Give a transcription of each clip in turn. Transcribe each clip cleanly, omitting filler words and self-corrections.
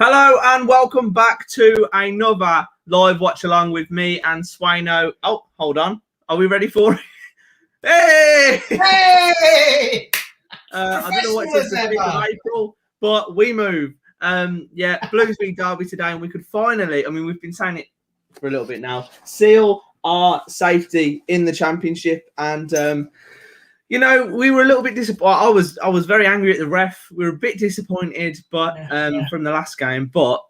Hello and welcome back to another live watch along with me and Swaino. Oh, hold on. Are we ready for it? Hey! Hey! I don't know what it says the 5th of April, but we move. Blues v Derby today, and we could finally, we've been saying it for a little bit now, seal our safety in the championship. And we were a little bit disappointed. I was very angry at the ref. We were a bit disappointed, but from the last game. But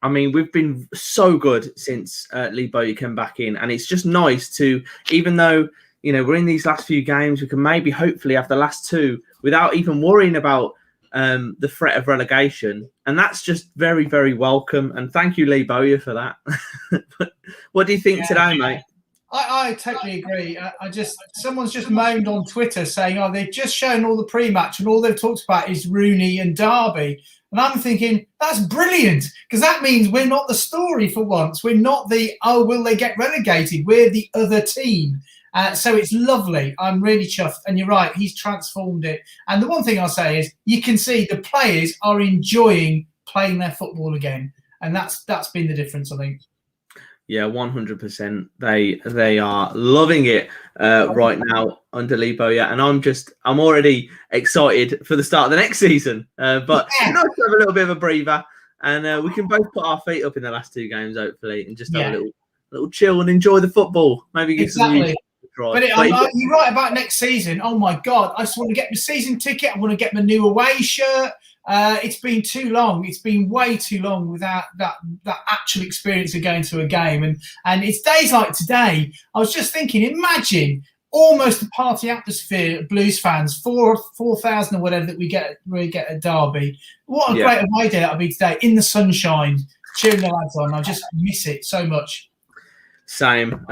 we've been so good since Lee Bowyer came back in, and it's just nice to, even though we're in these last few games, we can maybe hopefully have the last two without even worrying about the threat of relegation, and that's just very, very welcome. And thank you, Lee Bowyer, for that. What do you think today, mate? I totally agree. Someone's just moaned on Twitter saying, they've just shown all the pre-match and all they've talked about is Rooney and Derby. And I'm thinking, that's brilliant, because that means we're not the story for once. We're not will they get relegated? We're the other team. So it's lovely. I'm really chuffed. And you're right, he's transformed it. And the one thing I'll say is you can see the players are enjoying playing their football again. And that's been the difference, I think. Yeah, 100%. They are loving it right now under Lee Bowyer, and I'm already excited for the start of the next season. But nice to have a little bit of a breather, and we can both put our feet up in the last two games, hopefully, and just have a little chill and enjoy the football. Maybe get some music. But you're right about next season. Oh my God, I just want to get my season ticket. I want to get my new away shirt. It's been too long. It's been way too long without that actual experience of going to a game. And it's days like today. I was just thinking, imagine almost a party atmosphere, Blues fans, 4,000 or whatever that we get at Derby. What a great away day that'll be today in the sunshine, cheering the lads on. I just miss it so much. Same.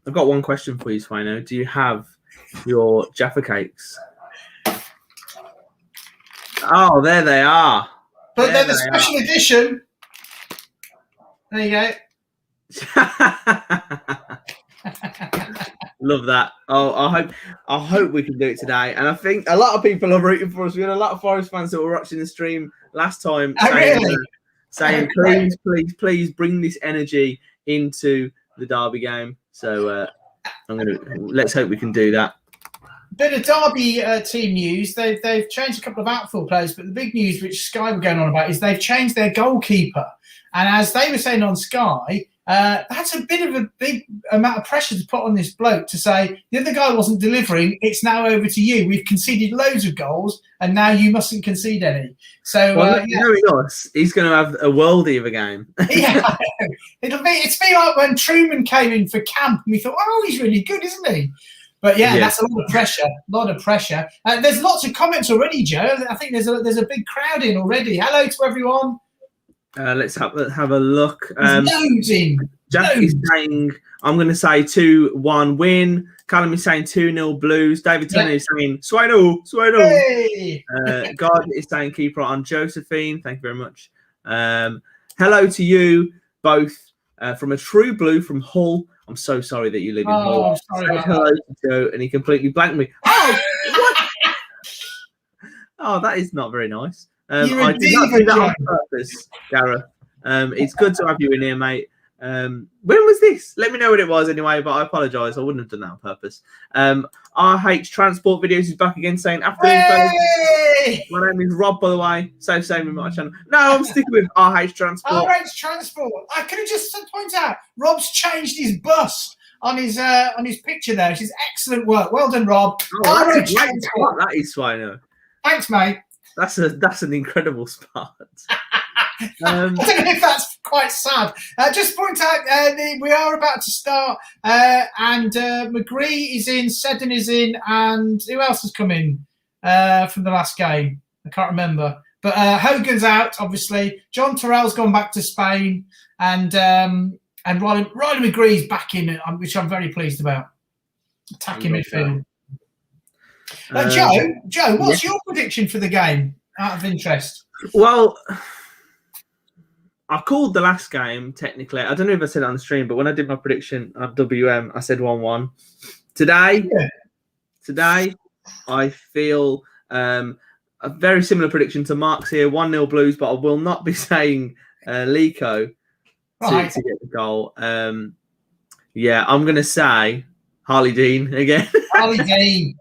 I've got one question for you, Swaino. Do you have your Jaffa cakes? Oh, there they are. But they're the special edition. There you go. Love that. Oh, I hope we can do it today. And I think a lot of people are rooting for us. We had a lot of Forest fans that were watching the stream last time saying please bring this energy into the Derby game. So let's hope we can do that. Bit of Derby team news. They've changed a couple of outfield players, but the big news which Sky were going on about is they've changed their goalkeeper. And as they were saying on Sky, that's a bit of a big amount of pressure to put on this bloke to say, the other guy wasn't delivering, it's now over to you. We've conceded loads of goals, and now you mustn't concede any. So, knowing us, he's going to have a worldie of a game. Yeah, it's been like when Truman came in for camp, and we thought, he's really good, isn't he? But that's a lot of pressure. There's lots of comments already, Joe. I think there's a big crowd in already. Hello to everyone. Let's have a look. Loads in. Jack is saying, I'm going to say 2-1 win. Callum is saying 2-0 Blues. David Turner is saying, Swaino. Hey! God is saying, keep right on Josephine. Thank you very much. Hello to you both from a true Blue from Hull. I'm so sorry that you live in Hull. Hello to Joe, and he completely blanked me. Oh, what? Oh, that is not very nice. I did not do that on purpose, Gareth. It's good to have you in here, mate. When was this? Let me know what it was anyway, but I apologise. I wouldn't have done that on purpose. RH Transport Videos is back again saying, afternoon, fellas. My name is Rob, by the way. Same with my channel. No, I'm sticking with RH Transport. RH Transport. I could have just point out, Rob's changed his bus on his picture there, which is excellent work. Well done, Rob. RH Transport. That is, Swaino. Thanks, mate. That's an incredible spot. I don't know if that's quite sad. Just point out we are about to start, and McGree is in, Seddon is in, and who else has come in from the last game? I can't remember. But Hogan's out, obviously. John Terrell's gone back to Spain, and Riley McGree's back in, which I'm very pleased about. Attacking midfield. Joe, what's your prediction for the game, out of interest? Well, I called the last game, technically. I don't know if I said it on the stream, but when I did my prediction of WM, I said 1-1. Today, I feel a very similar prediction to Mark's here. 1-0 Blues, but I will not be saying Lico to get the goal. Yeah, I'm going to say Harley Dean again. Harley Dean.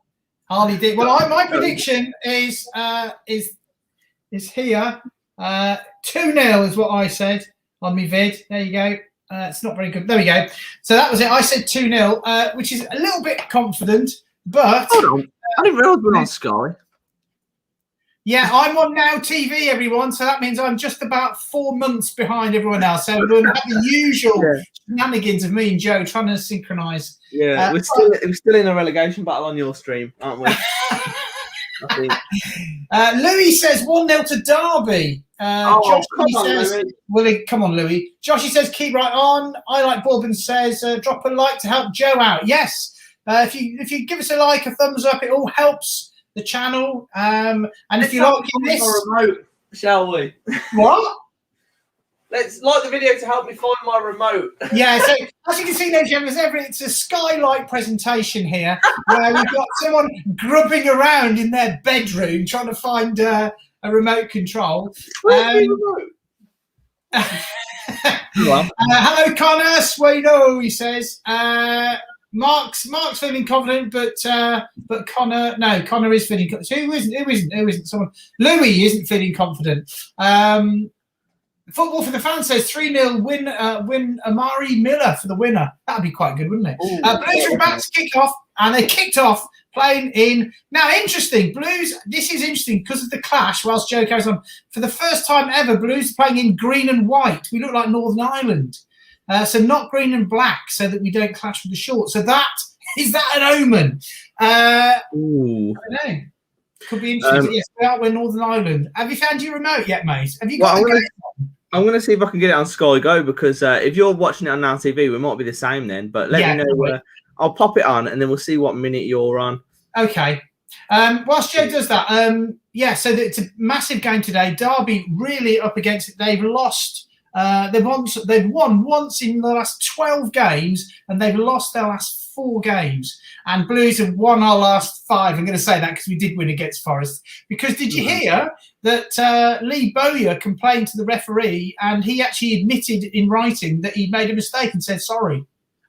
Well, my prediction is here. 2-0 is what I said on my vid. There you go. It's not very good. There we go. So that was it. I said 2-0, which is a little bit confident, but hold on. I didn't realise we're on Sky. Yeah, I'm on Now TV, everyone. So that means I'm just about 4 months behind everyone else. So we'll have the usual shenanigans of me and Joe trying to synchronise. Yeah, we're still in a relegation battle on your stream, aren't we? I think. Louis says 1-0 to Derby. Josh says, Louis. Come on, Louis. Joshy says, keep right on. I Like Bourbon says, drop a like to help Joe out. Yes. If you give us a like, a thumbs up, it all helps the channel. And if you like this, remote, shall we? What? Let's like the video to help me find my remote. Yeah, so as you can see, ladies and gentlemen, it's a skylight presentation here where we've got someone grubbing around in their bedroom trying to find a remote control. Hello, Connor Swaino, he says. Mark's feeling confident, but Connor is feeling confident. Who isn't? Someone. Louis isn't feeling confident. Football for the Fans says 3-0 win Amari Miller for the winner. That'd be quite good, wouldn't it? Blues are about to kick off, and they kicked off playing in. Now, interesting, Blues, this is interesting because of the clash whilst Joe carries on. For the first time ever, Blues are playing in green and white. We look like Northern Ireland. So not green and black so that we don't clash with the shorts. So is that an omen? I don't know. Could be interesting. Yes, we're Northern Ireland. Have you found your remote yet, mate? Have you got I'm going to see if I can get it on Sky Go because if you're watching it on Now TV, we might be the same then. But let me know. I'll pop it on and then we'll see what minute you're on. Okay. Whilst Joe does that, so it's a massive game today. Derby really up against it. They've lost. They've won once in the last 12 games and they've lost their last 4 games. And Blues have won our last 5. I'm going to say that because we did win against Forest. Because did you hear that Lee Bowyer complained to the referee and he actually admitted in writing that he'd made a mistake and said sorry?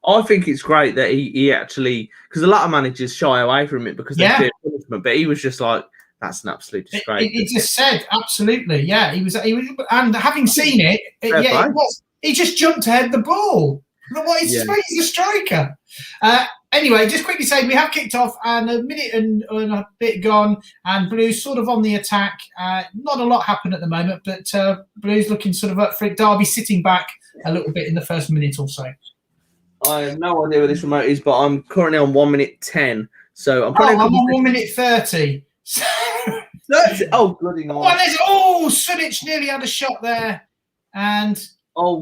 I think it's great that he actually, because a lot of managers shy away from it because they fear punishment, but he was just like, that's an absolute disgrace. He just said, absolutely, yeah. He was, and having seen it, he just jumped ahead of the ball. He's a striker. Anyway, just quickly saying we have kicked off and a minute and a bit gone, and Blues sort of on the attack. Not a lot happened at the moment, but Blues looking sort of up for it. Derby sitting back a little bit in the first minute or so. I have no idea where this remote is, but I'm currently on 1 minute 10. So I'm on 1 minute 30. 30. Oh, bloody nice. Sunic nearly had a shot there. And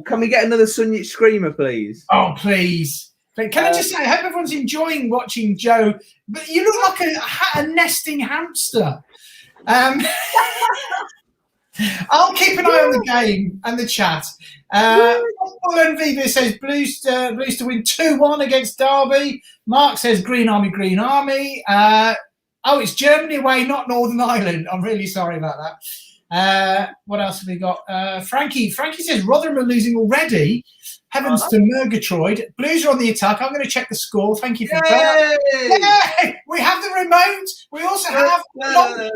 can we get another Sunic screamer, please? Oh, please. Can I just say, I hope everyone's enjoying watching Joe, but you look like a nesting hamster. I'll keep an eye on the game and the chat. Football and Viva says Blues to win 2-1 against Derby. Mark says Green Army, Green Army. It's Germany away, not Northern Ireland. I'm really sorry about that. What else have we got? Frankie says Rotherham are losing already. Heavens to Murgatroyd. Blues are on the attack. I'm going to check the score. Thank you for that. Yay! We have the remote. We also have long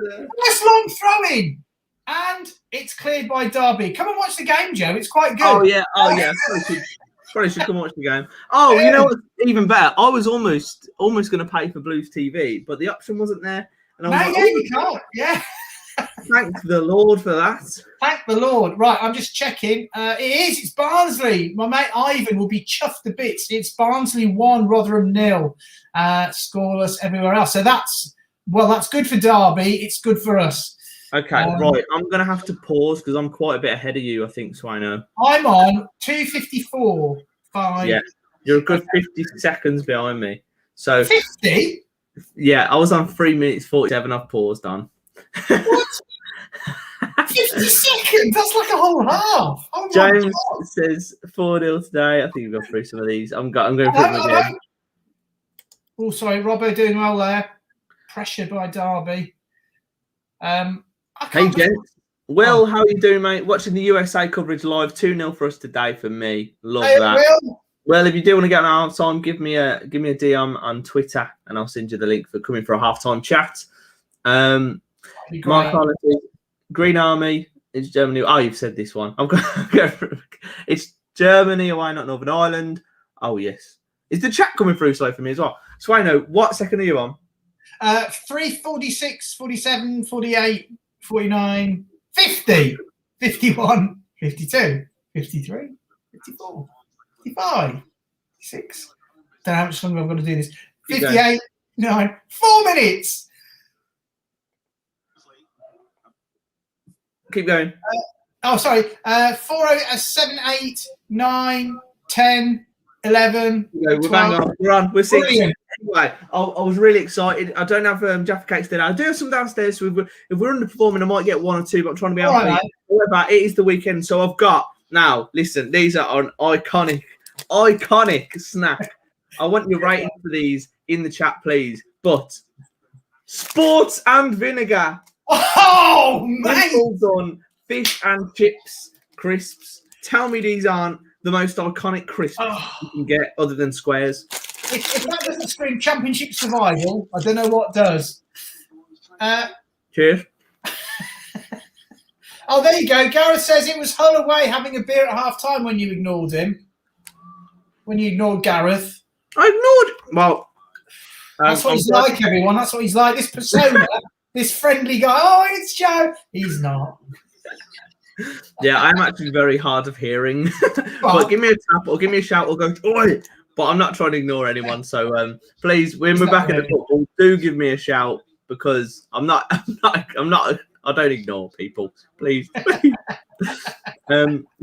throw-in. And it's cleared by Derby. Come and watch the game, Joe. It's quite good. Oh, yeah. Probably should come watch the game. Oh, you know what's even better? I was almost going to pay for Blues TV, but the option wasn't there. And you can't. Yeah. Thank the Lord for that. Thank the Lord. Right, I'm just checking. It's Barnsley. My mate Ivan will be chuffed to bits. It's Barnsley 1, Rotherham 0. Scoreless everywhere else. So that's good for Derby. It's good for us. Okay, right. I'm going to have to pause because I'm quite a bit ahead of you, I think, Swaino. I'm on 2:54. Yeah, you're a good 50 seconds behind me. So 50? Yeah, I was on 3 minutes 47. I've paused on. What? 50 seconds? That's like a whole half. Oh James says 4-0 today. I think we've got through some of these. I'm going through them again. Oh, sorry. Robbo doing well there. Pressured by Derby. I Hey, can't gents. Will, how are you doing, mate? Watching the USA coverage live, 2-0 for us today for me. Love that. Will. Well, if you do want to get an half-time, give me a DM on Twitter, and I'll send you the link for coming for a half-time chat. Mark Carlos, Green Army is Germany. Oh, you've said this one. I'm going to go for it's Germany away, not Northern Ireland. Oh, yes. Is the chat coming through slow for me as well? Swaino, what second are you on? 3:46, 47, 48, 49, 50, 51, 52, 53, 54, 55, 56. Don't know how much longer I've got to do this. 58, 9, 4 minutes. Keep going. Sorry. 4, 7, 8, 9, 10, 11. We're 12. bang on. We're on. We're 6. Brilliant. Anyway, I was really excited. I don't have Jaffa Cakes today. I do have some downstairs. So if we're underperforming, I might get 1 or 2, but I'm trying to be Right. However, it is the weekend, so I've got now. Listen, these are an iconic snack. I want your rating for these in the chat, please. But sports and vinegar. Oh, mate. Well done. Fish and chips, crisps. Tell me these aren't the most iconic crisps you can get other than squares. If that doesn't scream championship survival, I don't know what does. Cheers. Oh, there you go. Gareth says it was Hull away having a beer at half-time when you ignored him. When you ignored Gareth. I ignored. Well, that's what he's like, everyone. That's what he's like. This persona, this friendly guy. Oh, it's Joe. He's not. Yeah, I'm actually very hard of hearing. But give me a tap or give me a shout or go, oi! But I'm not trying to ignore anyone. So please, when we're back at the football, do give me a shout because I don't ignore people. Please.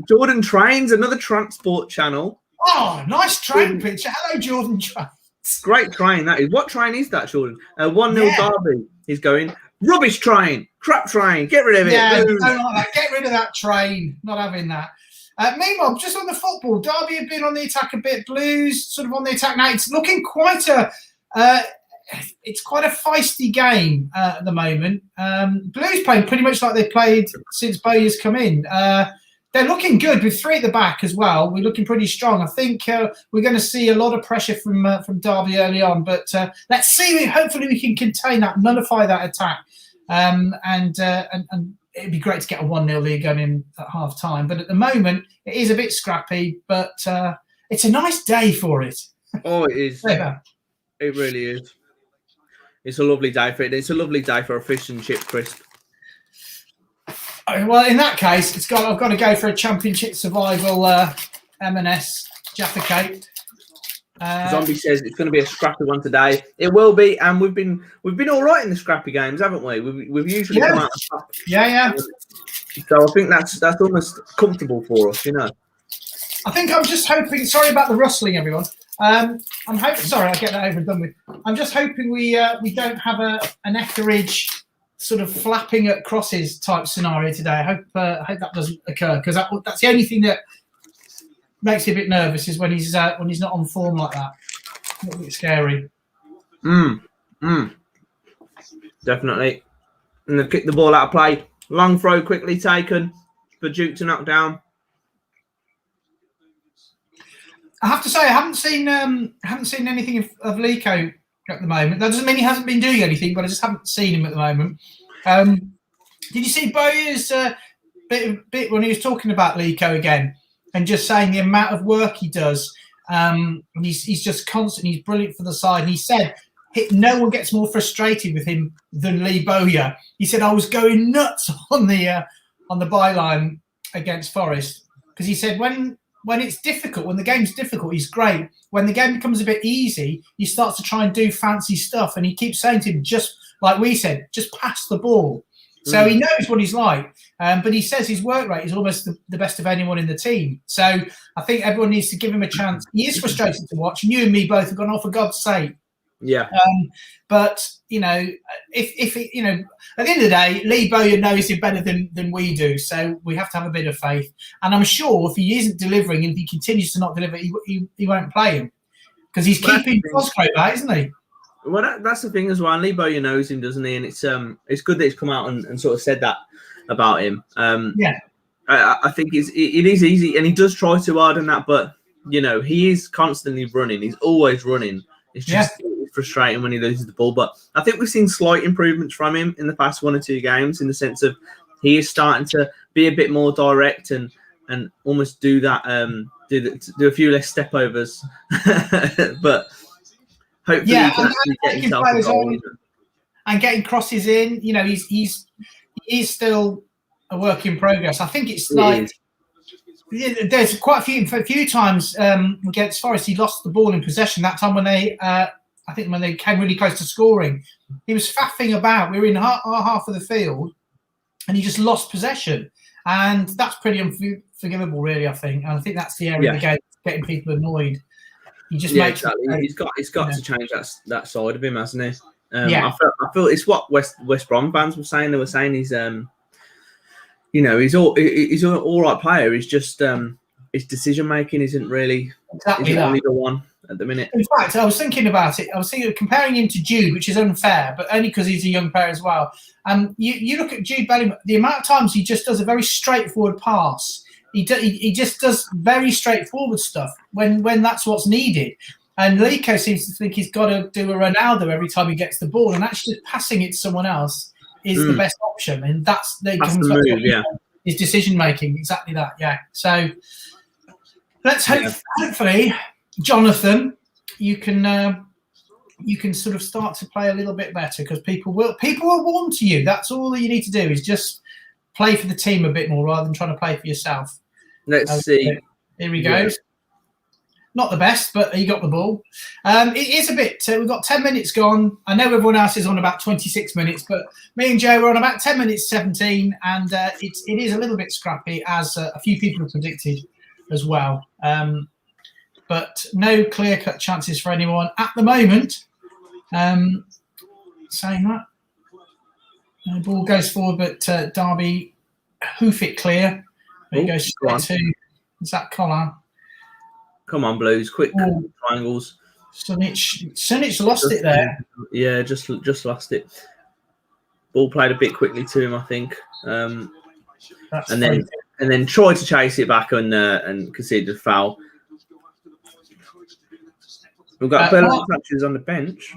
Jordan Trains, another transport channel. Oh, nice train picture. Hello, Jordan Trains. Great train, that is. What train is that, Jordan? 1-0 Derby. He's going, rubbish train, crap train, get rid of it. Yeah, don't like that. Get rid of that train. Not having that. Meanwhile, just on the football, Derby have been on the attack a bit. Blues sort of on the attack now. It's looking quite a feisty game at the moment. Blues playing pretty much like they've played since Bowyer's come in. They're looking good with 3 at the back as well. We're looking pretty strong. I think we're going to see a lot of pressure from Derby early on. But let's see. Hopefully, we can contain that, nullify that attack, and it'd be great to get a 1-0 lead going in at half time. But at the moment, it is a bit scrappy. But it's a nice day for it. Oh, it is. Yeah. It really is. It's a lovely day for it. It's a lovely day for a fish and chip crisp. Well, in that case, I've got to go for a championship survival M&S Jaffa Cake. Zombie says it's going to be a scrappy one today. It will be, and we've been all right in the scrappy games, haven't we? We've usually come out on top. Yeah. So I think that's almost comfortable for us, you know. I think I'm just hoping. Sorry about the rustling, everyone. I'm hoping. Sorry, I'll get that over and done with. I'm just hoping we don't have an Etheridge sort of flapping at crosses type scenario today. I hope that doesn't occur because that's the only thing that makes me a bit nervous is when he's not on form like that. A little bit scary. Definitely. And they've kicked the ball out of play. Long throw quickly taken for Duke to knock down. I have to say I haven't seen anything of Lico at the moment. That doesn't mean he hasn't been doing anything, but I just haven't seen him at the moment. Did you see Bowyer's bit when he was talking about Lico again and just saying the amount of work he does? And he's just constant. He's brilliant for the side. And he said no one gets more frustrated with him than Lee Bowyer. He said I was going nuts on the byline against Forest because he said when it's difficult, when the game's difficult, he's great. When the game becomes a bit easy, he starts to try and do fancy stuff. And he keeps saying to him, just like we said, just pass the ball. So he knows what he's like. But he says his work rate is almost the best of anyone in the team. So I think everyone needs to give him a chance. He is frustrating to watch. And you and me both have gone, oh, for God's sake. Yeah. But, if at the end of the day, Lee Bowyer knows him better than we do. So we have to have a bit of faith. And I'm sure if he isn't delivering and if he continues to not deliver, he won't play him. Because he's keeping Cosgrove out, isn't he? Well, that's the thing as well. Lee Bowyer knows him, doesn't he? And it's good that he's come out and sort of said that about him. Yeah. I think it is easy, and he does try too hard on that, but he is constantly running. He's always running. It's just frustrating when he loses the ball. But I think we've seen slight improvements from him in the past 1 or 2 games, in the sense of he is starting to be a bit more direct and almost do that, do a few less stepovers. But hopefully he can actually get himself a goal. And getting crosses in. He's still a work in progress. I think it's there's quite a few times against Forest he lost the ball in possession. That time when they came really close to scoring, he was faffing about. We were in our half of the field, and he just lost possession, and that's pretty unforgivable, really. I think that's the area of the game getting people annoyed. He just makes exactly. He's got to change that side of him, hasn't he? I feel it's what West Brom fans were saying. They were saying he's he's an all right player. He's just his decision making isn't really only the one at the minute. In fact, I was thinking about it. I was thinking of comparing him to Jude, which is unfair, but only because he's a young player as well. And you look at Jude Bellingham, the amount of times he just does a very straightforward pass. He just does very straightforward stuff when that's what's needed. And Lico seems to think he's got to do a Ronaldo every time he gets the ball, and actually just passing it to someone else is the best option. And that's the move, his decision making. Exactly that, yeah. So let's hope, hopefully, Jonathan, you can sort of start to play a little bit better, because people will warm to you. That's all that you need to do, is just play for the team a bit more rather than trying to play for yourself. Let's see. Here he goes. Not the best, but he got the ball. It is a bit. We've got 10 minutes gone. I know everyone else is on about 26 minutes, but me and Joe were on about 10 minutes 17, and it is a little bit scrappy, as a few people have predicted as well. But no clear-cut chances for anyone at the moment. Saying that, the ball goes forward, but Derby hoof it clear. It goes straight to, is that Collar? Come on, Blues! Quick triangles. Sunic lost it there. Yeah, just lost it. Ball played a bit quickly to him, I think. And then tried to chase it back and conceded a foul. We've got touches on the bench.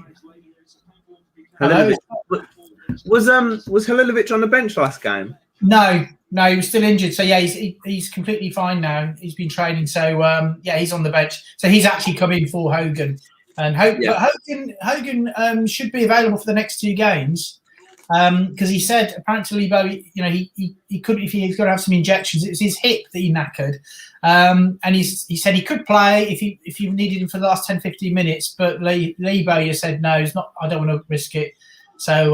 Was Halilovic on the bench last game? No, he was still injured. So yeah, he's completely fine now. He's been training, so he's on the bench. So he's actually come in for Hogan, and Hogan should be available for the next 2 games, because he said apparently, he couldn't, if he's got to have some injections. It was his hip that he knackered, and he said he could play if you needed him for the last 10-15 minutes. But Lee Bowyer said no, he's not. I don't want to risk it. So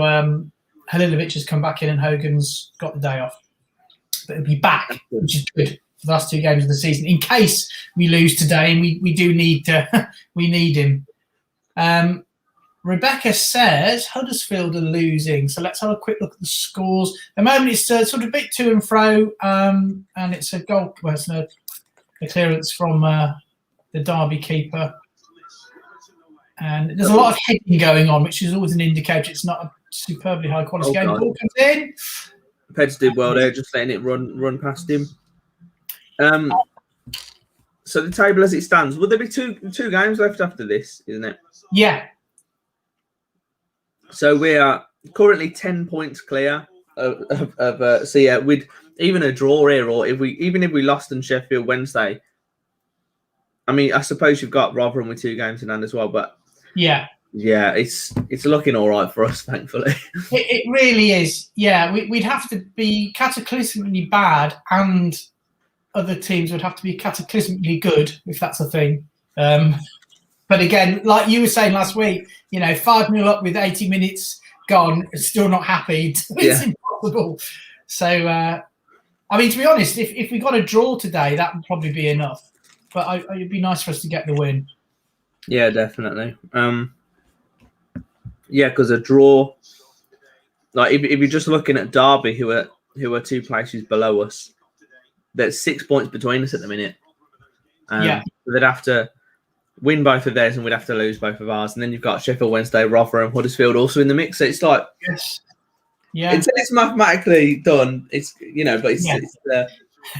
Halilovic has come back in, and Hogan's got the day off. But he'll be back, which is good for the last 2 games of the season, in case we lose today, and we do need we need him. Rebecca says Huddersfield are losing, so let's have a quick look at the scores. At the moment, it's sort of a bit to and fro, and it's a goal. Well, it's a clearance from the Derby keeper, and there's a lot of heading going on, which is always an indicator it's not a superbly high quality game. The ball comes in. Peds did well there, just letting it run past him. So the table as it stands, will there be two games left after this, isn't it? Yeah. So we are currently 10 points clear of with even a draw here, or if we lost in Sheffield Wednesday. I mean, I suppose you've got Rotherham with 2 games in hand as well, but yeah, it's looking all right for us, thankfully. It really is. Yeah, we'd have to be cataclysmically bad, and other teams would have to be cataclysmically good, if that's a thing. But again, like you were saying last week, 5-0 up with 80 minutes gone, still not happy. It's impossible. So, I mean, to be honest, if we got a draw today, that would probably be enough. But it'd be nice for us to get the win. Yeah, definitely. Because a draw, like if you're just looking at Derby, who are 2 places below us, there's 6 points between us at the minute. So they'd have to win both of theirs and we'd have to lose both of ours. And then you've got Sheffield Wednesday, Rotherham, Huddersfield also in the mix. So it's like, yes. Yeah, it's mathematically done. It's but it's nice.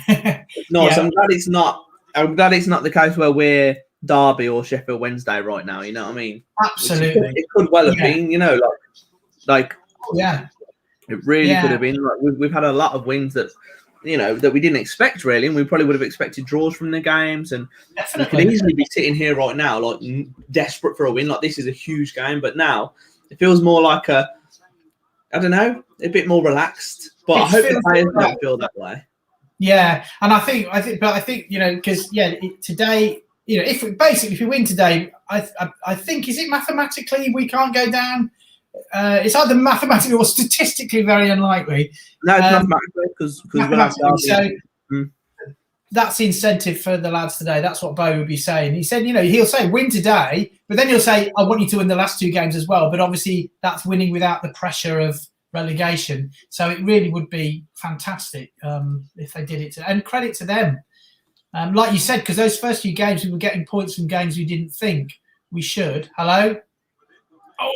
Yeah. I'm glad it's not. I'm glad it's not the case where we're Derby or Sheffield Wednesday right now. You know what I mean? Absolutely. It could well have been. Like yeah, it really could have been. Like we've had a lot of wins that that we didn't expect really, and we probably would have expected draws from the games. And we could easily be sitting here right now like desperate for a win. Like this is a huge game, but now it feels more like I don't know, a bit more relaxed. But I hope the players don't feel that way. Yeah, and I think, because today, if we win today, I think, is it mathematically we can't go down? It's either mathematically or statistically very unlikely. No, it's mathematically because we'll have Derby. So that's the incentive for the lads today. That's what Bowyer would be saying. He said, he'll say win today, but then he'll say, I want you to win the last 2 games as well. But obviously that's winning without the pressure of relegation. So it really would be fantastic if they did it. And credit to them. Like you said, because those first few games, we were getting points from games we didn't think we should. Hello?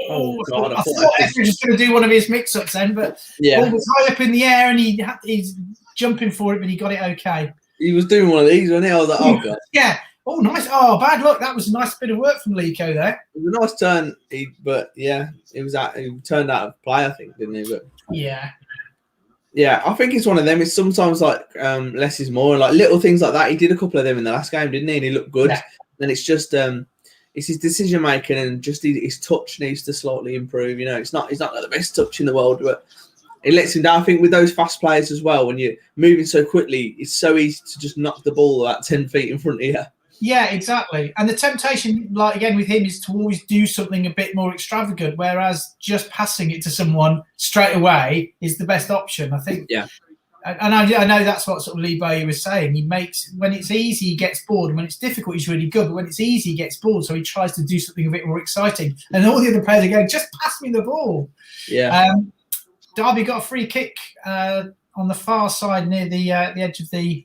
Oh God! I thought Etheridge was going to do one of his mix-ups then, but ball was high up in the air and he's jumping for it, but he got it okay. He was doing one of these, wasn't he? I was like, oh God. Yeah. Oh, nice. Oh, bad luck. That was a nice bit of work from Lico there. It was a nice turn, but he turned out of play, I think, didn't he? But yeah, I think it's one of them. It's sometimes like less is more, like little things like that. He did a couple of them in the last game, didn't he? And he looked good. Yeah. And it's just it's his decision making and just his touch needs to slightly improve. He's not like the best touch in the world, but it lets him down. I think with those fast players as well, when you're moving so quickly, it's so easy to just knock the ball about 10 feet in front of you. Yeah, exactly. And the temptation, like again with him, is to always do something a bit more extravagant, whereas just passing it to someone straight away is the best option, I think. Yeah. And I know that's what sort of Lee Bowyer was saying. He makes, when it's easy, he gets bored. And when it's difficult, he's really good. But when it's easy, he gets bored. So he tries to do something a bit more exciting. And all the other players are going, just pass me the ball. Yeah. Derby got a free kick on the far side near the edge of the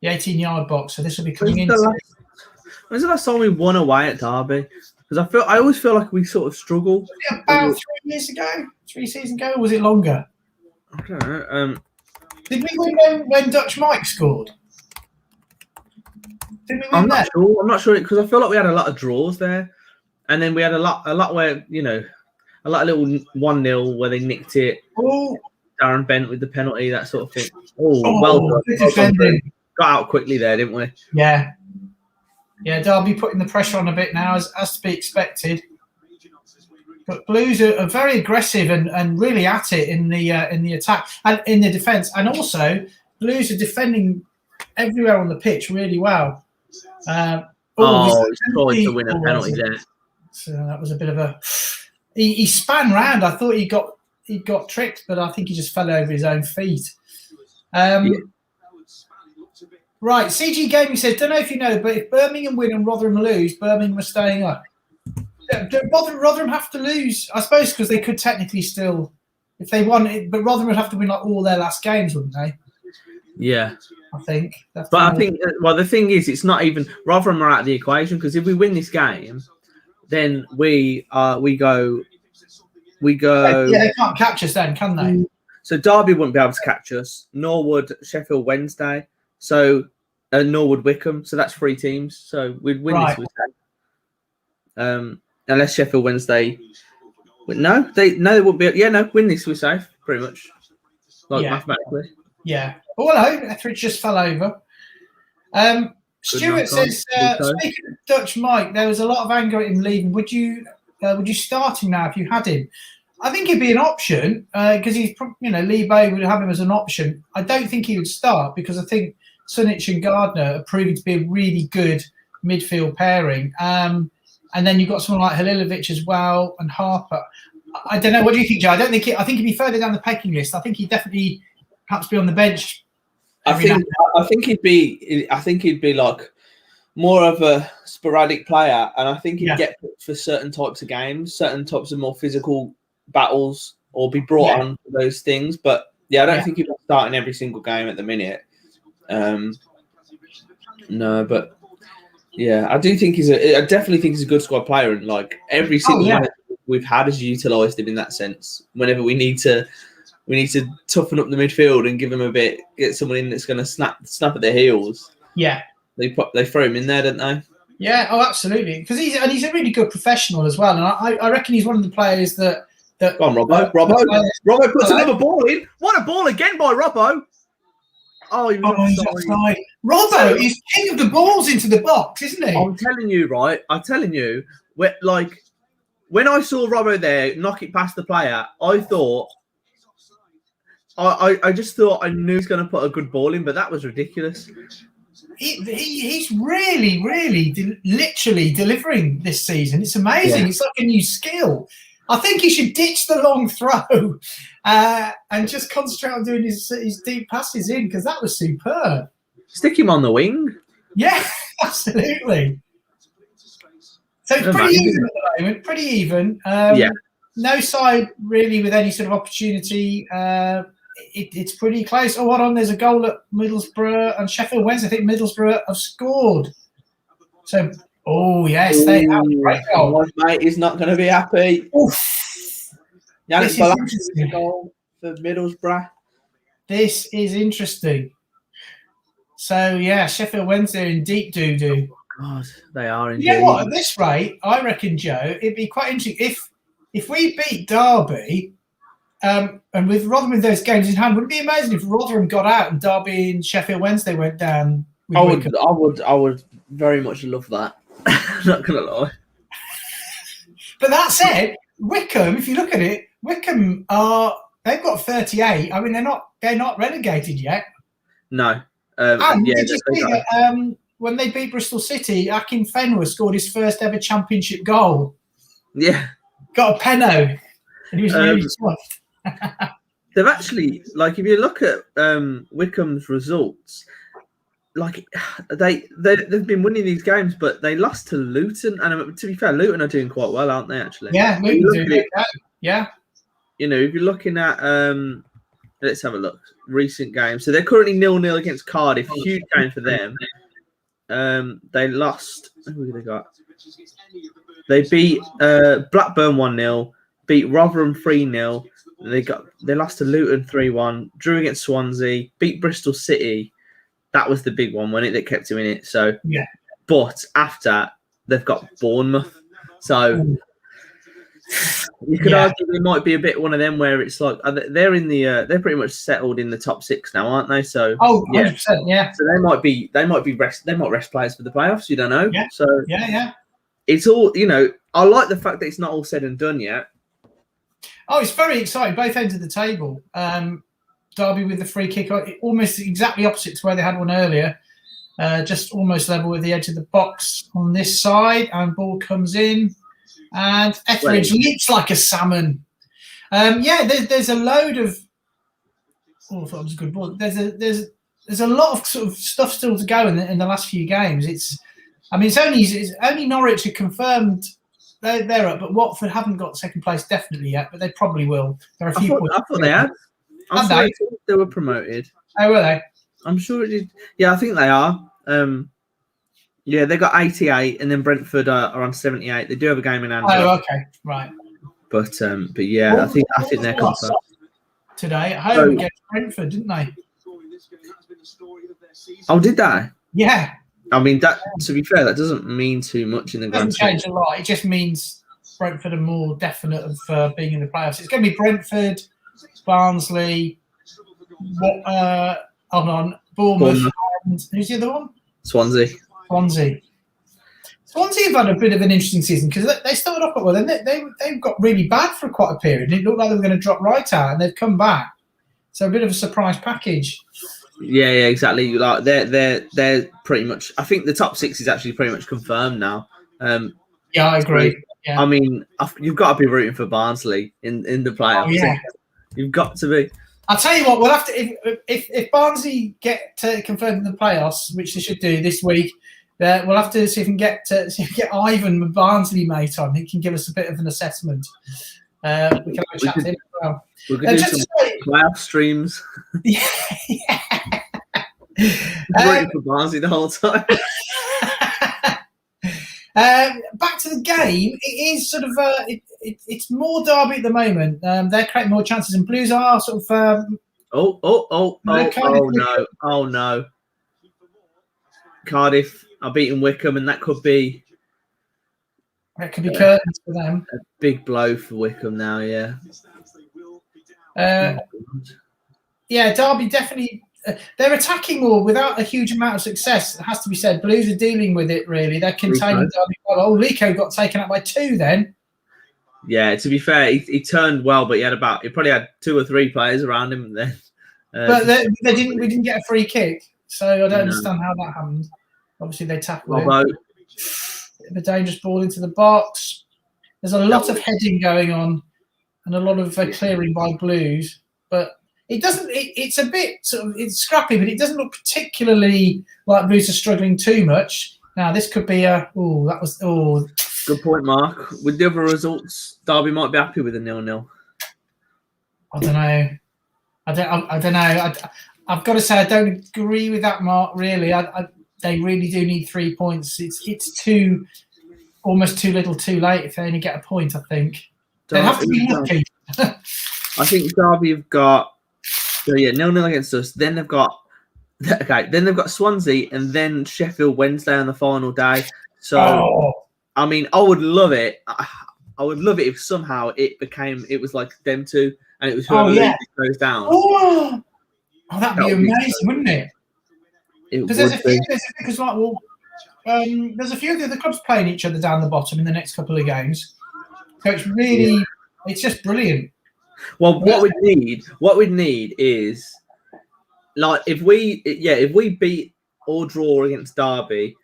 18-yard box. So this will be coming in. When's the last time we won away at Derby? Because I always feel like we sort of struggle. About 3 years ago? 3 seasons ago? Or was it longer? I don't know. Did we win when Dutch Mike scored? Did we win I'm not sure. I'm not sure because I feel like we had a lot of draws there, and then we had a lot where a lot of little 1-0 where they nicked it. Oh, Darren Bent with the penalty, that sort of thing. Oh, well done. Defending. Got out quickly there, didn't we? Yeah. Yeah, Derby putting the pressure on a bit now, as to be expected. But Blues are very aggressive and really at it in the attack and in the defence. And also, Blues are defending everywhere on the pitch really well. He's trying to win a penalty there. So that was a bit of a... He span round. I thought he got tricked, but I think he just fell over his own feet. Right, CG Gaming says, don't know if you know, but if Birmingham win and Rotherham lose, Birmingham are staying up. Rotherham have to lose, I suppose, because they could technically still, if they won it, but Rotherham would have to win like all their last games, wouldn't they? Yeah, I think. I think, well, the thing is, it's not even Rotherham are out of the equation because if we win this game, then we go. Yeah, they can't catch us then, can they? So Derby wouldn't be able to catch us, nor would Sheffield Wednesday. So nor would Wickham. So that's 3 teams. So we'd win this with them. Unless Sheffield Wednesday, they wouldn't be. Yeah, no, win this we're safe, pretty much, mathematically. Yeah. Oh, hello, Etheridge just fell over. Stuart says, speaking of Dutch Mike, there was a lot of anger at him leaving. Would you start him now if you had him? I think it'd be an option because he's, Lee Bowyer would have him as an option. I don't think he would start because I think Sunic and Gardner are proving to be a really good midfield pairing. And then you've got someone like Halilovic as well and Harper. I don't know. What do you think, Joe? I think he'd be further down the pecking list. I think he'd definitely perhaps be on the bench. I think he'd be like more of a sporadic player, and I think he'd get put for certain types of games, certain types of more physical battles, or be brought on for those things. But I don't think he'd be starting every single game at the minute. No, but Yeah. I definitely think he's a good squad player, and like every single one we've had has utilised him in that sense. Whenever we need to toughen up the midfield and give him get someone in that's going to snap at their heels. Yeah. They throw him in there, don't they? Yeah, absolutely. Because he's a really good professional as well, and I reckon he's one of the players that. Go on, Robbo. Robbo puts another ball in. What a ball again by Robbo! Oh, he was offside. Robbo is king of the balls into the box, isn't he? I'm telling you, right? When I saw Robbo there knock it past the player, I thought, I just thought I knew he was going to put a good ball in, but that was ridiculous. He's really, literally delivering this season. It's amazing. Yeah. It's like a new skill. I think he should ditch the long throw and just concentrate on doing his deep passes in, because that was superb. Stick him on the wing. Yeah, absolutely. So it's pretty even at the moment. Pretty even. No side really with any sort of opportunity. It's pretty close. Oh, hold on. There's a goal at Middlesbrough and Sheffield Wednesday. I think Middlesbrough have scored. So, yes, they have. Great goal. Mate, he's not going to be happy. Oof. This is interesting. Goal for Middlesbrough. This is interesting. So, Sheffield Wednesday in deep doo-doo. God, they are indeed. You know what? At this rate, I reckon, Joe, it'd be quite interesting if we beat Derby. And with Rotherham with those games in hand, would it be amazing if Rotherham got out and Derby and Sheffield Wednesday went down? I would very much love that. Not gonna lie. But that said, Wycombe, if you look at it, they've got 38. I mean, they're not relegated yet. No. Did you see that when they beat Bristol City, Akin Fenwer scored his first ever championship goal? Yeah. Got a penno, and he was really tough. They've actually, like, if you look at Wycombe's results, like they've been winning these games, but they lost to Luton. And to be fair, Luton are doing quite well, aren't they? Actually, yeah, Luton doing yeah. You know, if you're looking at let's have a look. Recent games, so they're currently 0-0 against Cardiff. Huge game for them. They lost. Who have they got? They beat Blackburn 1-0. Beat Rotherham 3-0. They lost to Luton 3-1. Drew against Swansea. Beat Bristol City. That was the big one, wasn't it? That kept him in it. So yeah. But after they've got Bournemouth, so you could argue they might be a bit one of them where it's like they're in the they're pretty much settled in the top 6 now, aren't they? So 100%, yeah. So they might rest players for the playoffs. You don't know. Yeah. So it's all, you know. I like the fact that it's not all said and done yet. Oh, it's very exciting. Both ends of the table. Derby with the free kick, almost exactly opposite to where they had one earlier. Just almost level with the edge of the box on this side, and ball comes in, and Etheridge leaps like a salmon. There's a load of. Oh, I thought it was a good ball. There's a lot of sort of stuff still to go in the last few games. It's only Norwich are confirmed. They're up, but Watford haven't got second place definitely yet, but they probably will. There are a few points. I thought they had. I thought they were promoted. Oh, were they? I'm sure it did. Yeah, I think they are. They got 88, and then Brentford are on 78. They do have a game in hand. Oh, okay, right. But yeah, I think they're confirmed today at home against Brentford, didn't they? Oh, did they? Yeah. I mean, that. To be fair, that doesn't mean too much in the grand. Doesn't change a lot. It just means Brentford are more definite of being in the playoffs. It's going to be Brentford, Barnsley, Bournemouth, and who's the other one? Swansea. Swansea have had a bit of an interesting season because they started off quite well. Then they got really bad for quite a period. It looked like they were going to drop right out, and they've come back. So a bit of a surprise package. Yeah, exactly. Like they're pretty much. I think the top 6 is actually pretty much confirmed now. Yeah, I agree. Yeah. I mean, you've got to be rooting for Barnsley in the playoffs. Oh, yeah. You've got to be. I'll tell you what. We'll have to if Barnsley get confirmed in the playoffs, which they should do this week. We'll have to see if we can get Ivan, the Barnsley mate, on. He can give us a bit of an assessment. We can have a chat to him as well. We could do some playoff streams. Yeah. Waiting for Barnsley the whole time. Back to the game. It is sort of it's more Derby at the moment. They're creating more chances, and Blues are sort of. Oh no! Cardiff are beating Wickham, and that could be curtains for them. A big blow for Wickham now. Yeah. Yeah, Derby definitely. They're attacking more without a huge amount of success. It has to be said. Blues are dealing with it really. They're containing Derby well. Oh, Lico got taken out by 2 then. Yeah, to be fair, he turned well, but he probably had 2 or 3 players around him then. But we didn't get a free kick, so I don't understand how that happened. Obviously, they tackled it. A dangerous ball into the box. There's a lot of heading going on, and a lot of clearing by Blues, but. It doesn't. It's a bit sort of. It's scrappy, but it doesn't look particularly like Blues are struggling too much. Now this could be a. Oh, that was. Oh, good point, Mark. With the other results, Derby might be happy with a 0-0. I don't know. I don't know. I've got to say I don't agree with that, Mark. Really, they really do need 3 points. It's almost too little, too late. If they only get a point, I think they have to be lucky. I think Derby have got. So 0-0 against us. Then they've got Then they've got Swansea and then Sheffield Wednesday on the final day. So I mean, I would love it. I would love it if somehow it was like them two and it was whoever goes down. Oh, that'd be amazing, wouldn't it? Because there's a few of the other clubs playing each other down the bottom in the next couple of games. So it's really, it's just brilliant. Well, what we'd need is like if we beat or draw against Derby,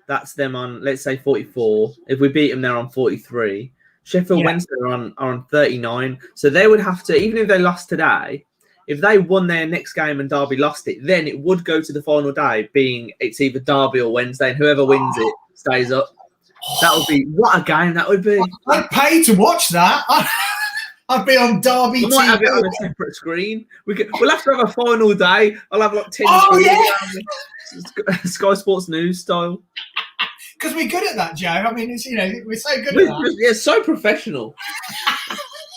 that's them on, let's say, 44. If we beat them, they're on 43. Sheffield Wednesday are on 39. So they would have to, even if they lost today, if they won their next game and Derby lost it, then it would go to the final day, being it's either Derby or Wednesday, and whoever wins it stays up. That would be, what a game that would be. I'd pay to watch that. I'd be on Derby. We might have it on a separate screen. We'll have to have a final day. I'll have like 10 Sky Sports News style. Because we're good at that, Joe. I mean, it's, we're so good at that. Yeah, so professional.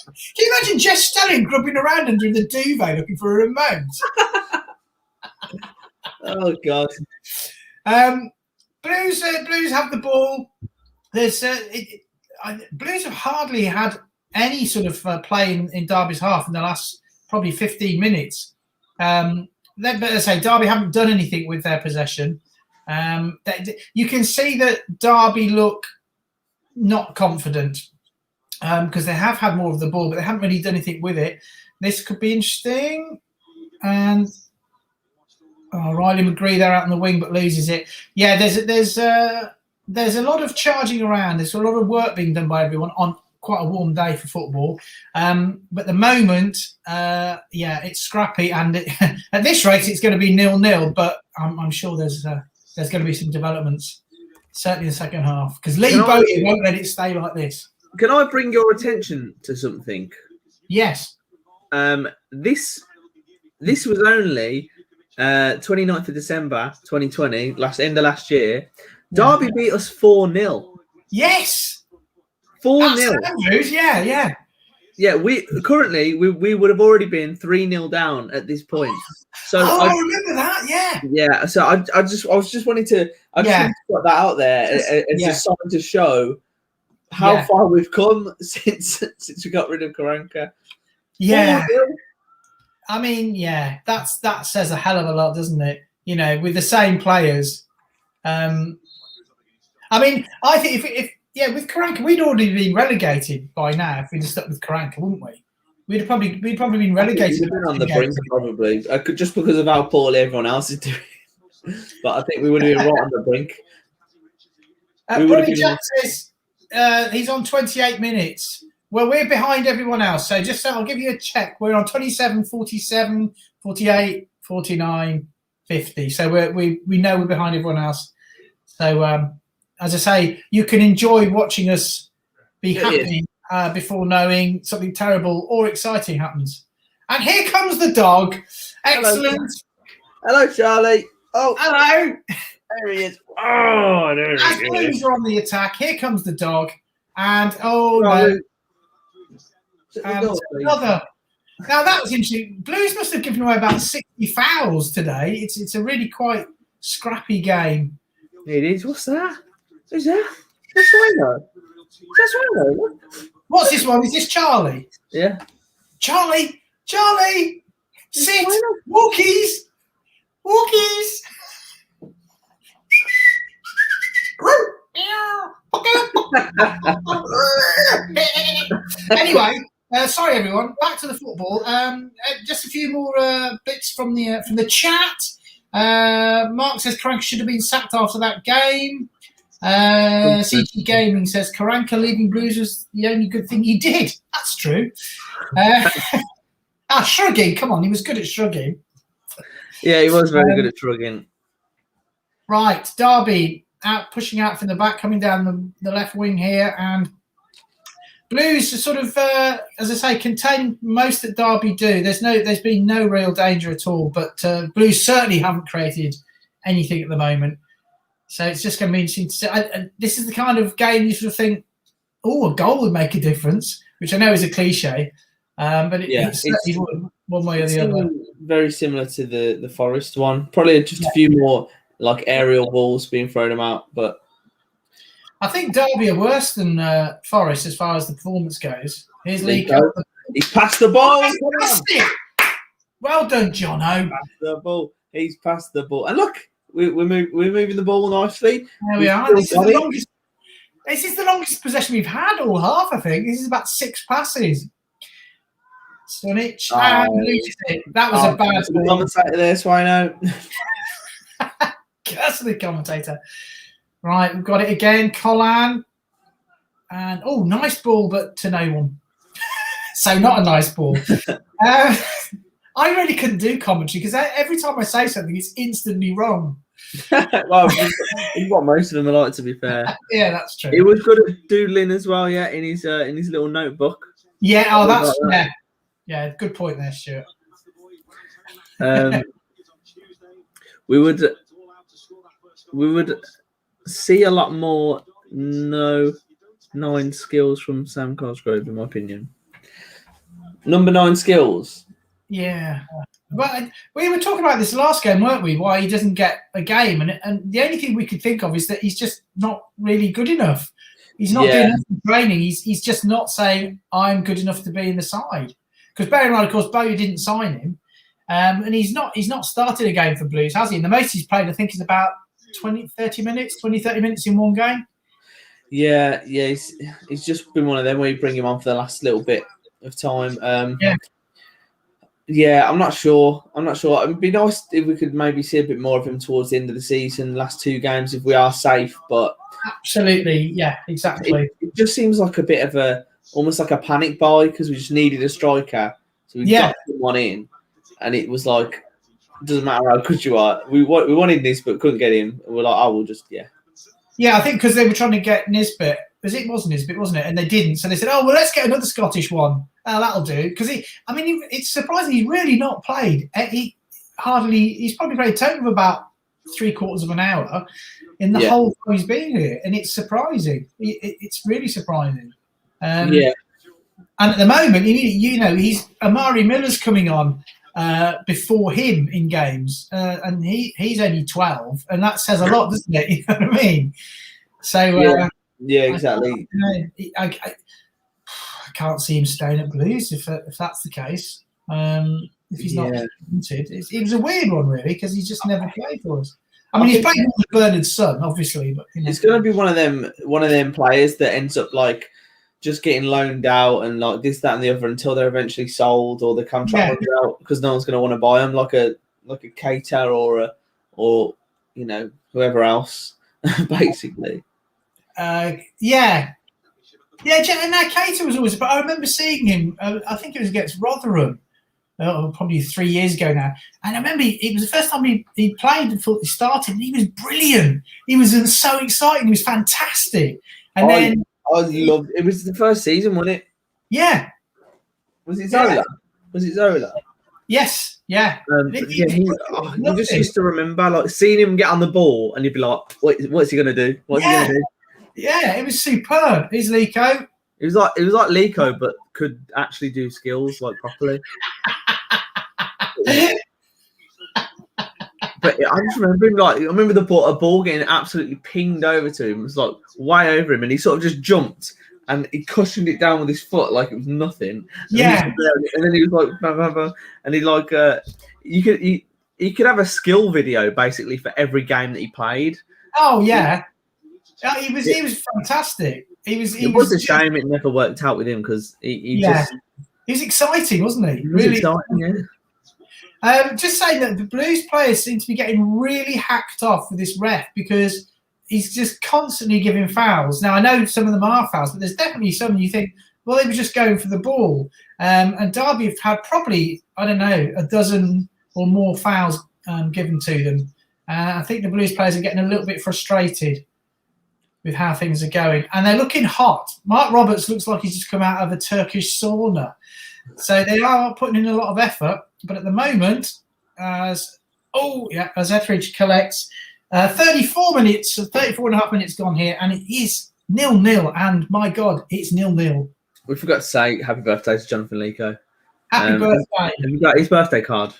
Can you imagine Jess Stelling grubbing around under the duvet looking for a remote? Oh God. Blues have the ball. There's Blues have hardly had any sort of play in Derby's half in the last probably 15 minutes. Let's say Derby haven't done anything with their possession. You can see that Derby look not confident because they have had more of the ball, but they haven't really done anything with it. This could be interesting. And Riley McGree there out on the wing, but loses it. Yeah, there's a lot of charging around. There's a lot of work being done by everyone on quite a warm day for football. But at the moment, it's scrappy, and at this rate, it's going to be 0-0. But I'm sure there's going to be some developments, certainly in the second half, because Lee Bowyer won't let it stay like this. Can I bring your attention to something? Yes. This was only 29th of December 2020, end of last year. Derby beat us 4-0. Yes. 4-0. Yeah. Yeah, we would have already been 3-0 down at this point. So I remember that. Yeah. Yeah. So I was just wanting to put that out there as a sign to show how far we've come since we got rid of Karanka. Yeah. 4-0. I mean, that says a hell of a lot, doesn't it? With the same players. I mean, I think if with Karanka, we'd already been relegated by now if we'd have stuck with Karanka, wouldn't we? We'd probably been relegated. We'd been on the brink, probably, just because of how poorly everyone else is doing. But I think we would have been right on the brink. Brummie Joe says he's on 28 minutes. Well, we're behind everyone else. So I'll give you a check. We're on 27, 47, 48, 49, 50. So we know we're behind everyone else. So as I say, you can enjoy watching us be happy before knowing something terrible or exciting happens. And here comes the dog. Excellent. Hello, Charlie. Oh, hello. There he is. Oh, there As he is. Blues are on the attack, here comes the dog. And, oh, no. Another. Now, that was interesting. Blues must have given away about 60 fouls today. It's a really quite scrappy game. It is. What's that? Who's that? That's Swaino. That's Swaino. What's this one? Is this Charlie? Yeah. Charlie! Sit! Walkies! Anyway, sorry everyone. Back to the football. Just a few more bits from the chat. Mark says Karanka should have been sacked after that game. CG Gaming says Karanka leaving Blues was the only good thing he did. That's true. Shrugging. Come on, he was good at shrugging. Yeah, he was very good at shrugging. Right, Derby pushing out from the back, coming down the left wing here, and Blues sort of, as I say, contain most that Derby do. There's been no real danger at all, but Blues certainly haven't created anything at the moment. So it's just going to be interesting to see. This is the kind of game you sort of think, oh, a goal would make a difference, which I know is a cliche, but it certainly would, one way or the other. Very similar to the Forest one. Probably just a few more like aerial balls being thrown about, but I think Derby are worse than Forest as far as the performance goes. Here's Lee. He's passed the ball. Well done, Jono. Passed the ball. He's passed the ball. And look, we're moving the ball nicely. There we are. This is the longest possession we've had all half, I think. This is about 6 passes. Stunich and loses it. That was a bad ball. Commentator there, Swaino. Curse the commentator. Right, we've got it again. Collan. And, nice ball, but to no one. So not a nice ball. I really couldn't do commentary because every time I say something, it's instantly wrong. Well, you've got most of them alike, to be fair. Yeah, that's true. He was good at doodling as well, yeah, in his little notebook. Yeah, that's yeah, good point there, Stuart. We would see a lot more 9 skills from Sam Cosgrove, in my opinion. Number 9 skills. Yeah. Well, we were talking about this last game, weren't we? Why he doesn't get a game. And the only thing we could think of is that he's just not really good enough. He's not doing enough training. He's just not saying, I'm good enough to be in the side. Because bear in mind, of course, Bowyer didn't sign him. And he's not started a game for Blues, has he? And the most he's played, I think, is about 20-30 minutes in one game. Yeah, he's just been one of them where you bring him on for the last little bit of time. I'm not sure. It'd be nice if we could maybe see a bit more of him towards the end of the season, last 2 games, if we are safe. But absolutely, yeah, exactly. It just seems like a bit of almost like a panic buy because we just needed a striker, so we got one in, and it was like, it doesn't matter how good you are. We wanted this, but couldn't get him. And we're like, we'll just Yeah, I think because they were trying to get Nisbet. It was Nisbet, wasn't it? And they didn't. So they said, let's get another Scottish one. That'll do. Because it's surprising he's really not played. He's probably played a total of about 3/4 of an hour in the whole time he's been here. And it's surprising. It's really surprising. And at the moment, he's Amari Miller's coming on before him in games. And he's only 12. And that says a lot, doesn't it? You know what I mean? So, yeah, exactly. I can't see him staying at Blues if that's the case. If he's not wanted, it was a weird one really because he's just never played for us. I mean, he's played with Bernard's son, obviously, but it's going to be one of them players that ends up like just getting loaned out and like this, that, and the other until they're eventually sold or the contract runs out because no one's going to want to buy them, like a Cater or whoever else, basically. And Cater was always. But I remember seeing him. I think it was against Rotherham, probably 3 years ago now. And I remember it was the first time he played and thought he started. And he was brilliant. He was so exciting. He was fantastic. And then I loved. It was the first season, wasn't it? Yeah. Was it Zola? Was it Zola? Yes. Yeah. You just used to remember, like, seeing him get on the ball, and you'd be like, "What's he gonna do? What's he gonna do?" Yeah, it was superb. He's Lico. It was like Lico, but could actually do skills like properly. But I just remember him, like, I remember a ball getting absolutely pinged over to him. It was like way over him, and he sort of just jumped and he cushioned it down with his foot like it was nothing. And then he was like, bah, bah, bah, and he like, you could have a skill video basically for every game that he played. Oh yeah, he was fantastic. It was a shame it never worked out with him because he was exciting, wasn't he? He was really exciting, yeah. Just saying that the Blues players seem to be getting really hacked off with this ref because he's just constantly giving fouls. Now, I know some of them are fouls, but there's definitely some you think, well, they were just going for the ball. And Derby have had probably, I don't know, a dozen or more fouls given to them. I think the Blues players are getting a little bit frustrated with how things are going. And they're looking hot. Mark Roberts looks like he's just come out of a Turkish sauna. So they are putting in a lot of effort. But at the moment, as Etheridge collects, 34 and a half minutes gone here, and it is 0-0. And my God, it's 0-0. We forgot to say happy birthday to Jonathan Lico. Happy birthday. Have you got his birthday card?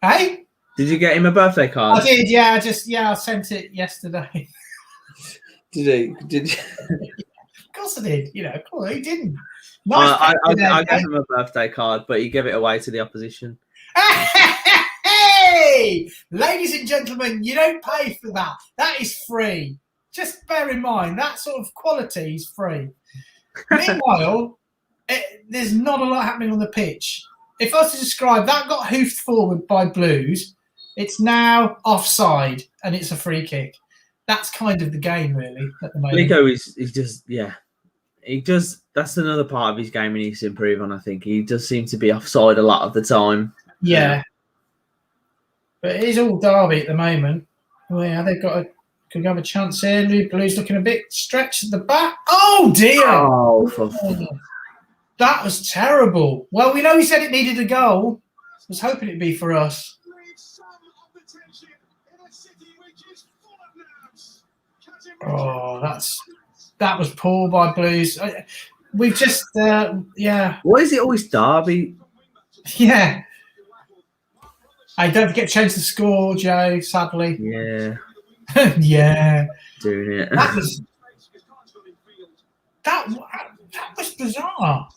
Hey? Did you get him a birthday card? I did, yeah. I sent it yesterday. Did you? Of course I did. Of course he didn't. I gave him a birthday card, but he gave it away to the opposition. Hey, ladies and gentlemen, you don't pay for that. That is free. Just bear in mind that sort of quality is free. Meanwhile, there's not a lot happening on the pitch. If I was to describe that, got hoofed forward by Blues. It's now offside, and it's a free kick. That's kind of the game, really, at the moment. Lico is just, yeah. That's another part of his game he needs to improve on, I think. He does seem to be offside a lot of the time. Yeah. But it is all Derby at the moment. Well, yeah, could have a chance here. Blues looking a bit stretched at the back. Oh, dear. That was terrible. Well, we know he said it needed a goal. I was hoping it'd be for us. Oh, that was poor by Blues. We've just, Why is it always Derby? Yeah. I don't forget to change the score, Joe, sadly. Yeah. Yeah. Doing it. That was bizarre.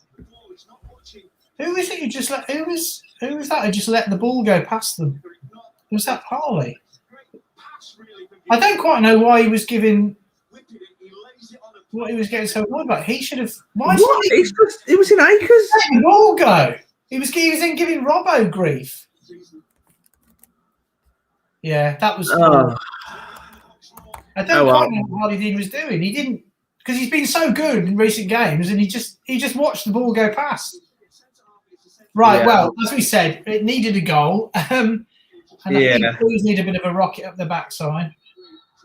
Who is it who just let, who was that who just let the ball go past them? Was that Harley? I don't quite know why he was giving what he was getting so annoyed about. He should have. Why? What? It was in Acres. Let the ball go. He was then giving Robbo grief. Yeah, that was. I don't quite know what Harley Dean was doing. He didn't, because he's been so good in recent games, and he just watched the ball go past. Right. Yeah. Well, as we said, it needed a goal. And I think Blues need a bit of a rocket up the backside.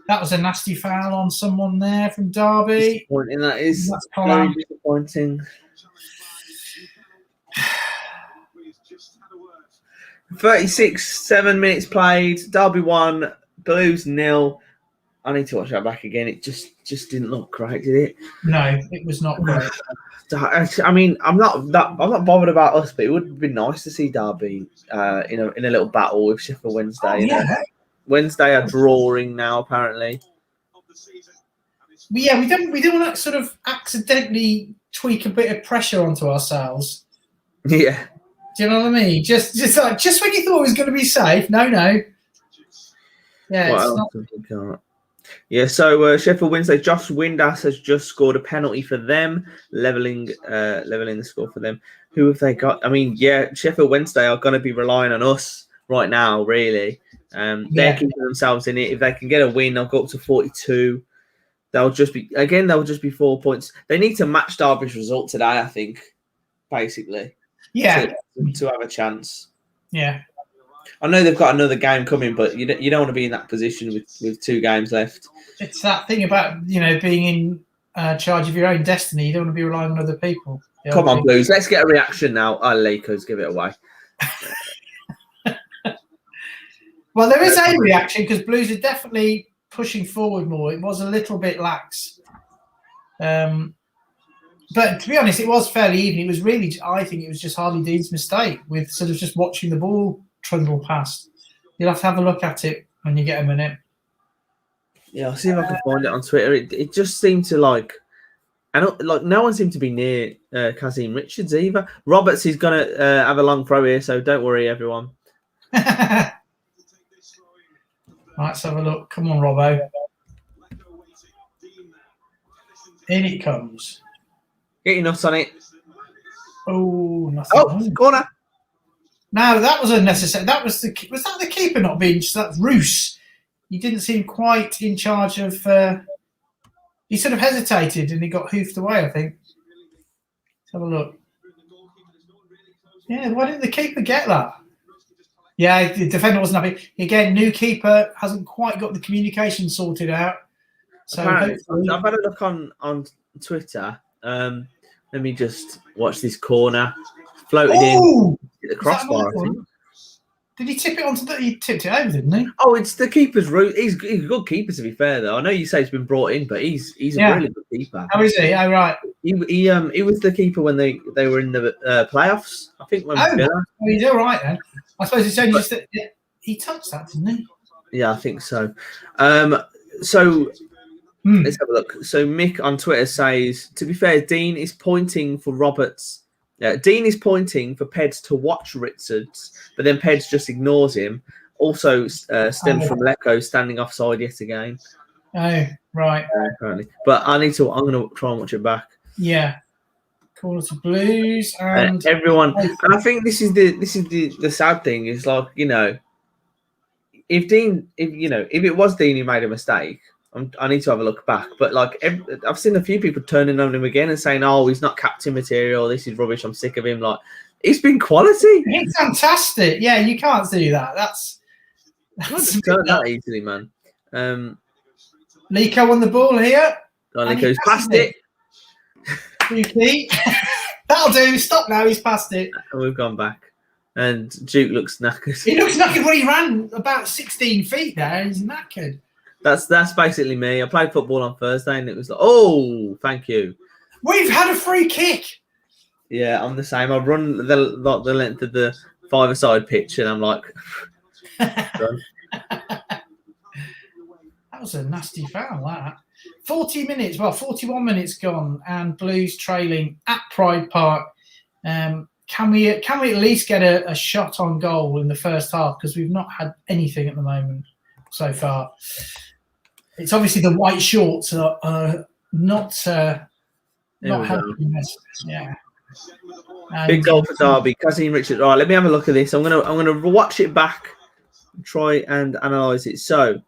That was a nasty foul on someone there from Derby. Disappointing, that is. That's very disappointing. 7 minutes played. Derby 1, Blues 0. I need to watch that back again. It just didn't look great, did it? No, it was not great. I mean, I'm not bothered about us, but it would have been nice to see Derby in a little battle with Sheffield Wednesday. Oh, yeah. Wednesday are drawing now, apparently. But yeah, we don't want to sort of accidentally tweak a bit of pressure onto ourselves. Yeah. Do you know what I mean? Just when you thought it was going to be safe, no. Yeah, it's not. Yeah, so Sheffield Wednesday, Josh Windass has just scored a penalty for them, leveling the score for them. Who have they got? I mean, yeah, Sheffield Wednesday are going to be relying on us right now, really. They're keeping themselves in it. If they can get a win, they'll go up to 42. They'll just be 4 points. They need to match Derby's result today, I think, basically. Yeah. To have a chance. Yeah. I know they've got another game coming, but you don't want to be in that position with 2 games left. It's that thing about, being in charge of your own destiny. You don't want to be relying on other people. Come on, Blues. Let's get a reaction now. Oh, Lakers, give it away. Well, there is a reaction because Blues are definitely pushing forward more. It was a little bit lax. But to be honest, it was fairly even. It was really, I think it was just Harley Dean's mistake with sort of just watching the ball trundle past. You'll have to have a look at it when you get a minute. Yeah, I'll see if I can find it on Twitter. It just seemed to like no one seemed to be near Kazim Richards either. Roberts is going to have a long throw here, so don't worry, everyone. Let's have a look. Come on, Robbo. In it comes. Get your nuts on it. Oh, nothing. Oh, corner. No, that was unnecessary. Was that the keeper not being? That's Roos. He didn't seem quite in charge of. He sort of hesitated and he got hoofed away, I think. Let's have a look. Yeah, why didn't the keeper get that? Yeah, the defender wasn't happy. Again, new keeper hasn't quite got the communication sorted out. So I've had a look on Twitter. Let me just watch this corner. Floated in the crossbar, I think. Did he tip it onto the? He tipped it over, didn't he? Oh, it's the keeper's route. He's a good keeper, to be fair, though. I know you say he's been brought in, but he's a really good keeper. How is he? Oh, right. He was the keeper when they were in the playoffs. I think when he's all right then. I suppose it's only just that he touched that, didn't he? Yeah, I think so. Let's have a look. So Mick on Twitter says, to be fair, Dean is pointing for Roberts. Dean is pointing for Peds to watch Richards, but then Peds just ignores him. Also stems from Lecco standing offside yet again. Oh, right. Apparently. But I'm going to try and watch it back. Yeah. Call to Blues and everyone. And I think this is the sad thing is, like, you know, if it was Dean who made a mistake, I need to have a look back. But like, I've seen a few people turning on him again and saying, "Oh, he's not captain material. This is rubbish. I'm sick of him." Like, he's been quality. He's fantastic. Yeah, you can't do that. That's turn that easily, man. Nico on the ball here. Nico's past it. That'll do. Stop now. He's past it. And we've gone back. And Duke looks knackered. He looks knackered when he ran about 16 feet there. He's knackered. That's basically me. I played football on Thursday and it was like, oh, thank you. We've had a free kick. Yeah, I'm the same. I run the length of the five-a-side pitch and I'm like, done. That was a nasty foul, that. 41 minutes gone and Blues trailing at Pride Park. Can we at least get a shot on goal in the first half? Because we've not had anything at the moment so far. It's obviously the white shorts are not helping us. Yeah. And big goal for Derby. Kazim Richards. All right, let me have a look at this. I'm gonna watch it back, try and analyse it. So,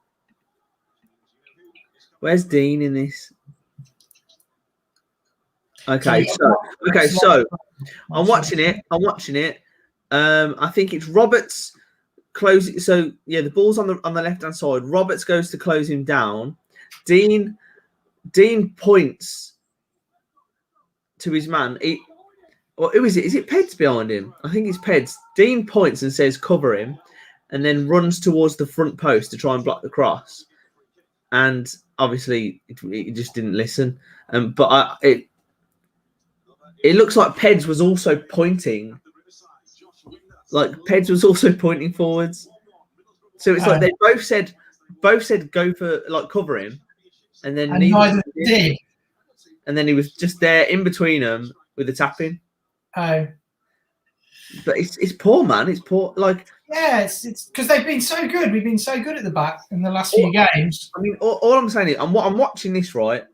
where's Dean in this? Okay, so I'm watching it. I think it's Roberts closing. So yeah, the ball's on the left hand side. Roberts goes to close him down. Dean points to his man. Who is it? Is it Peds behind him? I think it's Peds. Dean points and says cover him, and then runs towards the front post to try and block the cross. And obviously, it just didn't listen. But it looks like Peds was also pointing. Like Peds was also pointing forwards. So it's like they both said go for cover him, and then neither did. And then he was just there in between them with the tapping. Oh, but it's poor, man. It's poor. Like, yeah, it's because they've been so good. We've been so good at the back in the last few games. I mean, all I'm saying is, I'm watching this right.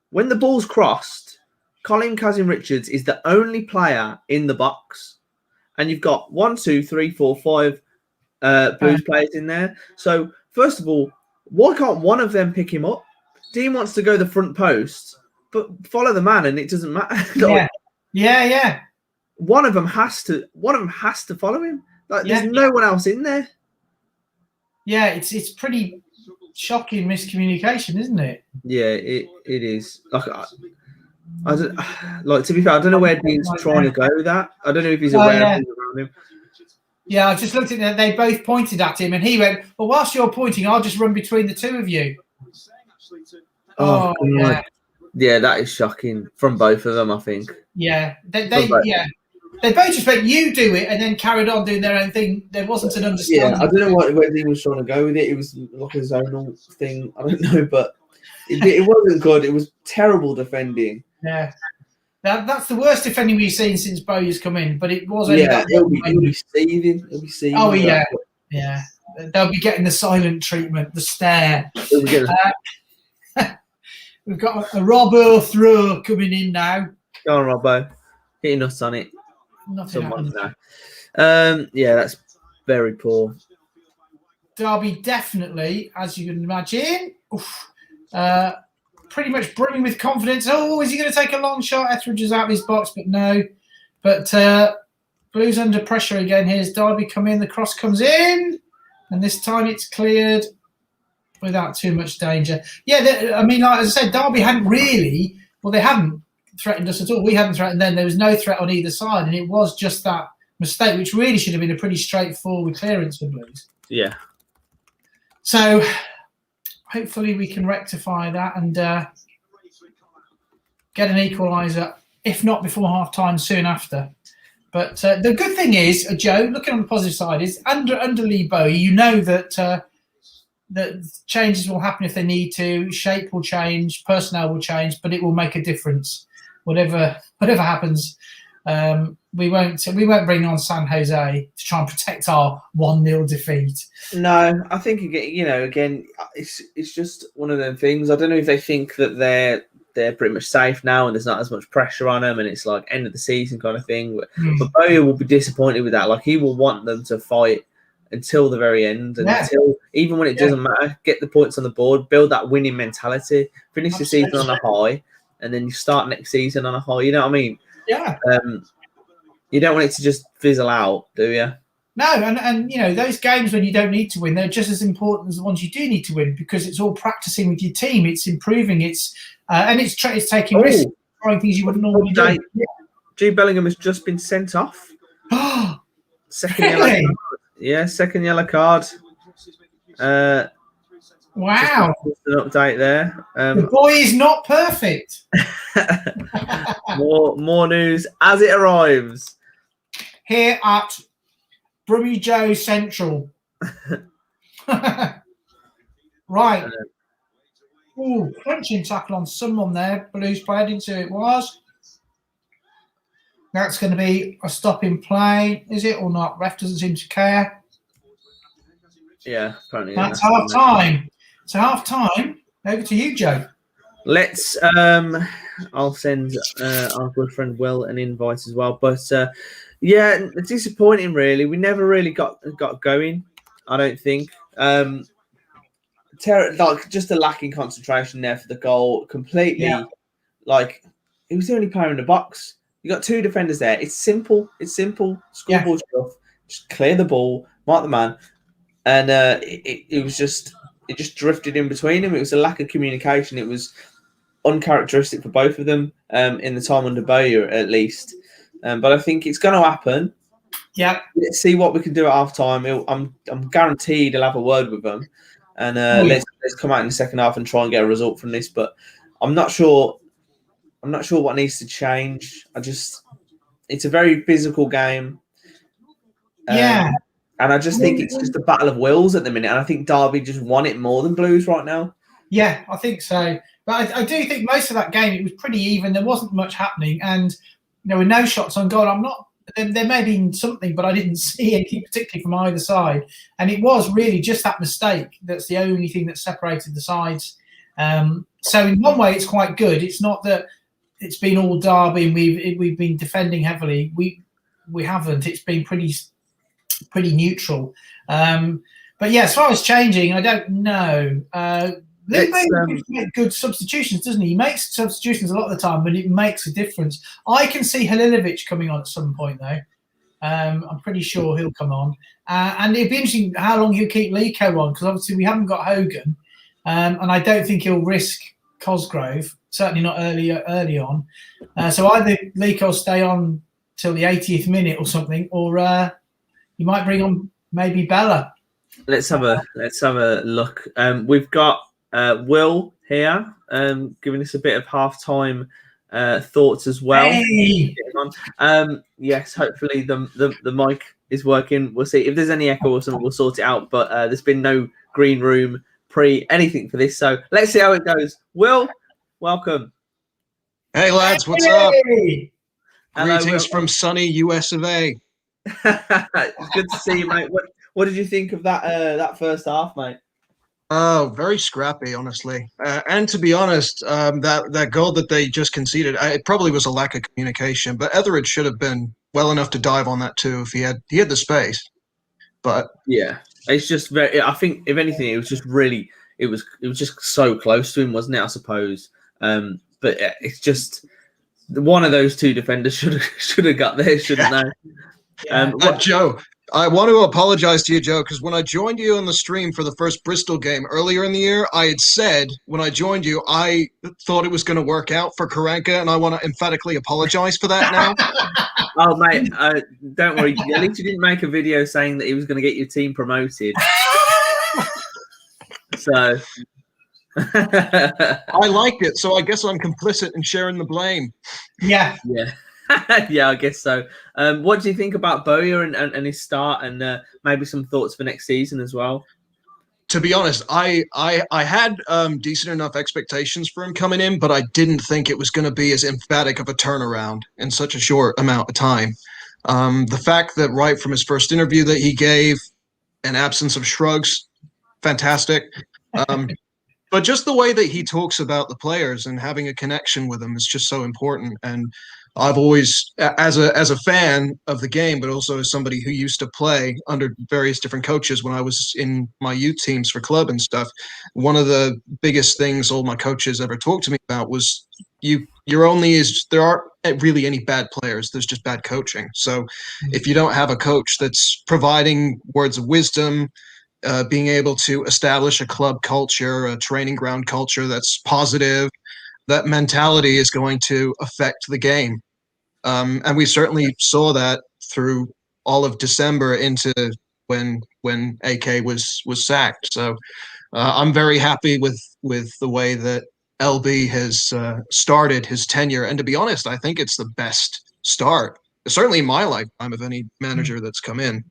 When the ball's crossed, Colin Kazim Richards is the only player in the box, and you've got 1, 2, 3, 4, 5 Blues players in there. So first of all, why can't one of them pick him up? Dean wants to go the front post, but follow the man, and it doesn't matter. Yeah. One of them has to follow him. Like, there's no one else in there. Yeah, it's pretty shocking miscommunication, isn't it? Yeah, it is. Like, I don't, to be fair, I don't know where Dean's trying to go with that. I don't know if he's aware of who's around him. Yeah, I just looked at it. They both pointed at him, and he went, "Well, whilst you're pointing, I'll just run between the two of you." Oh, yeah, yeah, that is shocking from both of them. I think. Yeah, they both just went, "You do it," and then carried on doing their own thing. There wasn't an understanding. Yeah, I don't know where he was trying to go with it. It was like a zonal thing. I don't know, but it wasn't good. It was terrible defending. Yeah. That's the worst defending we've seen since Bowyer's come in, but it was only it'll be seething. It'll be seething. Oh yeah. They'll be getting the silent treatment, the stare. We've got a Robbo throw coming in now. Go on, Robbo. Hitting us on it. Nothing now. Yeah, that's very poor. Derby definitely, as you can imagine, pretty much brimming with confidence. Oh, is he going to take a long shot? Etheridge is out of his box, but no. But Blues under pressure again. Here's Derby come in. The cross comes in, and this time it's cleared without too much danger. Yeah, I mean, like I said, Derby hadn't really. Well, they hadn't threatened us at all. We hadn't threatened them. There was no threat on either side, and it was just that mistake, which really should have been a pretty straightforward clearance for Blues. Yeah. So hopefully we can rectify that and get an equaliser, if not before half-time, soon after. But the good thing is, Joe, looking on the positive side, is under Lee Bowyer, you know that changes will happen if they need to. Shape will change, personnel will change, but it will make a difference. Whatever happens, we won't bring on San Jose to try and protect our 1-0 defeat. No, I think again, it's just one of them things. I don't know if they think that they're pretty much safe now and there's not as much pressure on them and it's like end of the season kind of thing. But Bowyer will be disappointed with that. Like he will want them to fight until the very end and until even when it doesn't matter, get the points on the board, build that winning mentality, finish the season on a high, and then you start next season on a high. You know what I mean? Yeah. You don't want it to just fizzle out, do you? No, and those games when you don't need to win, they're just as important as the ones you do need to win because it's all practicing with your team, it's improving, it's taking risks, trying things you wouldn't normally do. Jude Bellingham has just been sent off. Second yellow card. Yeah, second yellow card. Wow. Just an update there. The boy is not perfect. more news as it arrives. Here at Brummie Joe Central. Right. Ooh, crunching tackle on someone there. Blues played into it was. That's going to be a stop in play, is it or not? Ref doesn't seem to care. Yeah, apparently. That's half time. So half time. Over to you, Joe. Let's. I'll send our good friend Will an invite as well. But yeah, disappointing. Really, we never really got going. I don't think. Like just a lack in concentration there for the goal. Completely, like he was the only player in the box. You got two defenders there. It's simple. Schoolboy stuff. Just clear the ball, mark the man, and it was just. It just drifted in between them. It was a lack of communication. It was uncharacteristic for both of them in the time under Bowyer, at least. But I think it's going to happen. Yeah. Let's see what we can do at half time. I'm guaranteed he'll have a word with them, and let's come out in the second half and try and get a result from this. But I'm not sure. I'm not sure what needs to change. It's a very physical game. And I just think it's just a battle of wills at the minute. And I think Derby just want it more than Blues right now. Yeah, I think so. But I do think most of that game, it was pretty even. There wasn't much happening. And there were no shots on goal. There may have been something, but I didn't see anything particularly from either side. And it was really just that mistake. That's the only thing that separated the sides. So in one way, it's quite good. It's not that it's been all Derby and we've been defending heavily. We haven't. It's been pretty neutral. But yeah, as far as changing, I don't know. Lee makes good substitutions, doesn't he? He makes substitutions a lot of the time, but it makes a difference. I can see Halilovic coming on at some point, though. I'm pretty sure he'll come on. And it'd be interesting how long he'll keep Lico on, because obviously we haven't got Hogan. And I don't think he'll risk Cosgrove, certainly not early on. So either Lico will stay on till the 80th minute or something, or You might bring on maybe Bella. Let's have a look. We've got Will here, giving us a bit of halftime thoughts as well. Hey. Yes, hopefully the mic is working. We'll see if there's any echo or something. We'll sort it out. But there's been no green room anything for this, so let's see how it goes. Will, welcome. Hey lads, what's up? Hello, Greetings Will. from sunny US of A. It's good to see you, mate. What did you think of that first half, mate? Oh, very scrappy, honestly. And to be honest, that goal that they just conceded, it probably was a lack of communication. But Etheridge should have been well enough to dive on that too if he had the space. But yeah, it's just very. I think if anything, it was just really. It was just so close to him, wasn't it? I suppose. But it's just one of those two defenders should have got there, shouldn't they? Joe, I want to apologize to you, Joe, because when I joined you on the stream for the first Bristol game earlier in the year, I had said when I joined you, I thought it was going to work out for Karanka, and I want to emphatically apologize for that now. Oh, mate, don't worry. At least you didn't make a video saying that he was going to get your team promoted. So I liked it, so I guess I'm complicit in sharing the blame. Yeah. Yeah, I guess so. What do you think about Bowyer and his start, and maybe some thoughts for next season as well? To be honest, I had decent enough expectations for him coming in, but I didn't think it was going to be as emphatic of a turnaround in such a short amount of time. The fact that right from his first interview that he gave, an absence of shrugs, fantastic. But just the way that he talks about the players and having a connection with them is just so important. And I've always, as a fan of the game, but also as somebody who used to play under various different coaches when I was in my youth teams for club and stuff, one of the biggest things all my coaches ever talked to me about was there aren't really any bad players. There's just bad coaching. So if you don't have a coach that's providing words of wisdom, being able to establish a club culture, a training ground culture that's positive, that mentality is going to affect the game. And we certainly saw that through all of December into when AK was sacked. So I'm very happy with the way that LB has started his tenure. And to be honest, I think it's the best start, certainly in my lifetime, of any manager that's come in.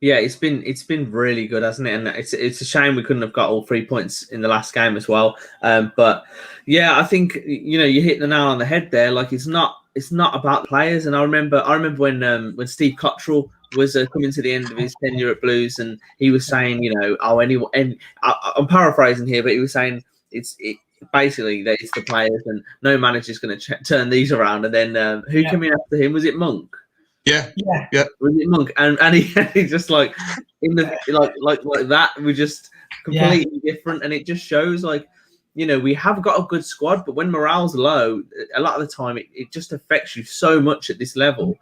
Yeah, it's been really good, hasn't it? And it's a shame we couldn't have got all 3 points in the last game as well. But yeah, I think you hit the nail on the head there. Like it's not about the players. And I remember when Steve Cottrell was coming to the end of his tenure at Blues, and he was saying, I'm paraphrasing here, but he was saying basically that it's the players, and no manager's going to turn these around. And then who came in after him? Was it Monk? Yeah. Was it Monk? And he just like in the like that. We're just completely different, and it just shows we have got a good squad, but when morale's low, a lot of the time it just affects you so much at this level,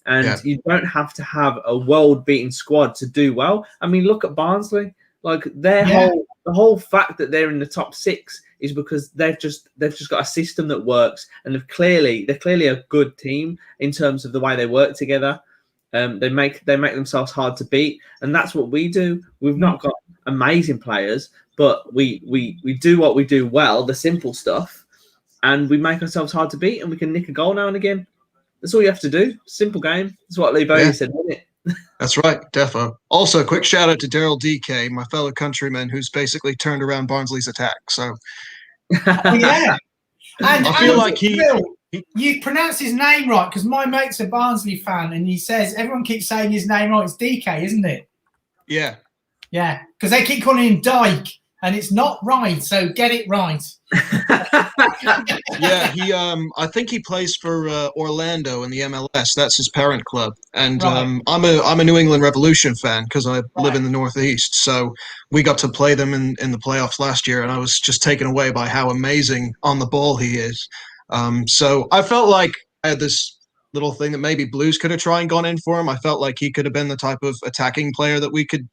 and you don't have to have a world-beating squad to do well. I mean, look at Barnsley. Like the whole fact that they're in the top 6 is because they've just got a system that works, and they're clearly a good team in terms of the way they work together. They make themselves hard to beat, and that's what we do. We've not got amazing players, but we do what we do well, the simple stuff, and we make ourselves hard to beat, and we can nick a goal now and again. That's all you have to do. Simple game. That's what Lee Bowyer said, wasn't it? That's right, defo. Also, quick shout out to Daryl DK, my fellow countryman, who's basically turned around Barnsley's attack. So, yeah, and I feel like you pronounce his name right, because my mate's a Barnsley fan, and he says everyone keeps saying his name right. It's DK, isn't it? Yeah, because they keep calling him Dyke, and it's not right. So get it right. Yeah, he I think he plays for Orlando in the MLS. That's his parent club. And I'm a New England Revolution fan because I live in the Northeast. So we got to play them in the playoffs last year, and I was just taken away by how amazing on the ball he is. So I felt like I had this little thing that maybe Blues could have tried and gone in for him. I felt like he could have been the type of attacking player that we could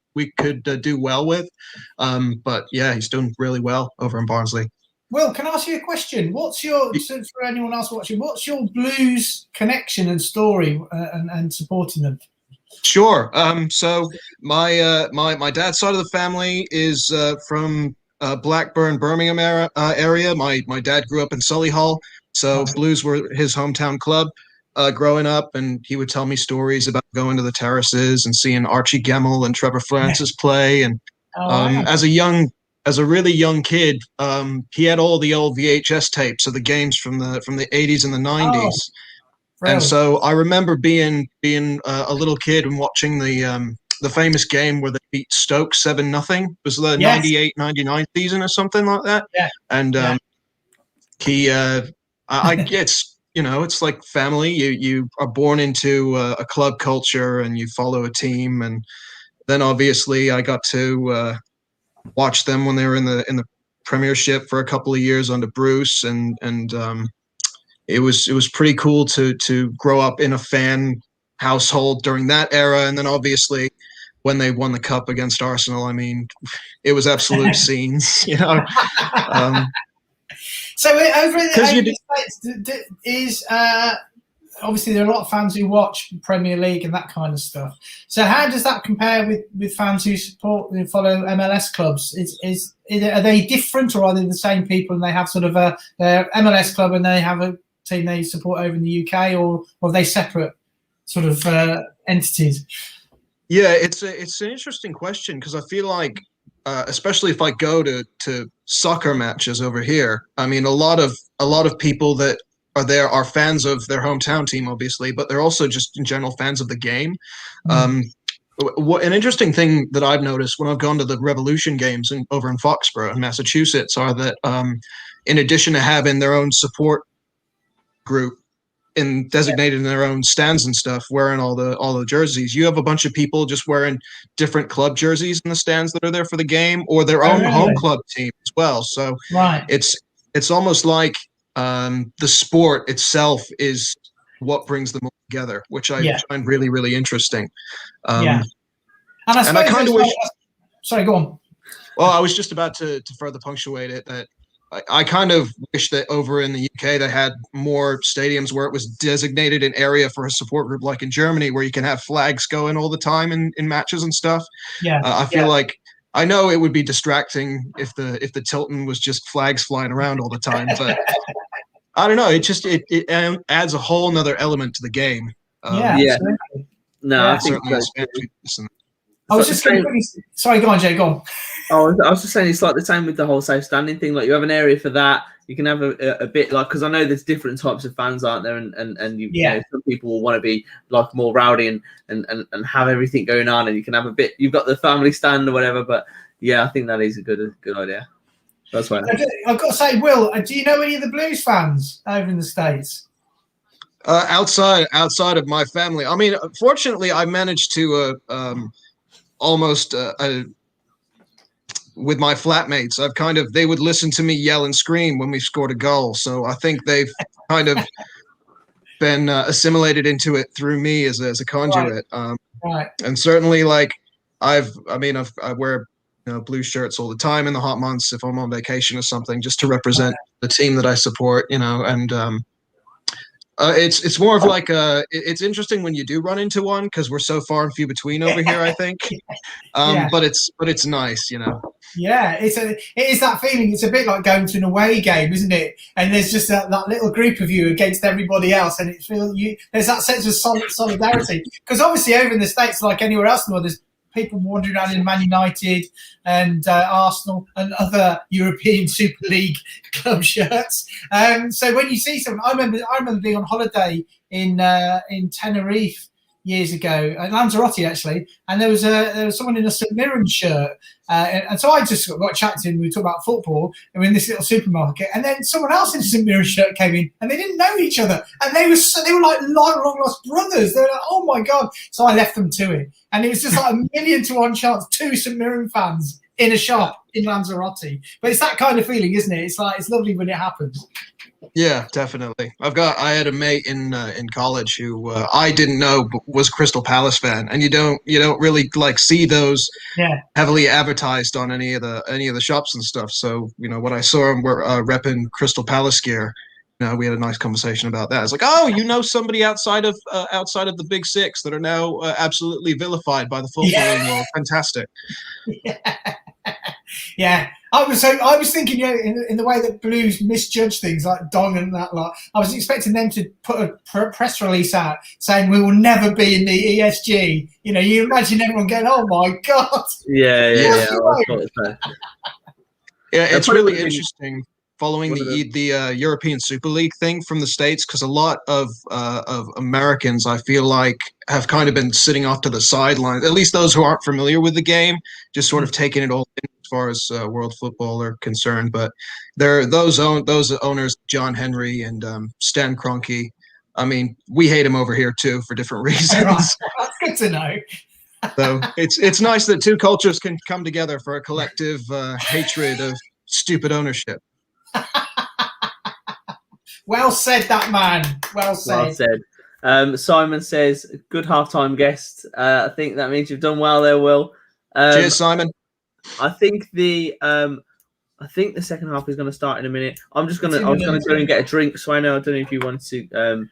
do well with. But yeah, he's doing really well over in Barnsley. Will, can I ask you a question? For anyone else watching, what's your Blues connection and story and supporting them? Sure. So my dad's side of the family is from Blackburn, Birmingham area. My dad grew up in Solihull, so Nice. Blues were his hometown club growing up, and he would tell me stories about going to the terraces and seeing Archie Gemmell and Trevor Francis play. And Oh, wow. as a really young kid, he had all the old VHS tapes of the games from the 80s and the 90s. And Really? so I remember being a little kid and watching the famous game where they beat Stoke 7-0. Was the Yes. 98-99 season or something like that? Yeah. And Yeah. it's it's like family. You are born into a club culture and you follow a team, and then obviously I got to watch them when they were in the Premiership for a couple of years under Bruce, and it was pretty cool to grow up in a fan household during that era, and then obviously when they won the cup against Arsenal, I mean, it was absolute scenes, So over in Because you the States, is obviously there are a lot of fans who watch Premier League and that kind of stuff. So how does that compare with fans who follow MLS clubs? Are they different, or are they the same people and they have sort of their MLS club and they have a team they support over in the UK, or are they separate sort of entities? Yeah, it's an interesting question because I feel like, especially if I go to soccer matches over here, I mean, a lot of people that are there are fans of their hometown team, obviously, but they're also just in general fans of the game. An interesting thing that I've noticed when I've gone to the Revolution games over in Foxborough in Massachusetts are that in addition to having their own support group designated in their own stands and stuff, wearing all the jerseys, you have a bunch of people just wearing different club jerseys in the stands that are there for the game, or their own home club team as well. So it's almost like the sport itself is what brings them all together, which I find really, really interesting. And I kind of wish. Sorry, go on. Well, I was just about to further punctuate it that I kind of wish that over in the UK they had more stadiums where it was designated an area for a support group, like in Germany, where you can have flags going all the time in matches and stuff. I feel like, I know it would be distracting if the Tilton was just flags flying around all the time, but I don't know. It adds a whole nother element to the game. Absolutely. No, I think I was just going to sorry, go on, Jay, go on. Oh, I was just saying it's like the same with the whole safe standing thing. Like you have an area for that. You can have a bit like, because I know there's different types of fans, aren't there? And you know, some people will want to be like more rowdy and have everything going on, and you can have a bit. You've got the family stand or whatever, but yeah, I think that is a good idea. That's fine. I've got to say, Will, do you know any of the Blues fans over in the States? Outside of my family, I mean, fortunately, I managed to almost with my flatmates, they would listen to me yell and scream when we scored a goal. So I think they've kind of been assimilated into it through me as a conduit. Right. And certainly, like I wear blue shirts all the time in the hot months if I'm on vacation or something, just to represent the team that I support. And it's more of like it's interesting when you do run into one because we're so far and few between over here, I think. But it's nice, Yeah, it is that feeling. It's a bit like going to an away game, isn't it? And there's just that little group of you against everybody else, and there's that sense of solidarity. Because obviously over in the States, like anywhere else in the world, there's people wandering around in Man United and Arsenal and other European Super League club shirts. So when you see someone, I remember being on holiday in Tenerife years ago, at Lanzarote actually, and there was someone in a St Mirren shirt, and so I just got chatting to him. We talked about football, and we're in this little supermarket, and then someone else in a St Mirren shirt came in, and they didn't know each other, and they were like long lost brothers. They were like, oh my god! So I left them to it, and it was just like 1,000,000 to 1 chance, 2 St Mirren fans in a shop in Lanzarote. But it's that kind of feeling, isn't it? It's like, it's lovely when it happens. Yeah, definitely. I had a mate in college who I didn't know was a Crystal Palace fan, and you don't really like see those heavily advertised on any of the shops and stuff. So when I saw him repping Crystal Palace gear, we had a nice conversation about that. It's like, oh, somebody outside of the Big Six that are now absolutely vilified by the footballing world. Fantastic. Yeah. I was thinking, in the way that Blues misjudge things like Dong and that lot. I was expecting them to put a press release out saying we will never be in the ESG. You imagine everyone going, "Oh my god!" Yeah. I thought so. Yeah, it's really interesting following the European Super League thing from the States, because a lot of Americans, I feel like, have kind of been sitting off to the sidelines, at least those who aren't familiar with the game, just sort of taking it all in as far as world football are concerned. But there are those owners, John Henry and Stan Kroenke. I mean, we hate him over here too for different reasons. Right. That's good to know. So it's nice that two cultures can come together for a collective hatred of stupid ownership. Well said, that man. Well said. Simon says, good halftime guest. I think that means you've done well there, Will. Cheers, Simon. I think the second half is going to start in a minute. I was going to go and get a drink. So I don't know if you wanted to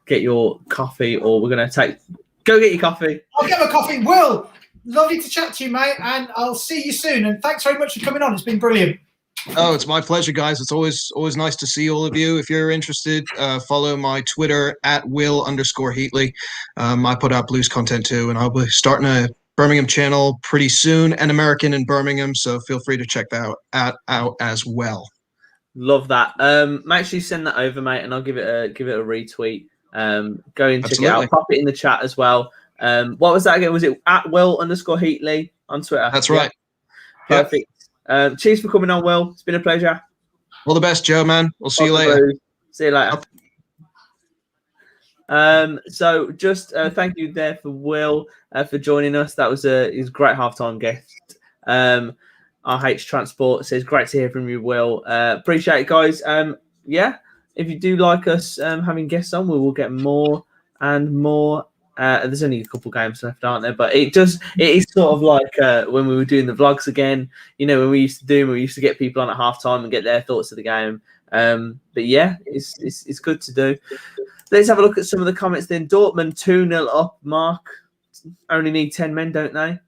get your coffee, or we're going to go get your coffee. I'll get my coffee. Will, lovely to chat to you, mate, and I'll see you soon. And thanks very much for coming on. It's been brilliant. Oh, it's my pleasure, guys. It's always nice to see all of you. If you're interested, follow my Twitter at Will_Heatley. I put out Blues content too, and I'll be starting a Birmingham channel pretty soon, an American in Birmingham. So feel free to check that out as well. Love that. Make sure you send that over, mate, and I'll give it a retweet. Go and check it out. Pop it in the chat as well. What was that again? Was it at Will_Heatley on Twitter? That's right. Perfect. Yep. Cheers for coming on, Will. It's been a pleasure. All the best, Joe, man. We'll see you later. See you later. So just thank you there for Will for joining us. That was a great halftime guest. RH Transport says, great to hear from you, Will. Appreciate it, guys. If you do like us having guests on, we will get more and more. There's only a couple games left, aren't there? But it is sort of like when we were doing the vlogs again, when we used to get people on at halftime and get their thoughts of the game. But yeah, it's good to do. Let's have a look at some of the comments then. Dortmund 2-0 up, Mark. Only need 10 men, don't they?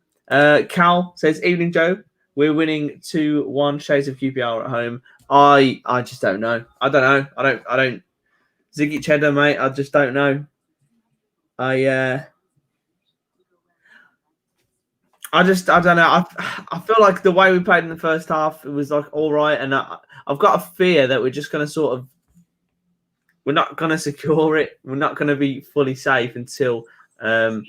Cal says, evening, Joe. We're winning 2-1. Shades of QPR at home. I just don't know. I don't Ziggy Cheddar, mate. I just don't know. I don't know. I feel like the way we played in the first half, it was like all right, and I've got a fear that we're just going to we're not going to secure it. We're not going to be fully safe until the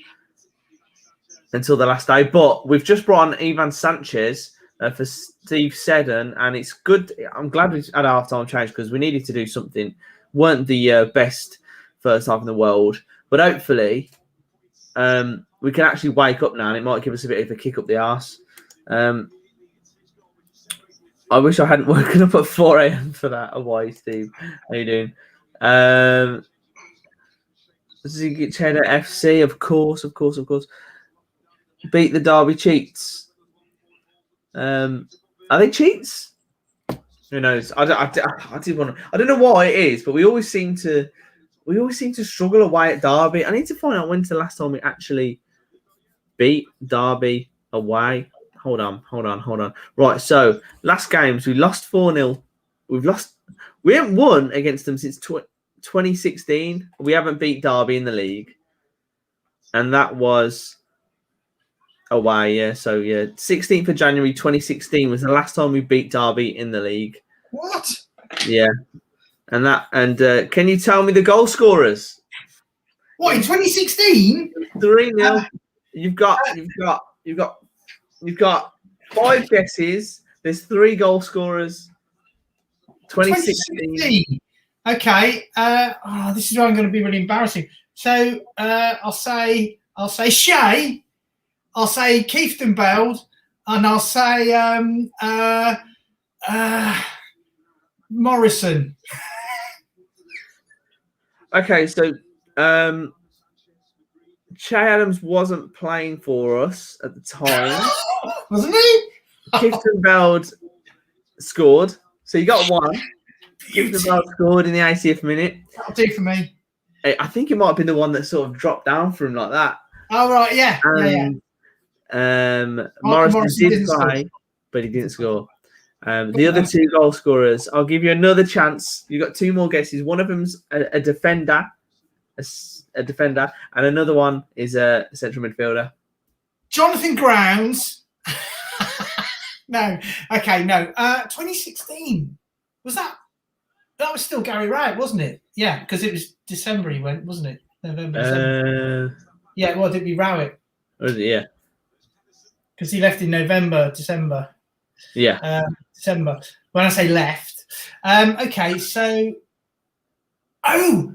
last day. But we've just brought on Ivan Sanchez for Steve Seddon, and it's good. I'm glad we had a half-time change because we needed to do something. Weren't the best first half in the world, but hopefully we can actually wake up now, and it might give us a bit of a kick up the arse. I wish I hadn't woken up at 4 a.m. for that. Oh, why, Steve? How you doing? Ziggy Cheddar FC, of course. Beat the Derby cheats. Are they cheats? Who knows? I don't know what it is, but we always seem to struggle away at Derby. I need to find out when's the last time we actually beat Derby away. Hold on. Right, so last games we lost 4-0. We haven't won against them since 2016. We haven't beat Derby in the league, and that was away. Yeah, so yeah, 16th of January 2016 was the last time we beat Derby in the league. What? Yeah. And can you tell me the goal scorers? What, in 2016? 3-0. You've got 5 guesses. There's 3 goal scorers. 2016. Okay. This is where I'm going to be really embarrassing. So I'll say Shay. I'll say Kieftenbeld, and I'll say Morrison. Okay, so Che Adams wasn't playing for us at the time. Wasn't he? Kieftenbeld scored, so you got 1. Gives the goal scored in the 80th minute. That'll do for me. I think it might have been the one that sort of dropped down for him like that. Oh, right, yeah. Morrison did try, but he didn't score. The other 2 goal scorers, I'll give you another chance. You've got 2 more guesses. One of them's a defender, a defender, and another one is a central midfielder. Jonathan Grounds. No. Okay, no. 2016. Was that? That was still Gary Wright, wasn't it? Yeah, because it was December he went, wasn't it? November, December. Yeah, well, did it be Rowett? Was it? Yeah. Because he left in November, December. Yeah. December. When I say left. Okay, so... Oh!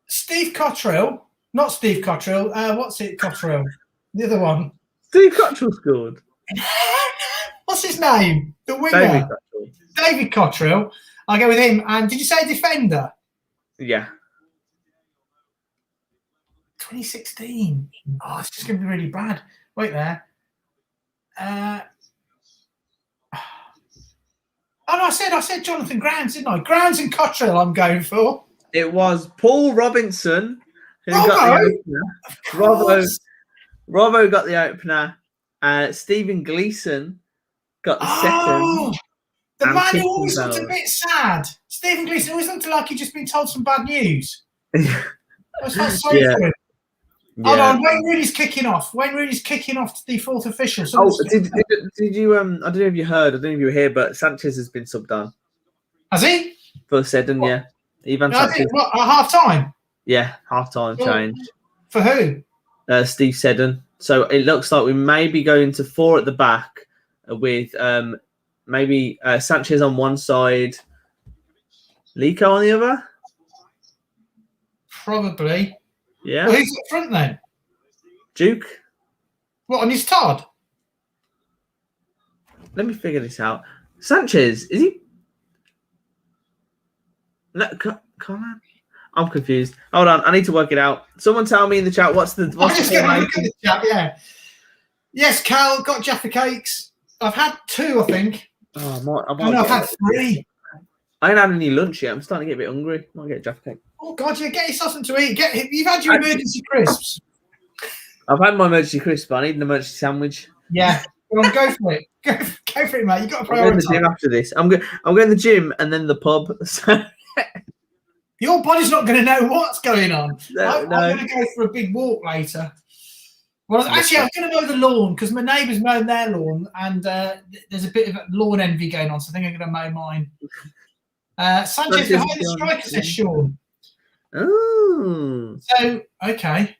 Steve Cottrell. Not Steve Cottrell. What's it, Cottrell? The other one. Steve Cottrell scored. What's his name? The winger. David Cottrell. I'll go with him. And did you say defender? Yeah. 2016. Oh, it's just going to be really bad. Wait there. Oh no, I said Jonathan Grounds, didn't I? Grounds and Cottrell I'm going for. It was Paul Robinson who got the opener. Robbo got the opener. Stephen Gleeson got the second. The man who always looked a bit sad. Stephen Gleeson always looked like he'd just been told some bad news. I was like, sorry for him. Yeah. Hold on, Wayne Rooney's kicking off. Wayne Rooney's kicking off to the 4th official. So did you? I don't know if you heard. I don't know if you were here, but Sanchez has been subbed on. Has he? For Seddon, yeah. Ivan Sanchez. What, at half time? Yeah, half time change. For who? Steve Seddon. So it looks like we may be going to 4 at the back with maybe Sanchez on one side, Lico on the other. Probably. Yeah. Well, who's at front then? Duke. What, on his Todd? Let me figure this out. Sanchez, is he? No, Colin? I'm confused. Hold on, I need to work it out. Someone tell me in the chat what's the. I'm just going to look at the chat. Yeah. Yes, Cal got Jaffa Cakes. I've had 2, I think. I've had 3. I ain't had any lunch yet. I'm starting to get a bit hungry. I might get a Jaffa Cake. Oh God, yeah, get yourself something to eat. You've had your emergency crisps. I've had my emergency crisp, but I need an emergency sandwich. Yeah, well, go for it. Go for it, mate. You got to prioritize. I'm going to the gym after this. I'm going to the gym and then the pub. So your body's not going to know what's going on. No. I'm going to go for a big walk later. Well, actually, I'm going to mow the lawn because my neighbour's mowing their lawn, and there's a bit of lawn envy going on. So I think I'm going to mow mine. Sanchez behind the striker, says Sean. Oh. So, okay.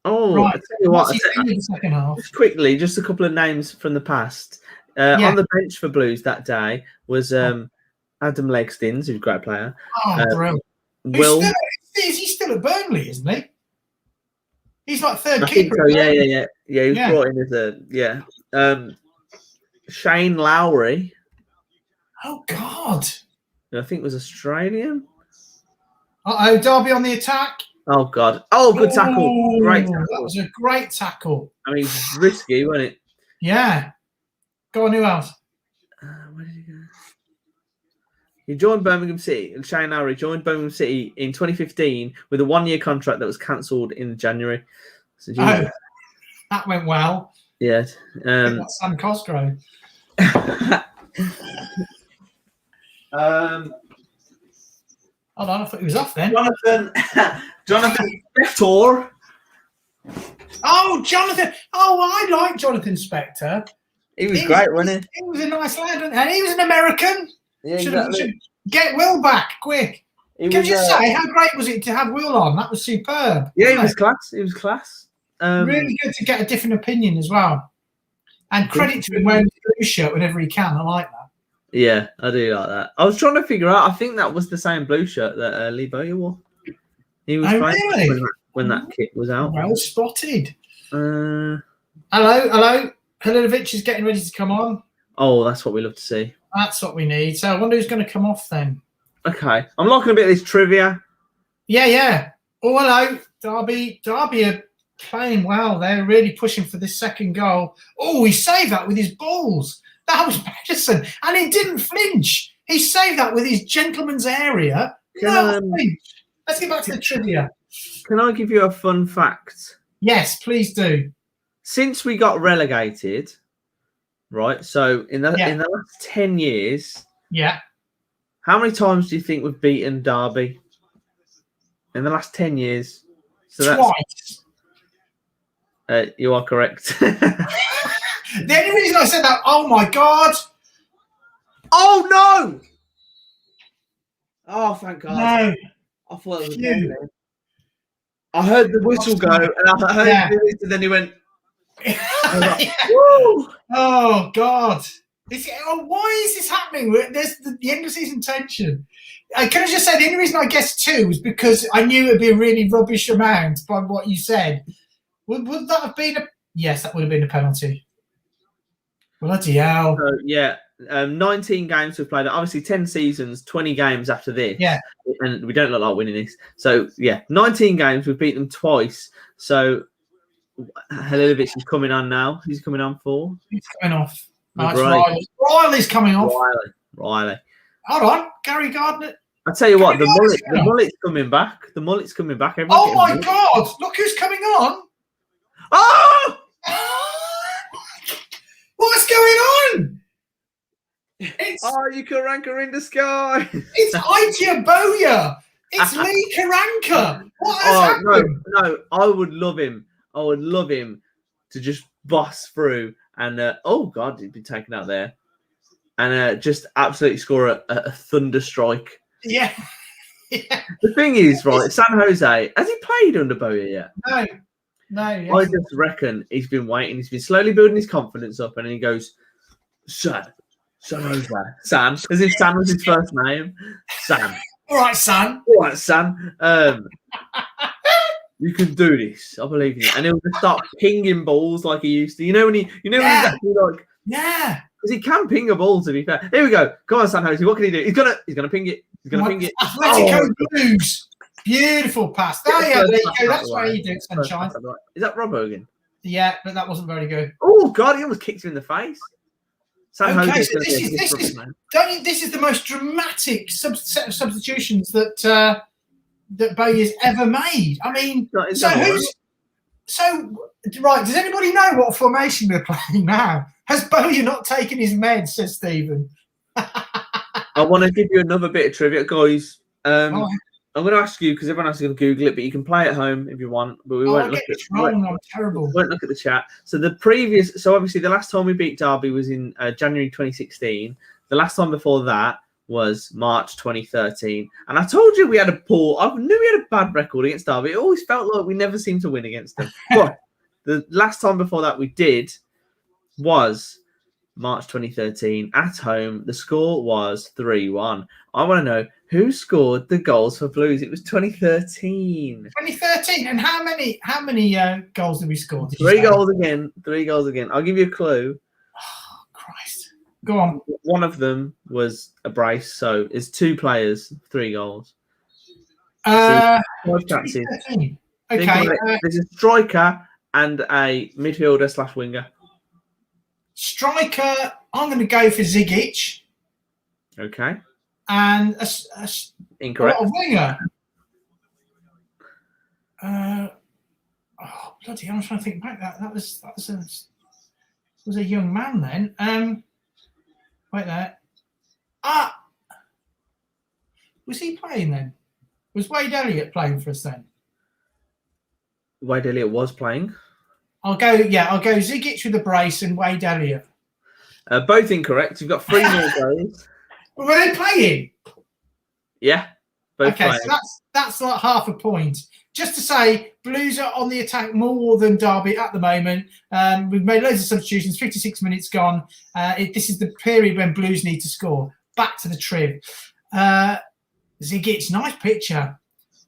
Oh, right. I tell you what. In the second half? Just quickly, just a couple of names from the past. On the bench for Blues that day was Adam Legstins, who's a great player. Oh, brilliant. Is he still at Burnley, isn't he? He's like third keeper. So, yeah. He was brought in as Shane Lowry. Oh, God. I think was Australian. Derby on the attack. Oh, God. Oh, good tackle. Great tackle. That was a great tackle. I mean, it was risky, wasn't it? Yeah. Go on, who else? Where did he go? He joined Birmingham City. Shane Lowry joined Birmingham City in 2015 with a 1-year contract that was cancelled in January. So, that went well. Yeah. Sam Cosgrove. Hold on, I thought he was off then. Jonathan Spector. Oh, Jonathan. Oh, I like Jonathan Spector. He was great, wasn't he? He was a nice lad, and he was an American. Yeah, exactly. Should get Will back, quick. Can you say, how great was it to have Will on? That was superb. Yeah, he was class. He was class. Really good to get a different opinion as well. And credit to him wearing the blue shirt whenever he can. I like that. Yeah, I do like that. I was trying to figure out. I think that was the same blue shirt that Lee Bowyer wore. He was really? when that kit was out. Well spotted. Hello. Halilovic is getting ready to come on. Oh, that's what we love to see. That's what we need. So I wonder who's going to come off then. Okay, I'm liking a bit of this trivia. Yeah. Oh, hello, Derby. Derby are playing well. They're really pushing for this second goal. Oh, he saved that with his balls. That was Patterson, and he didn't flinch. He saved that with his gentleman's area. No, let's get back to the trivia. Can I give you a fun fact? Yes, please do. Since we got relegated, right? So in the last 10 years, how many times do you think we've beaten Derby in the last 10 years? So Twice. You are correct. The only reason I said that, oh my God. Oh no! Oh, thank God. No. I thought it was a I heard the whistle go, and I heard the whistle, and then he went. Like, woo! Oh God! Why is this happening? There's the end of season tension. Can I just say the only reason I guessed 2 was because I knew it would be a really rubbish amount by what you said. Would that have been a? Yes, that would have been a penalty. Bloody hell! So, 19 games we've played. Obviously, 10 seasons, 20 games after this. Yeah. And we don't look like winning this. So, 19 games. We've beat them twice. So, Halilovic is coming on now. Who's coming on for? He's coming off. Riley's coming off. Riley. Hold on. Gary Gardner. I tell you what, the mullet's coming back. The mullet's coming back. Oh, my God. Look who's coming on. Oh! What's going on? You Karanka in the sky. It's Itia Bowyer. It's Lee Karanka. What has happened? No, I would love him. I would love him to just bust through and oh God, he'd be taken out there and just absolutely score a thunder strike. Yeah. The thing is, right, San Jose, has he played under Bowyer yet? No. I just reckon he's been waiting. He's been slowly building his confidence up, and then he goes, San Jose, San, as if San was his first name. San. All right, San. You can do this. I believe in you. And he'll just start pinging balls like he used to. You know when he's actually like, because he can ping a ball. To be fair, here we go. Come on, San Jose. What can he do? He's gonna ping it. He's gonna ping it. Atletico Blues. Beautiful pass. There you go. That's why you do it, sunshine. Is that Rob Hogan? Yeah, but that wasn't very good. Oh God, he almost kicked him in the face. Okay, so this is the most dramatic set of substitutions that Bowyer's ever made. I mean, does anybody know what formation we're playing now? Has Bowyer not taken his meds, says Stephen? I want to give you another bit of trivia, guys. I'm going to ask you because everyone else is going to Google it, but you can play at home if you want. But we won't look at it. I'm terrible. We won't look at the chat. So obviously the last time we beat Derby was in January 2016. The last time before that was March 2013. And I told you we had I knew we had a bad record against Derby. It always felt like we never seemed to win against them. But the last time before that we did was March 2013 at home. The score was 3-1. I want to know who scored the goals for Blues. It was 2013. 2013, and how many goals did we score? Three goals again. I'll give you a clue. Oh Christ! Go on. One of them was a brace, so it's 2 players, 3 goals. 5 chances. Okay. There's a striker and a midfielder / winger. Striker, I'm going to go for Zigic. Okay. And incorrect. A winger. Bloody hell, I'm trying to think back. That was a young man then. Wait there. Was he playing then? Was Wade Elliott playing for us then? Wade Elliott was playing. I'll go Zigic with the brace and Wade Elliott. Both incorrect. You've got 3 more goals. Were they playing? Yeah. Both playing. So that's like half a point. Just to say, Blues are on the attack more than Derby at the moment. We've made loads of substitutions. 56 minutes gone. This is the period when Blues need to score. Back to the trib. Zigic, nice picture.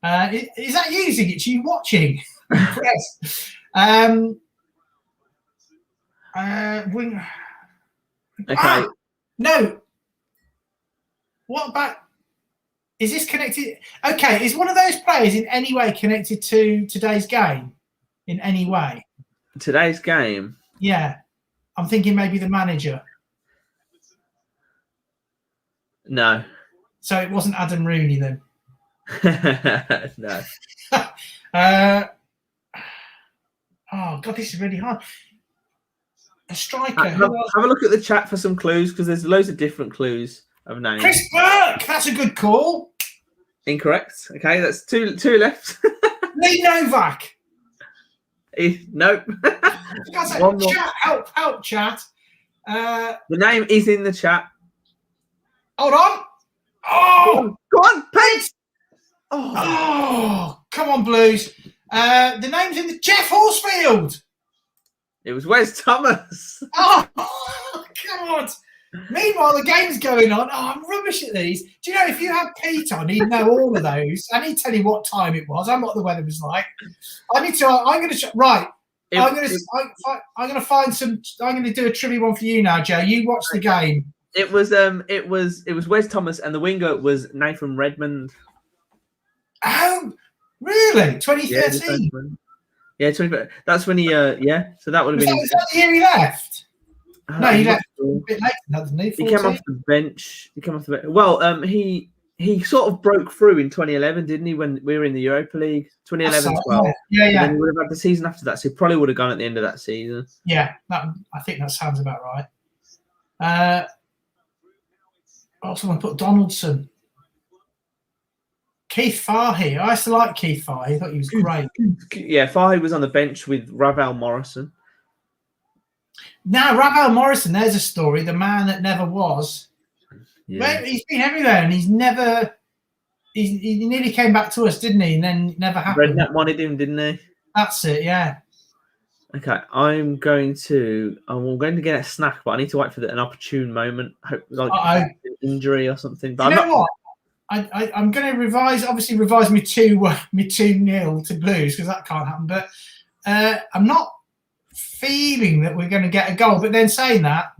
Is that you, Zigic? Are you watching? Impressed. Okay. No. What about? Is this connected? Okay. Is one of those players in any way connected to today's game? In any way? Today's game? Yeah. I'm thinking maybe the manager. No. So it wasn't Adam Rooney then. No. Oh God, this is really hard. A striker. Have a look at the chat for some clues, because there's loads of different clues of names. Chris Burke. That's a good call. Incorrect. Okay, that's two left. Lee Novak. Nope. One more. Chat, help, chat. The name is in the chat. Hold on. Oh, go on, Pete. Oh, come on, Blues. The name's in the Jeff Horsfield. It was Wes Thomas. Oh, God. Meanwhile, the game's going on. Oh, I'm rubbish at these. Do you know, if you had Pete on, he'd know all of those, and he'd tell you what time it was and what the weather was like. I'm going to find some. I'm going to do a trivia one for you now, Joe. You watch the game. It was Wes Thomas, and the winger was Nathan Redmond. Oh, really? 2013. Yeah, 2013. That's when he. So that would have been. Was that the year he left? No, he left a bit later, doesn't he? 14? He came off the bench. Well, he sort of broke through in 2011, didn't he? When we were in the Europa League, 2011-12. Yeah. And then he would have had the season after that, so he probably would have gone at the end of that season. Yeah, I think that sounds about right. Someone put Donaldson. Keith Fahey. I used to like Keith Fahey. I thought he was great. Yeah, Fahey was on the bench with Ravel Morrison. Now, Ravel Morrison, there's a story. The man that never was. Yeah. He's been everywhere, and he's never. He nearly came back to us, didn't he? And then it never happened. Redknapp wanted him, didn't he? That's it. Yeah. Okay, I'm going to get a snack, but I need to wait for an opportune moment. Hope like an injury or something. But you know what? I'm going to revise my 2-0 to Blues, because that can't happen. But I'm not feeling that we're going to get a goal. But then saying that,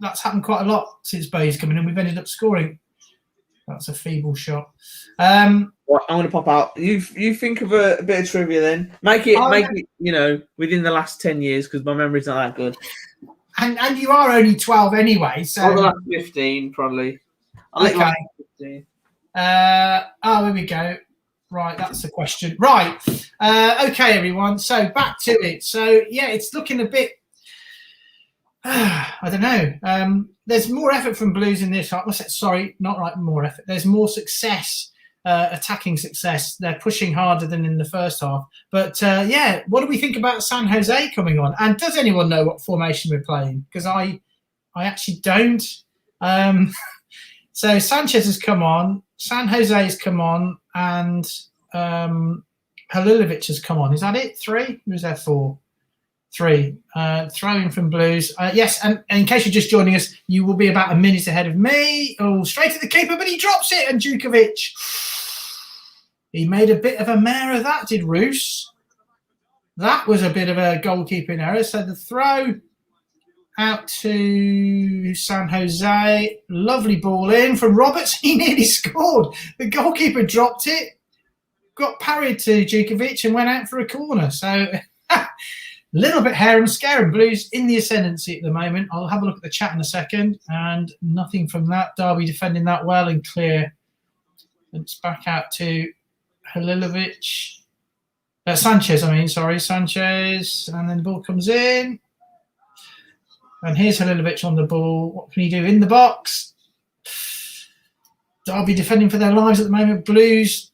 that's happened quite a lot since Bowyer's coming in. We've ended up scoring. That's a feeble shot. Well, I'm going to pop out. You think of a bit of trivia then. Make it within the last 10 years, because my memory's not that good. And you are only 12 anyway, so the last 15 probably. Okay. Here we go. Right, that's the question. Right. Okay, everyone. So back to it. So yeah, it's looking a bit. I don't know. There's more effort from Blues in this. Sorry, not right. More effort. There's more success, attacking success. They're pushing harder than in the first half. But what do we think about San Jose coming on? And does anyone know what formation we're playing? Because I actually don't. So Sanchez has come on, San Jose has come on, and Halilovic has come on. Is that it? 3? Who's there 4? 3. Throwing from Blues. Yes, and in case you're just joining us, you will be about a minute ahead of me. Oh, straight to the keeper, but he drops it, and Djukovic. He made a bit of a mare of that, did Roos. That was a bit of a goalkeeping error. So the throw out to San Jose. Lovely ball in from Roberts. He nearly scored. The goalkeeper dropped it, got parried to Djukovic, and went out for a corner. So a little bit hair and scare, and Blues in the ascendancy at the moment. I'll have a look at the chat in a second, and nothing from that. Derby defending that well and clear. It's back out to Halilovic. Sanchez, Sanchez. And then the ball comes in. And here's Halilovic on the ball. What can he do in the box? Derby defending for their lives at the moment. Blues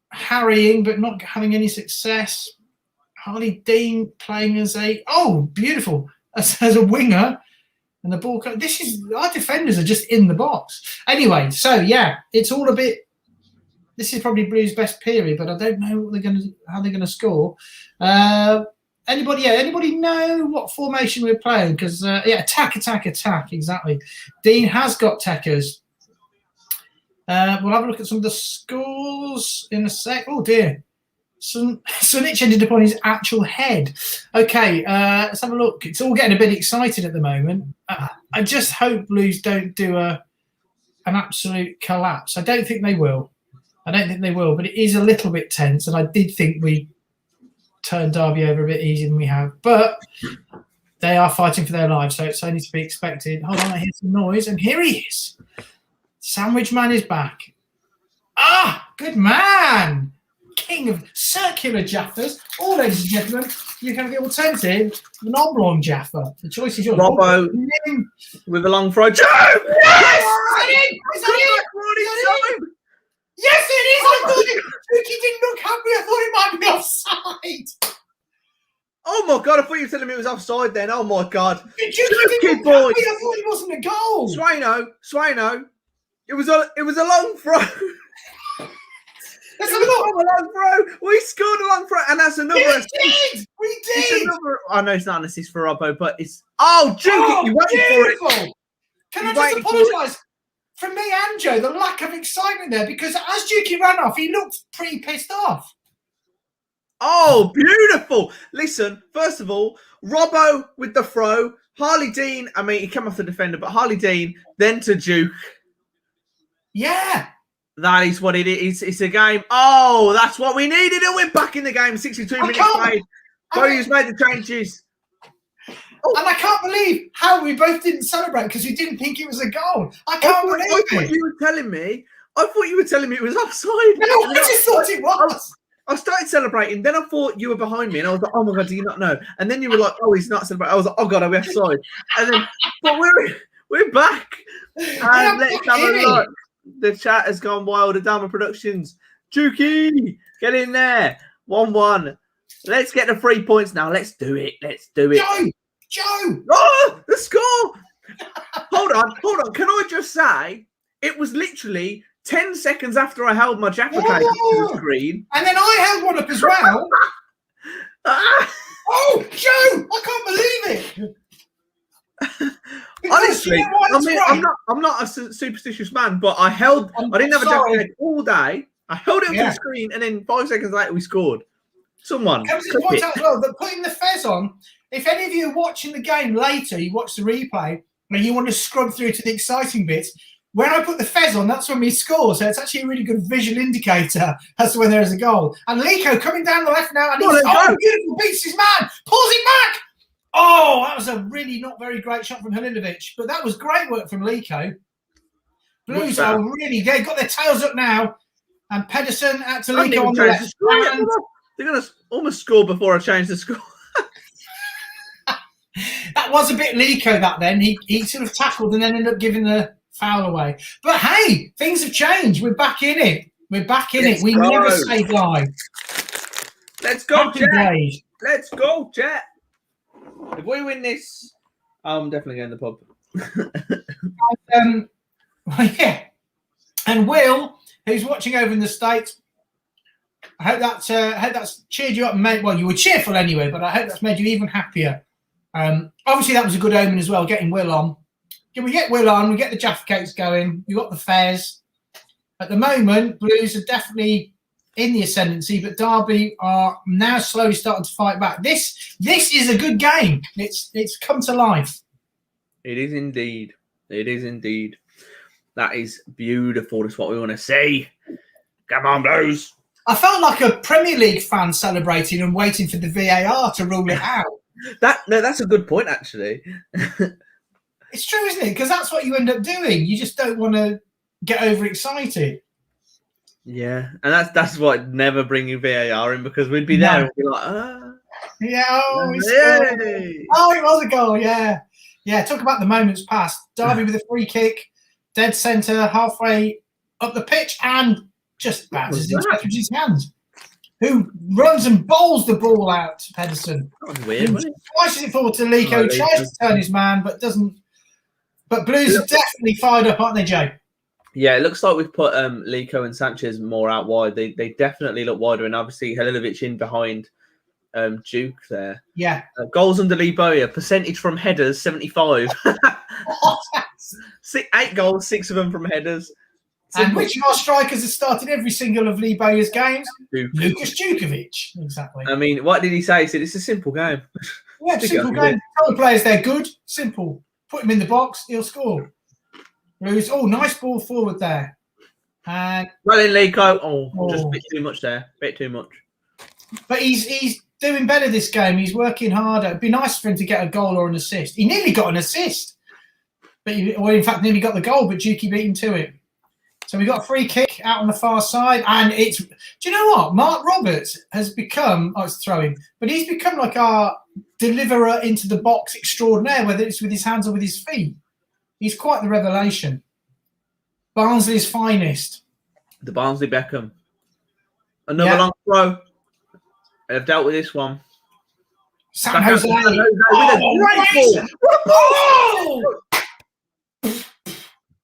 harrying, but not having any success. Harley Dean playing as beautiful, as a winger. And the ball, our defenders are just in the box. Anyway, so yeah, it's all a bit, this is probably Blues' best period, but I don't know how they're going to score. Anybody know what formation we're playing? Because attack, exactly. Dean has got techers. We'll have a look at some of the scores in a sec. Oh dear, Sunic ended up on his actual head. Okay, let's have a look. It's all getting a bit excited at the moment. I just hope Blues don't do an absolute collapse. I don't think they will, but it is a little bit tense, and I did think we turned Derby over a bit easier than we have, but they are fighting for their lives, so it's only to be expected. Hold on, I hear some noise, and here he is. Sandwich Man is back. Ah, good man. King of circular jaffers. All ladies and gentlemen, you can have the alternative of an oblong jaffer. The choice is yours. Robbo with a long throw. Joe! Yes! Is that it? Yes, it is. I thought he didn't look happy. I thought it might be offside. Oh my God! I thought you were telling me it was offside. Then, oh my God! Kid boy. I thought it wasn't a goal. Swaino. It was a long throw. That's a long throw. We scored a long throw, and that's another assist. We did. I know it's not an assist for Robbo, but it's Juke. You waited for it. Can I just apologise from me and Joe the lack of excitement there, because as Juki ran off, he looked pretty pissed off. Oh, beautiful. Listen, first of all, Robbo with the throw. Harley Dean, I mean, he came off the defender, but Harley Dean, then to Duke. Yeah. That is what it is. It's a game. Oh, that's what we needed. And we're back in the game. 62 minutes played. Bowyer's made the changes. Oh. And I can't believe how we both didn't celebrate because we didn't think it was a goal. I thought you were telling me it was offside. No, I just thought it was. I started celebrating, then I thought you were behind me, and I was like, "Oh my God, do you not know?" And then you were like, "Oh, he's not celebrating." I was like, "Oh God, are we offside?" And then, but we're back. And let's have a look. The chat has gone wild. Adama Productions, Juki, get in there. 1-1. Let's get the 3 points now. Let's do it. Joe. Oh, the score. Hold on. Can I just say, it was literally 10 seconds after I held my Jaffa cake up to the screen. And then I held one up as well. Oh, Joe! I can't believe it. Honestly, I'm not a superstitious man, but I didn't have a Jaffa cake all day. I held it up to the screen, and then 5 seconds later we scored. Someone. Can I just point out as well that putting the fez on, if any of you are watching the game later, you watch the replay, and you want to scrub through to the exciting bits, when I put the fez on, that's when we score. So it's actually a really good visual indicator as to when there is a goal. And Lico coming down the left now, and he's beautiful, beats his man, pulls it back. Oh, that was a really not very great shot from Halilovic, but that was great work from Lico. Blues are really, they've got their tails up now, and Pedersen out to Lico on the left. They're going to almost score before I change the score. That was a bit Lico, that then. He sort of tackled and then ended up giving the foul away. But hey, things have changed. We're back in it. We never say die. Let's go, Jet. Let's go, Jet. If we win this, I'm definitely going to the pub. Yeah. And Will, who's watching over in the States, I hope that's cheered you up and made, well, you were cheerful anyway, but I hope that's made you even happier. Obviously, that was a good omen as well, getting Will on. We get Will on, we get the Jaffa cakes going, we got the fairs. At the moment, Blues are definitely in the ascendancy, but Derby are now slowly starting to fight back. This is a good game. It's come to life. It is indeed. That is beautiful. That's what we want to see. Come on, Blues. I felt like a Premier League fan celebrating and waiting for the VAR to rule it out. That's a good point, actually. It's true, isn't it? Because that's what you end up doing. You just don't want to get overexcited. Yeah, and that's what never bringing VAR in, because we'd be there and be like, yeah, it was a goal, yeah. Talk about the moments past. Derby with a free kick, dead centre, halfway up the pitch, and just bounces into Etheridge's hands, who runs and bowls the ball out to Pedersen. That was weird, wasn't it? Slices it forward to Lico, tries to turn his man, but doesn't. But Blues are definitely fired up, aren't they, Joe? Yeah, it looks like we've put Lico and Sanchez more out wide. They definitely look wider, and obviously Halilovic in behind Duke there. Yeah. Goals under Lee Bowyer, percentage from headers, 75. 8 goals, 6 of them from headers. And which of our strikers has started every single of Lee Bowyer's games? Lukas Djukovic. Exactly. I mean, what did he say? He said, it's a simple game. Yeah, simple game. Tell the players they're good. Simple. Put him in the box, he'll score. Nice ball forward there. And well in, Lico. Just a bit too much there. Bit too much. But he's doing better this game. He's working harder. It'd be nice for him to get a goal or an assist. He nearly got an assist. In fact, nearly got the goal, but Juki beat him to it. So we got a free kick out on the far side, and it's. Do you know what? Mark Roberts has become. Oh, it's throwing, but he's become like our deliverer into the box extraordinaire, whether it's with his hands or with his feet. He's quite the revelation. Barnsley's finest. The Barnsley Beckham. Another long throw. I've dealt with this one. San Jose. With a great ball.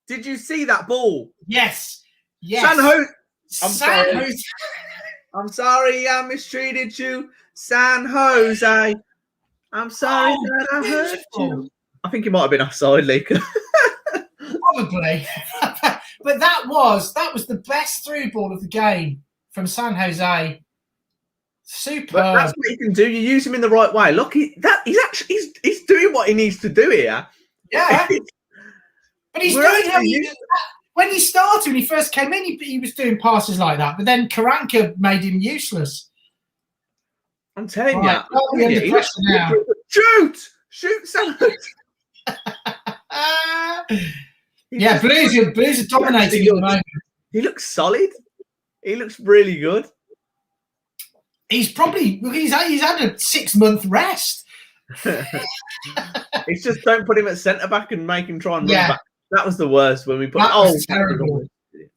Did you see that ball? Yes. San Jose. San Jose. I'm sorry I mistreated you, San Jose. I'm sorry that I hurt you. I think it might have been offside, Lee. Probably. But that was the best through ball of the game from San Jose. Superb. But that's what you can do. You use him in the right way. Look, he's doing what he needs to do here. Yeah. But he's doing how when he started, when he first came in, he was doing passes like that. But then Karanka made him useless. I'm telling you. Shoot, San. Yeah, Blues are dominating at the moment. He looks solid. He looks really good. He's had a 6-month rest. It's just don't put him at centre back and make him try and run back. That was the worst when we put. That was terrible.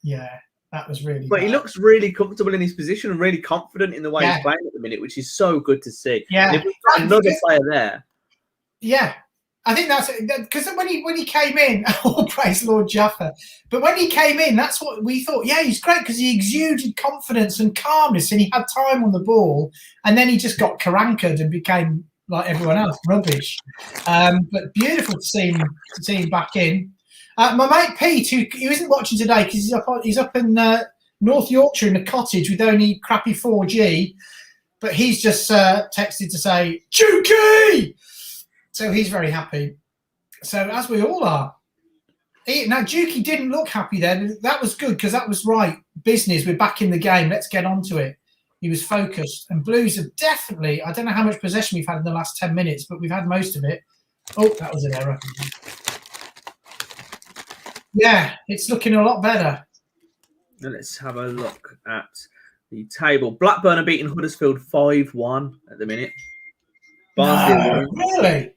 Yeah, that was really. But bad. he looks really comfortable in his position and really confident in the way he's playing at the minute, which is so good to see. Yeah, and if we've got another player there. Yeah, I think that's because when he came in, all praise Lord Jaffa. But when he came in, that's what we thought. Yeah, he's great because he exuded confidence and calmness, and he had time on the ball. And then he just got Karankered and became like everyone else, rubbish. But beautiful to see him back in. My mate Pete, who isn't watching today because he's up in North Yorkshire in a cottage with only crappy 4G, but he's just texted to say Juki. So he's very happy. So as we all are. Now Juki didn't look happy then. That was good because that was right business. We're back in the game. Let's get on to it. He was focused. And Blues have definitely. I don't know how much possession we've had in the last 10 minutes, but we've had most of it. Oh, that was an error. Yeah, it's looking a lot better. Now let's have a look at the table. Blackburn are beating Huddersfield 5-1 at the minute. No, really?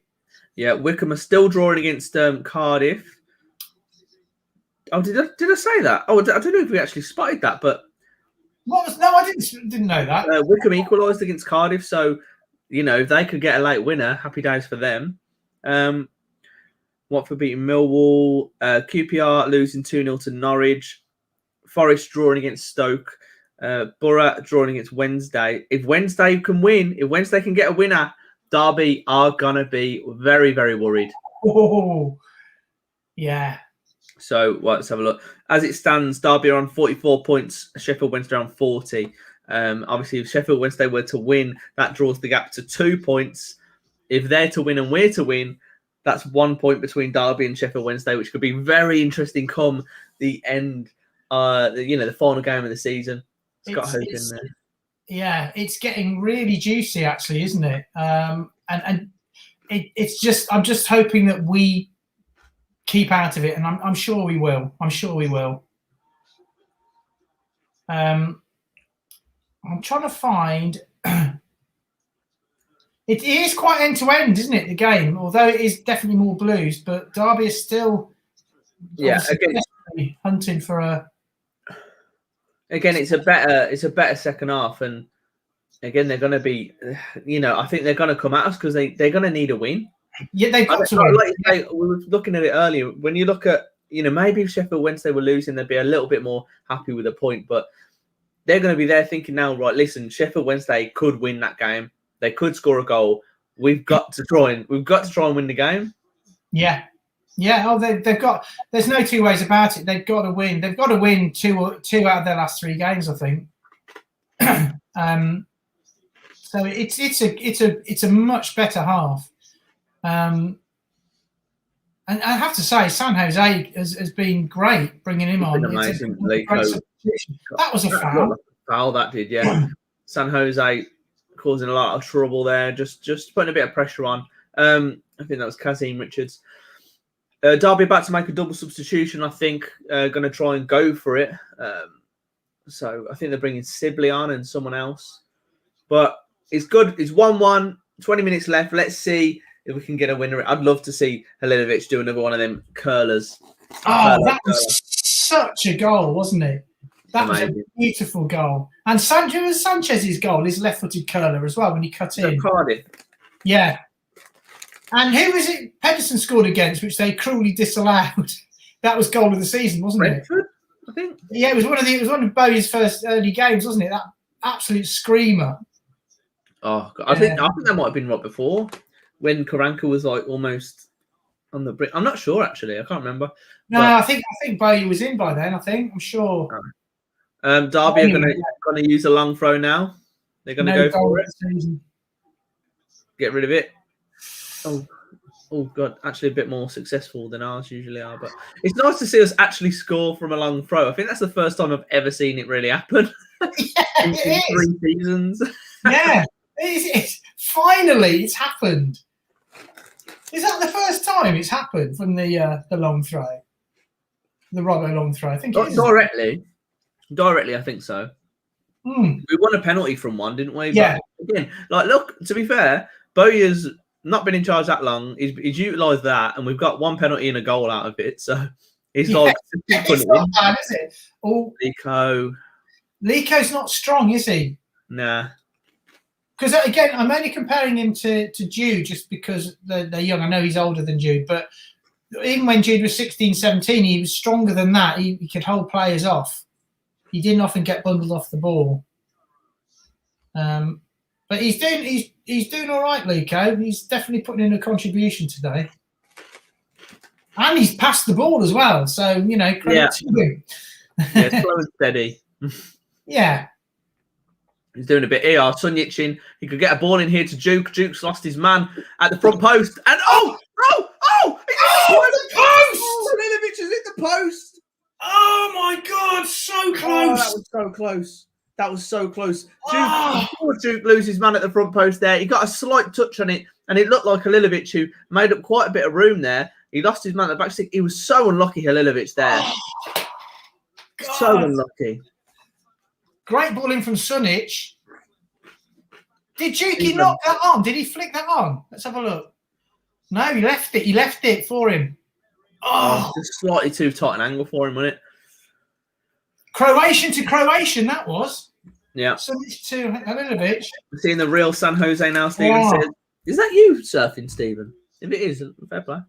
Yeah, Wickham are still drawing against Cardiff. Oh, did I say that? Oh, I don't know if we actually spotted that, but I didn't know that. Wickham equalised against Cardiff, so if they could get a late winner, happy days for them. Watford beating Millwall, QPR losing 2-0 to Norwich, Forest drawing against Stoke, Borough drawing against Wednesday. If Wednesday can win, if Wednesday can get a winner, Derby are going to be very, very worried. Oh, yeah. So let's have a look. As it stands, Derby are on 44 points, Sheffield Wednesday on 40. Obviously, if Sheffield Wednesday were to win, that draws the gap to 2 points. If they're to win and we're to win, that's 1 point between Derby and Sheffield Wednesday, which could be very interesting come the end, the final game of the season. It's got hope in there. Yeah, it's getting really juicy, actually, isn't it? And it's just, I'm just hoping that we keep out of it, and I'm sure we will. I'm trying to find. It is quite end to end, isn't it? The game, although it is definitely more Blues, but Derby is still hunting for a. Again, it's a better second half, and again they're going to be, I think they're going to come at us because they're going to need a win. Yeah, they've got to win. Like you say, we were looking at it earlier. When you look at, maybe if Sheffield Wednesday were losing, they'd be a little bit more happy with a point, but they're going to be there thinking now, right? Listen, Sheffield Wednesday could win that game. They could score a goal. We've got to try and win the game. Yeah. Oh, they've got. There's no two ways about it. They've got to win. They've got to win two out of their last 3 games, I think. So it's a much better half. And I have to say, San Jose has been great bringing him on. Amazing. That was a foul. Foul that did, yeah. San Jose causing a lot of trouble there, just putting a bit of pressure on. I think that was Kazim Richards. Derby about to make a double substitution. I think going to try and go for it. So I think they're bringing Sibley on and someone else. But it's good. It's 1-1, 20 minutes left. Let's see if we can get a winner. I'd love to see Halilovic do another one of them curlers. Oh, that was such a goal, wasn't it? That was a beautiful goal. And Sanchez's goal, his left-footed curler as well when he cut in. Cardiff. Yeah. And who was it Pedersen scored against, which they cruelly disallowed? That was goal of the season, wasn't Brentford, I think. Yeah, it was one of Bowyer's first early games, wasn't it? That absolute screamer. Oh, God. I think that might have been right before when Karanka was like almost on the brink. I'm not sure actually. I can't remember. No, I think Bowyer was in by then. I'm sure. Derby are going to use a long throw now. They're going to go for it. Get rid of it. Oh God! Actually, a bit more successful than ours usually are. But it's nice to see us actually score from a long throw. I think that's the first time I've ever seen it really happen. in 3 seasons. Yeah, it's finally it's happened. Is that the first time it's happened from the long throw, the Robbo long throw? I think it is. Directly, I think so. We won a penalty from one, didn't we? Yeah. But again, look. To be fair, Bowyer's not been in charge that long. He's utilised that, and we've got 1 penalty and a goal out of it. So it's like it's not bad, is it? Oh, Lico's not strong, is he? Nah. Because again, I'm only comparing him to Jude just because they're young. I know he's older than Jude, but even when Jude was 16, 17, he was stronger than that. He could hold players off. He didn't often get bundled off the ball. But he's doing all right, Lico. He's definitely putting in a contribution today. And he's passed the ball as well. So, credit to him. Yeah, slow and steady. Yeah. He's doing a bit here. Sunyic, he could get a ball in here to Duke. Duke's lost his man at the front post. And the post! Halilovic has hit the post. Oh my God, so close. That was so close. That was so close. Duke loses his man at the front post there. He got a slight touch on it, and it looked like Halilovic, who made up quite a bit of room there. He lost his man at the back stick. He was so unlucky, Halilovic, there. So unlucky. Great ball in from Sunyic. Did Juki knock that on? Did he flick that on? Let's have a look. No, he left it. He left it for him. Just slightly too tight an angle for him, wasn't it? Croatian to Croatian, that was. Yeah. Sunyic to Halilovic. We're seeing the real San Jose now, Stephen says. Is that you surfing, Stephen? If it is, fair play.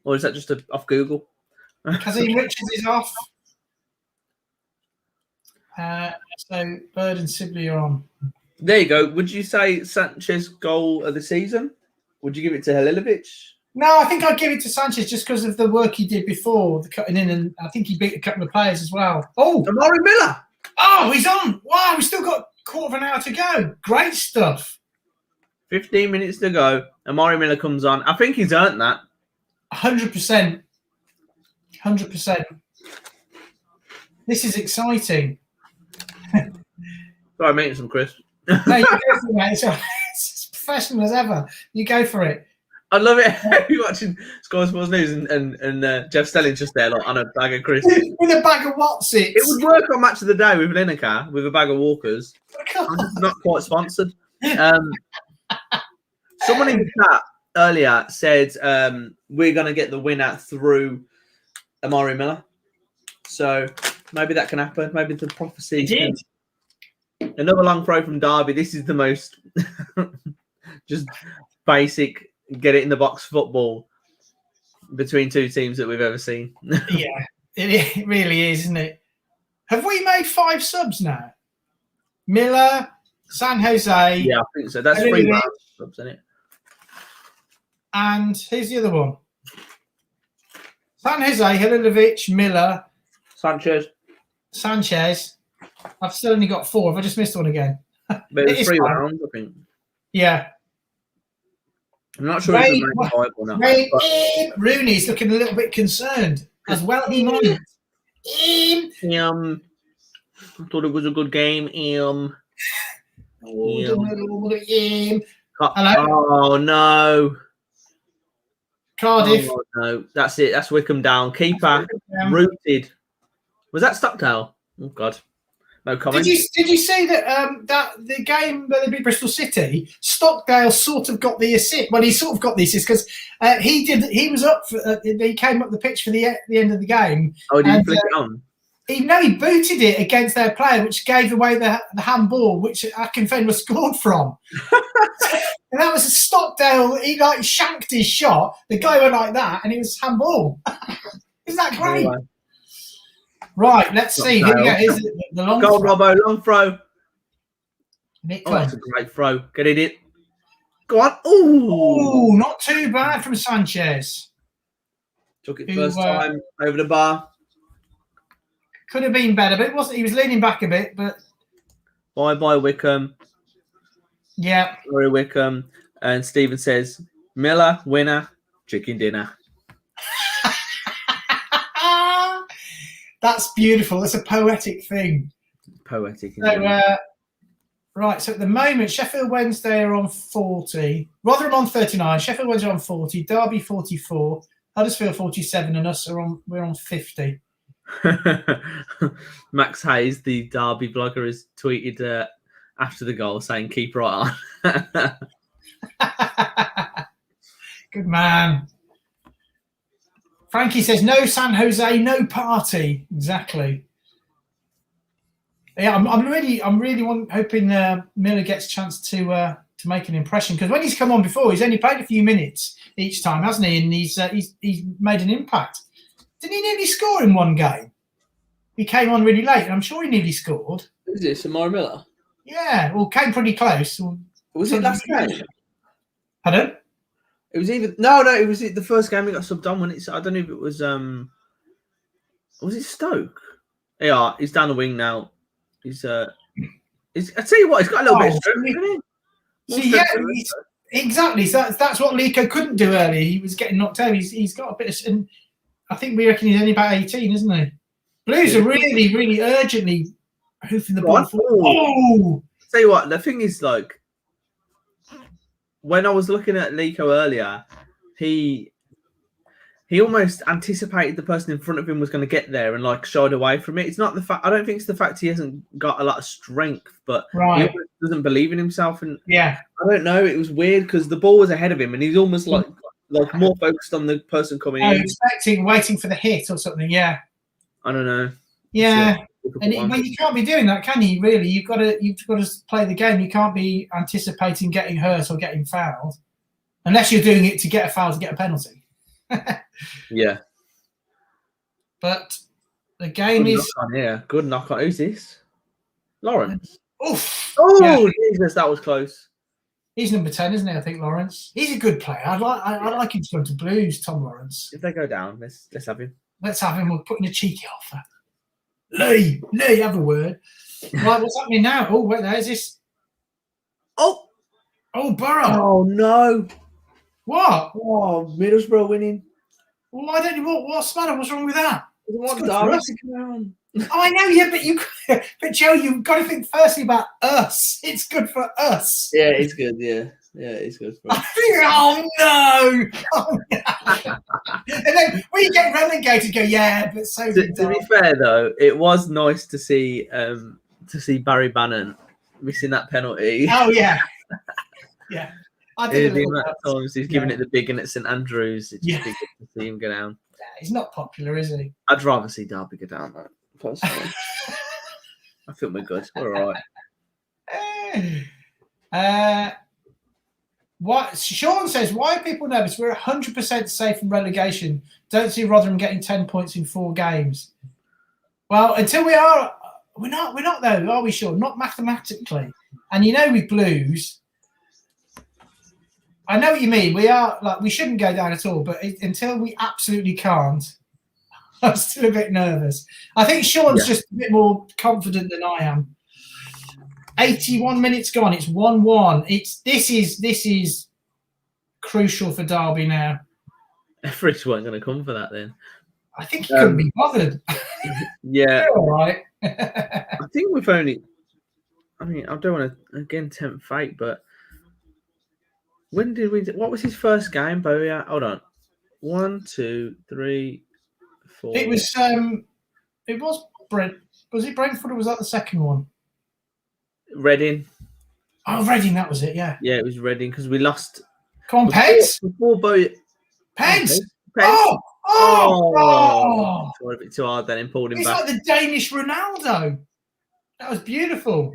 Or is that just off Google? Kazim Richards is off. So Bird and Sibley are on. There you go. Would you say Sanchez goal of the season? Would you give it to Halilovic? No, I think I'd give it to Sanchez just because of the work he did before, the cutting in, and I think he beat a couple of players as well. Oh, Amari Miller. Oh, he's on. Wow, we've still got a quarter of an hour to go. Great stuff. 15 minutes to go. Amari Miller comes on. I think he's earned that. 100%. 100%. This is exciting. Sorry, I'm eating some crisps. No, you go for it, mate. It's as professional as ever. You go for it. I love it. You're watching Sky Sports News and Jeff Stelling's just there like, on a bag of crisps. With a bag of Watsits. It would work on Match of the Day with Lineker with a bag of Walkers. I'm just not quite sponsored. Someone in the chat earlier said we're going to get the winner through Amari Miller. So maybe that can happen. Maybe the prophecy. It did. Another long throw from Derby. This is the most just basic get it in the box football between two teams that we've ever seen. Yeah, it really is, isn't it? Have we made 5 subs now? Miller, San Jose. Yeah, I think so. That's 3 round subs, isn't it? And who's the other one? San Jose, Halilovic, Miller, Sanchez. I've still only got 4. Have I just missed one again? But it was 3 rounds, I think. Yeah. I'm not sure if it's a or not. Rooney's looking a little bit concerned as well. He might. I thought it was a good game. Hello. Oh no! Cardiff. Oh, no, that's it. That's Wickham down. Keeper rooted. Was that Stockdale? Oh God, no comment. Did you see that that the game where they beat Bristol City, Stockdale sort of got the assist. Well, he sort of got the assist because he was up for. He came up the pitch for the end of the game. Oh, did he flick it on? He booted it against their player, which gave away the handball, which Akinfenwa scored from. And that was a Stockdale. He like shanked his shot. The guy went like that, and it was handball. Isn't that great? Anyway. Right, let's see. Here we go. Here's the long goal, throw. Robbo, long throw. Oh, that's a great throw. Get it. Go on. Oh, not too bad from Sanchez. Took it first time over the bar. Could have been better, but it wasn't. He was leaning back a bit, but bye Wickham. Yeah. Sorry, Wickham. And Stephen says, Miller, winner, chicken dinner. That's beautiful. That's a poetic thing. Poetic. So, right. So at the moment, Sheffield Wednesday are on 40. Rotherham on 39. Sheffield Wednesday on 40. Derby 44. Huddersfield 47, and we're on 50. Max Hayes, the Derby blogger, has tweeted after the goal saying, "Keep right on." Good man. Frankie says, "No San Jose, no party." Exactly. Yeah, I'm really hoping Miller gets a chance to make an impression, because when he's come on before, he's only played a few minutes each time, hasn't he? And he's made an impact. Didn't he nearly score in one game? He came on really late, and I'm sure he nearly scored. Is it Samara Miller? Yeah, well, came pretty close. Was it last game? Pardon? It was either it was the first game he got subbed on when it's. I don't know if it was it Stoke? Yeah, he's down the wing now. He's I tell you what, he's got a little bit of strength, hasn't he? Yeah, exactly. So that's what Lico couldn't do earlier. He was getting knocked out. He's got a bit of, and I think we reckon he's only about 18, isn't he? Blues are really, really urgently hoofing the ball forward. Oh! Tell you what, the thing is, like, when I was looking at Lico earlier, he almost anticipated the person in front of him was going to get there and like shied away from it. It's not the fact. I don't think it's the fact he hasn't got a lot of strength, but he doesn't believe in himself. And yeah, I don't know. It was weird because the ball was ahead of him, and he's almost like more focused on the person coming in, waiting for the hit or something. Yeah, I don't know. Yeah, and you can't be doing that, can you? Really, you've got to play the game. You can't be anticipating getting hurt or getting fouled, unless you're doing it to get a foul to get a penalty. Yeah, but the game is good knock on. Who's this? Lawrence. Oof. Oh, yeah. Jesus, that was close. He's number 10, isn't he? I think Lawrence. He's a good player. I'd like him to go to Blues. Tom Lawrence. If they go down, let's have him. Let's have him. We'll put in a cheeky offer. Lee, have a word. Right, what's happening now? Oh, wait, there's this. Oh, Borough. Oh no. What? Oh, Middlesbrough winning. Well, I don't know what's the matter. What's wrong with that? Oh, I know, yeah, but Joe, you've got to think firstly about us. It's good for us. Yeah, it's good. Yeah, it's good for us. Oh no! And then when you get relegated, go but so. To be fair though, it was nice to see Barry Bannon missing that penalty. Oh yeah, yeah. I did the amount of times he's giving it the big one at St Andrews. It's just good to see him go down. Yeah, he's not popular, is he? I'd rather see Derby go down though. Personally, I think we're good. We're all right. What Sean says? Why are people nervous? We're 100% safe from relegation. Don't see Rotherham getting 10 points in 4 games. Well, until we're not though, are we? Sure, not mathematically. And with Blues, I know what you mean. We shouldn't go down at all, but until we absolutely can't, I'm still a bit nervous. I think Sean's just a bit more confident than I am. 81 minutes gone. It's 1-1. This is crucial for Derby now. Etheridge weren't going to come for that then. I think he couldn't be bothered. Yeah. All right. I think we've only. I mean, I don't want to again tempt fate, but when did we? What was his first game, Bowyer? Hold on. 1, 2, 3, 4. It was Brent. Was it Brentford or was that the second one? Reading. Oh, Reading, that was it, yeah. Yeah, it was Reading because we lost. Come on, Pence. Before Bowyer. Pence. Pence. Oh! Sorry, a bit too hard then and pulled him He's back. like the Danish Ronaldo. That was beautiful.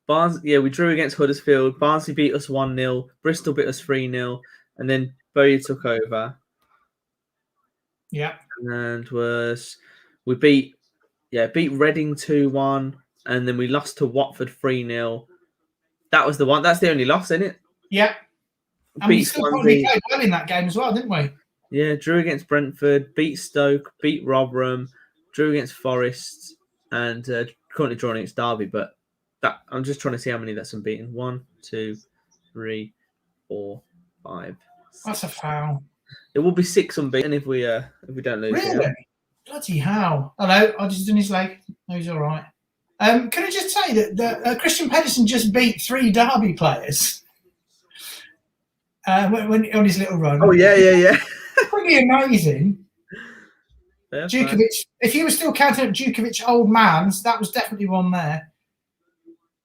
We drew against Huddersfield. Barnsley beat us 1-0. Bristol beat us 3-0. And then Bowyer took over. Yeah. And we beat Reading 2-1. And then we lost to Watford 3-0. That was the one. That's the only loss, isn't it? Yeah. And we still probably played well in that game as well, didn't we? Yeah, drew against Brentford, beat Stoke, beat Rotherham, drew against Forest, and currently drawing against Derby. But I'm just trying to see how many that's unbeaten. 1, 2, 3, 4, 5. 6. That's a foul. It will be 6 unbeaten if we don't lose. Really? Here. Bloody hell! Hello, I just done his leg. No, he's all right. Can I just say that Christian Pedersen just beat 3 Derby players when on his little run? Oh yeah. Pretty amazing. Fair Djukovic. play. If you were still counting up Djukovic old mans, that was definitely one there.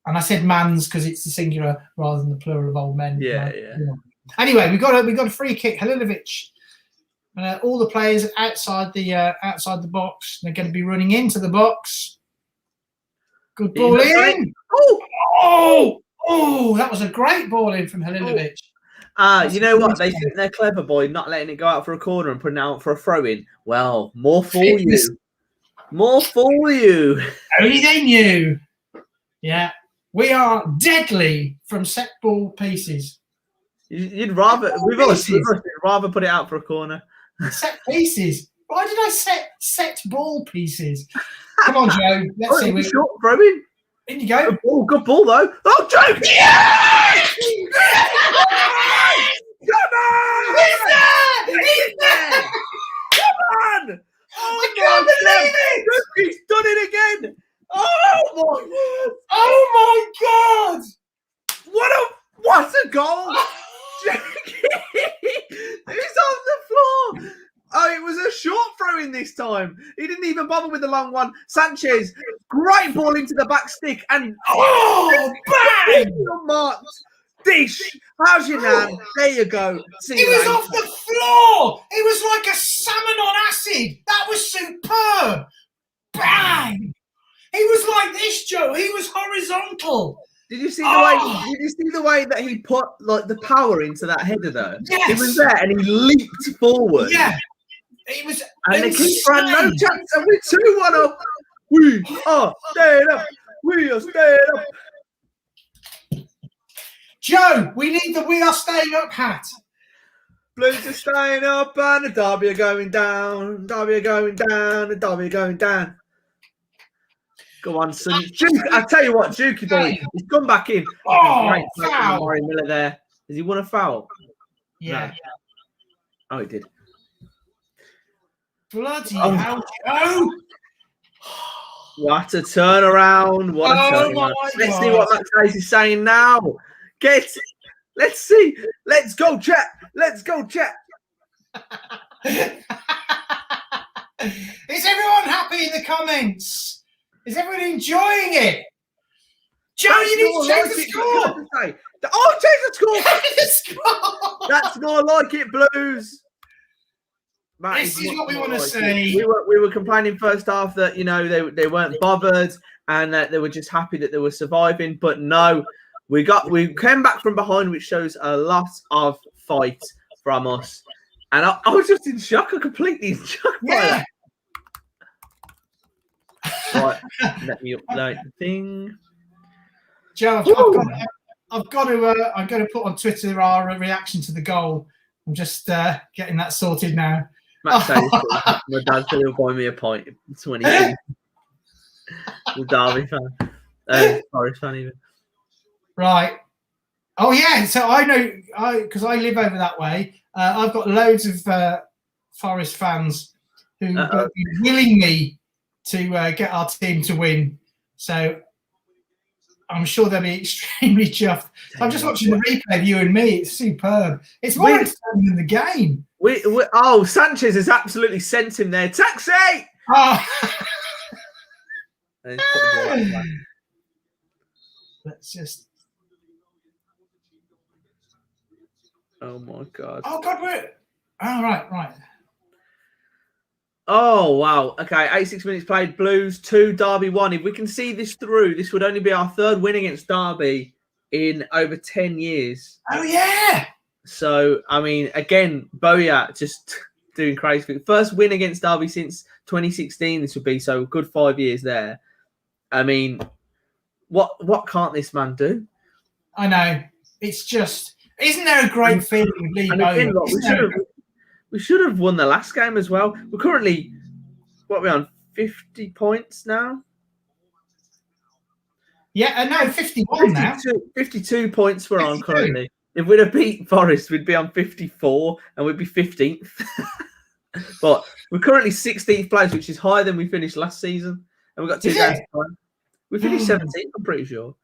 And I said mans because it's the singular rather than the plural of old men. Yeah. Anyway, we got a free kick. Halilovic. All the players outside the box. They're going to be running into the box. Good ball in. Oh! That was a great ball in from Halilovic. You know what? They think they're clever, boy, not letting it go out for a corner and putting it out for a throw-in. Well, more for you. More for you. Only they knew. Yeah. We are deadly from set ball pieces. You'd rather rather put it out for a corner. Set pieces. Why did I set ball pieces? Come on, Joe. Let's see. Short throw-in. In you go. Good ball though. Oh, Joe! Yes! Come on! He's there! Come on! I can't believe it! He's done it again! Oh Oh my God! what a goal! He's on the floor! Oh, it was a short throw in this time. He didn't even bother with the long one. Sanchez, great ball into the back stick and bang! Mark, dish. How's your nan? There you go. He was off the floor. It was like a salmon on acid. That was superb. Bang! He was like this, Joe. He was horizontal. Did you see the way? Did you see the way that he put like the power into that header though? Yes. He was there and he leaped forward. Yeah. It was. And the keeper had no chance. And we're 2-1 up. We are staying up. We are staying up. Joe, we need the "We Are Staying Up" hat. Blues are staying up and the Derby are going down. Derby are going down. The Derby are going down. Go on, son. I tell you what, Jukey boy, he's come back in. Oh, foul. Murray Miller there. Has he won a foul? Yeah. No. Oh, he did. Bloody hell. Oh! What a turnaround. What a turnaround. Let's see what Matt Chase is saying now. Let's see. Let's go, chat. Let's go, chat. Is everyone happy in the comments? Is everyone enjoying it? Joe, you need to change the score. Change the score. That's more like it, Blues. Matt, this is what we want to see. We were complaining first half that they weren't bothered and that they were just happy that they were surviving. But no, we came back from behind, which shows a lot of fight from us. And I was just in shock. I'm completely in shock. Yeah. Right, let me update the thing. Joe, I've got to put on Twitter our reaction to the goal. I'm just getting that sorted now. Matt says my dad said he'll buy me a pint. It's when he's the Derby fan, Forest fan even. Right. Oh yeah. So I know because I live over that way. I've got loads of Forest fans who are willing me to get our team to win. So I'm sure they'll be extremely chuffed. I'm just watching the replay of you and me. It's superb. It's more entertaining than the game. Oh, Sanchez has absolutely sent him there. Taxi! Oh. And he's put the ball out of the back. Let's just. Oh my God. Oh God, we're. Oh right. Oh wow. Okay, 86 minutes played. Blues 2, Derby 1. If we can see this through, this would only be our third win against Derby in over 10 years. Oh yeah. So I mean, again, Bowyer just doing crazy. First win against Derby since 2016. This would be so good 5 years there. I mean, what can't this man do? I know. It's just. Isn't there a great feeling with Lee Bowyer? Again, look, we should have won the last game as well. We're currently, what are we on, 50 points now? Yeah, no, 51 now. 52 points we're on currently. If we'd have beat Forest, we'd be on 54 and we'd be 15th. But we're currently 16th place, which is higher than we finished last season. And we've got 2 games time. We finished 17th, I'm pretty sure.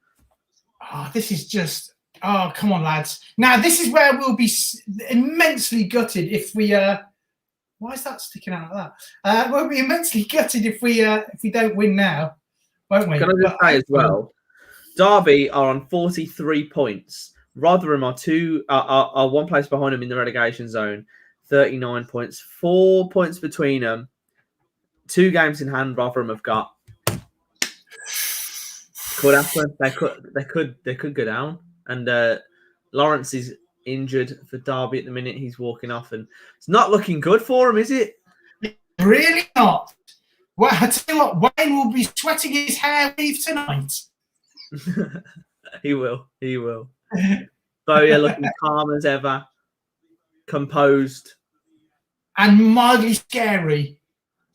Oh, this is just... Oh, come on, lads. Now, this is where we'll be immensely gutted if we... Why is that sticking out like that? We'll be immensely gutted if we don't win now, won't we? Can I just say as well, Derby are on 43 points. Rotherham are 1 place behind them in the relegation zone, 39 points. 4 points between them. 2 games in hand Rotherham have got. Could happen. They could go down. And Lawrence is injured for Derby at the minute. He's walking off, and it's not looking good for him, is it? Really not. Well, I tell you what, Wayne will be sweating his hair leave tonight. He will. Bowyer looking calm as ever, composed, and mildly scary.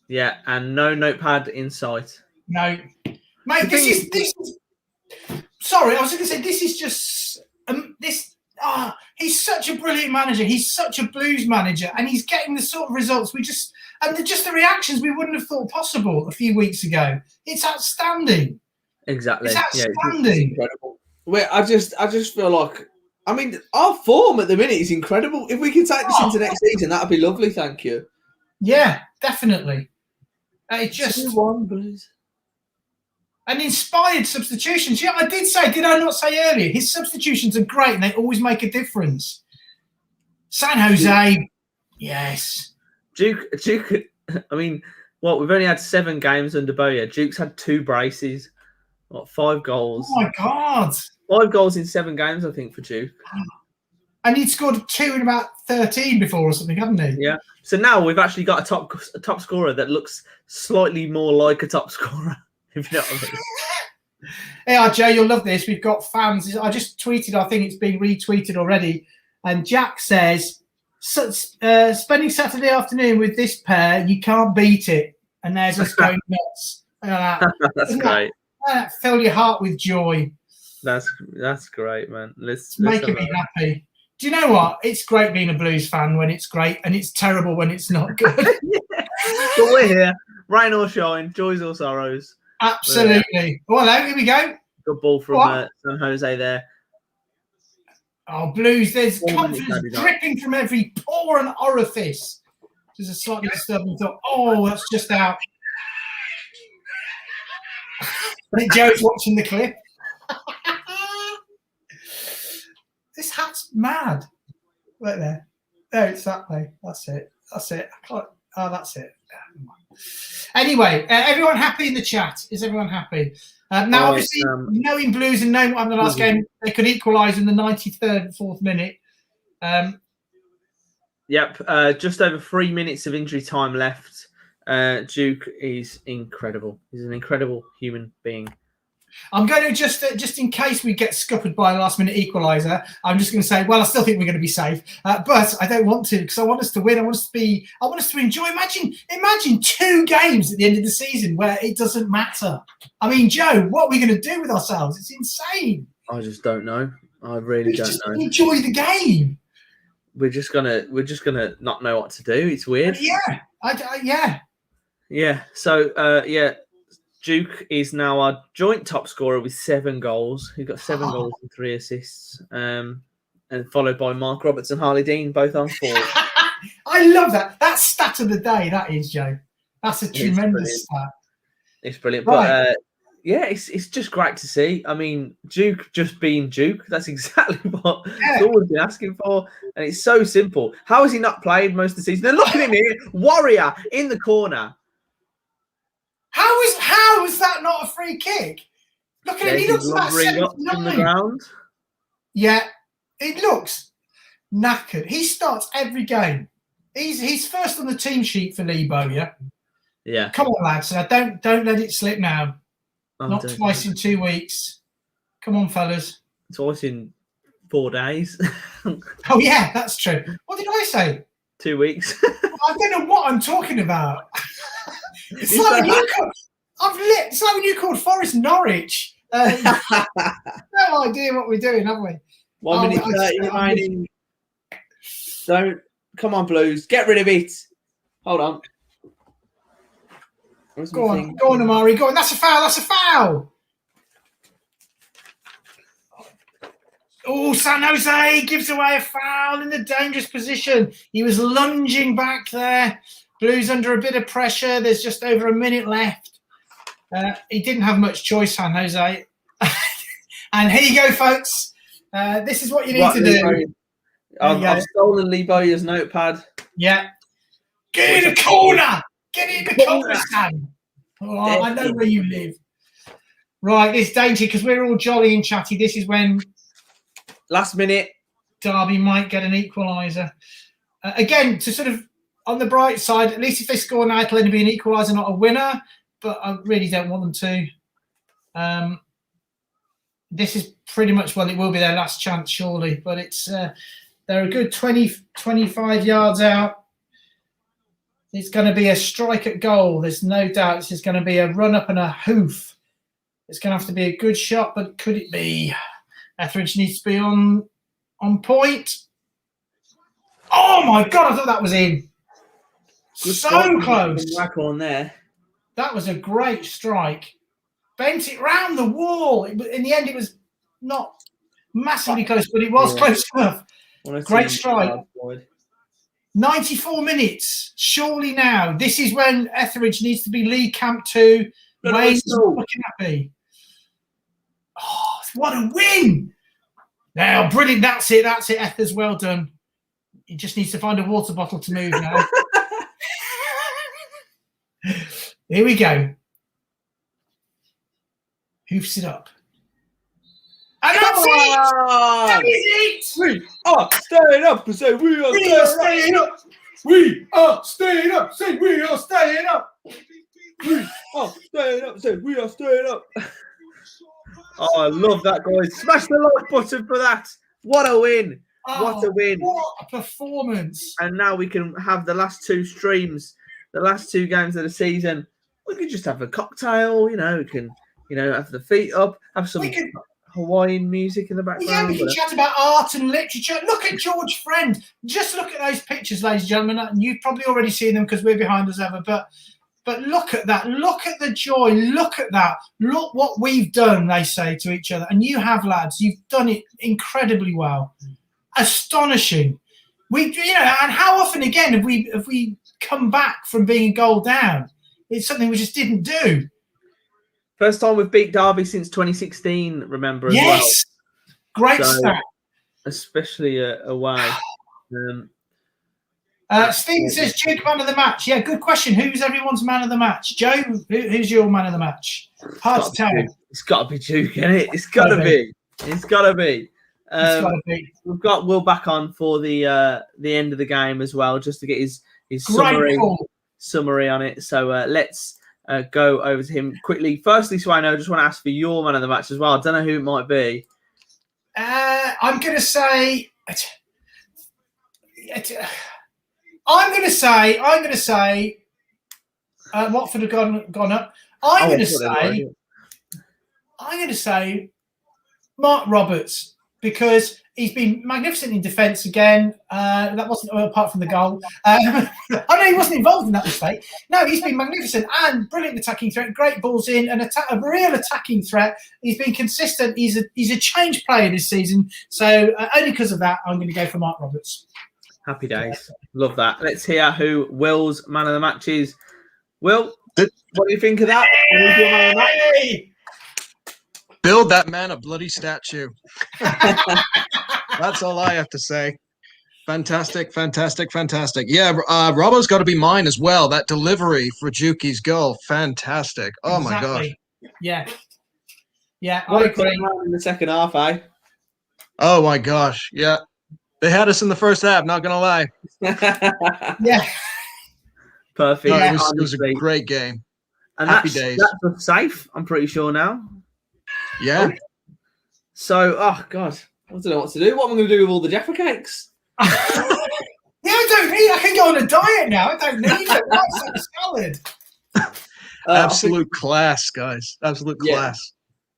Yeah, and no notepad in sight. No, mate. This is. Sorry, I was going to say this is just this. He's such a brilliant manager. He's such a Blues manager, and he's getting the sort of results just the reactions we wouldn't have thought possible a few weeks ago. It's outstanding. Exactly. It's outstanding. Yeah, it's I just feel like, I mean, our form at the minute is incredible. If we can take this into next season, that'd be lovely. Thank you. Yeah, definitely. It just 2-1 Blues. And inspired substitutions. Yeah, did I not say earlier? His substitutions are great and they always make a difference. San Jose, yes. Duke, I mean, we've only had 7 games under Bowyer. Duke's had 2 braces, 5 goals. Oh my God. 5 goals in 7 games, I think, for Duke. And he'd scored 2 in about 13 before or something, hadn't he? Yeah. So now we've actually got a top scorer that looks slightly more like a top scorer. If you know what I mean. Hey, RJ, you'll love this. We've got fans. I just tweeted, I think it's been retweeted already. And Jack says, spending Saturday afternoon with this pair, you can't beat it. And there's us going nuts. That's great. Fill your heart with joy. That's great, man. It's making me happy. Do you know what? It's great being a Blues fan when it's great, and it's terrible when it's not good. Yeah. But we're here. Rain or shine, joys or sorrows. Absolutely. Well, here we go. Good ball from San Jose there. Oh, Blues, there's confidence dripping from every pore and orifice. There's a slightly disturbing thought. Oh, that's just out. I think Joe's watching the clip. This hat's mad. Right there. No, it's that way. That's it. I can't. Oh, that's it. Anyway, everyone happy in the chat? Is everyone happy? Now, obviously, knowing Blues and knowing what happened in the last game, they could equalise in the 93rd and 4th minute. Yep, just over 3 minutes of injury time left. Duke is incredible. He's an incredible human being. I'm going to just in case we get scuppered by a last-minute equaliser, I'm just going to say, well, I still think we're going to be safe, but I don't want to because I want us to win. I want us to enjoy. Imagine 2 games at the end of the season where it doesn't matter. I mean, Joe, what are we going to do with ourselves? It's insane. I just don't know. I really don't know. Enjoy the game. We're just gonna not know what to do. It's weird. Yeah. So Duke is now our joint top scorer with 7 goals. He's got 7 goals and 3 assists. And followed by Mark Roberts and Harley Dean, both on 4. I love that. That's stat of the day. That is, Joe. That's a tremendous stat. It's brilliant. Right. But yeah, it's just great to see. I mean, Duke just being Duke. That's exactly what he's always been asking for. And it's so simple. How has he not played most of the season? Then look at him here. Warrior in the corner. How is that not a free kick? Look at him. He looks about 79. In the ground. Yeah. It looks knackered. He starts every game. He's first on the team sheet for Lee Bowyer. Yeah. Come on, lads. Don't let it slip now. Not twice in 2 weeks. Come on, fellas. Twice in 4 days. Oh, yeah, that's true. What did I say? 2 weeks. I don't know what I'm talking about. It's like when you called Forest Norwich. No idea what we're doing, have we? 1 minute 30 remaining. Come on, Blues. Get rid of it. Hold on. Go on, Amari. Go on. That's a foul. Oh, San Jose gives away a foul in a dangerous position. He was lunging back there. Blues under a bit of pressure. There's just over a minute left. He didn't have much choice, San Jose. And here you go, folks. This is what you need to do. I've stolen Lee Bowyer's notepad. Yeah. Get in the corner. Get in the corner, Sam. Oh, I know where you live. Right, it's danger because we're all jolly and chatty. This is when last minute Derby might get an equaliser. Again, to sort of on the bright side, at least if they score now, it'll only be an equaliser, not a winner. But I really don't want them to. This is pretty much, well, it will be their last chance, surely. But it's they're a good 20, 25 yards out. It's going to be a strike at goal. There's no doubt. This is going to be a run-up and a hoof. It's going to have to be a good shot, but could it be? Etheridge needs to be on point. Oh, my God, I thought that was in. Good so close. On there. That was a great strike. Bent it round the wall. In the end, it was not massively close, but it was close enough. Great strike. 94 minutes. Surely now. This is when Etheridge needs to be Lee Camp 2. Wayne's looking happy. Oh, what a win. Now, brilliant. That's it. Ethers, well done. He just needs to find a water bottle to move now. Here we go. Hoofs it up. And that's it! That is it! We are staying up. Say we are staying up. We are staying up. Say we are staying up. We are staying up. Say we are staying up. Oh, I love that, guys. Smash the like button for that. What a win. What a win. What a performance. And now we can have the last two streams, the last two games of the season. We could just have a cocktail, we can, have the feet up, have some Hawaiian music in the background. Yeah, we can chat about art and literature. Look at George Friend. Just look at those pictures, ladies and gentlemen. And you've probably already seen them because we're behind as ever. But look at that. Look at the joy. Look at that. Look what we've done, they say to each other. And you have, lads. You've done it incredibly well. Astonishing. And how often again have we come back from being a goal down? It's something we just didn't do. First time we've beat Derby since 2016, remember, as well. Yes. Great stat. Especially away. Stephen says, Duke man of the match. Yeah, good question. Who's everyone's man of the match? Joe, who's your man of the match? Hard to tell. It's got to be Duke, isn't it? It's got to be. It's got to be. We've got Will back on for the end of the game as well, just to get his summary on it. So let's go over to him quickly. Firstly, Swaino, I just want to ask for your man of the match as well. I don't know who it might be. I'm going to say. Watford have gone up. I'm going to say Mark Roberts, because he's been magnificent in defence again. That wasn't apart from the goal. He wasn't involved in that mistake. No, he's been magnificent and brilliant attacking threat. Great balls in, and a real attacking threat. He's been consistent. He's a change player this season. So only because of that, I'm going to go for Mark Roberts. Happy days. Love that. Let's hear who Will's man of the match is. Will, what do you think of that? Who's your man of the match? Build that man a bloody statue. That's all I have to say. Fantastic, fantastic, fantastic. Yeah, Robbo's got to be mine as well. That delivery for Juki's goal, fantastic. Oh, my gosh. Yeah. Yeah, What I a agree. in the second half, eh? Oh, my gosh. Yeah. They had us in the first half, not going to lie. Yeah. Perfect. No, Yeah, it was a great game. And Happy days. That's safe, I'm pretty sure now. Yeah. So, oh, God. I don't know what to do. What am I going to do with all the Jaffa cakes? Yeah, I don't need. I can go on a diet now. I don't need it. What's that salad? Absolute class, guys. Absolute class.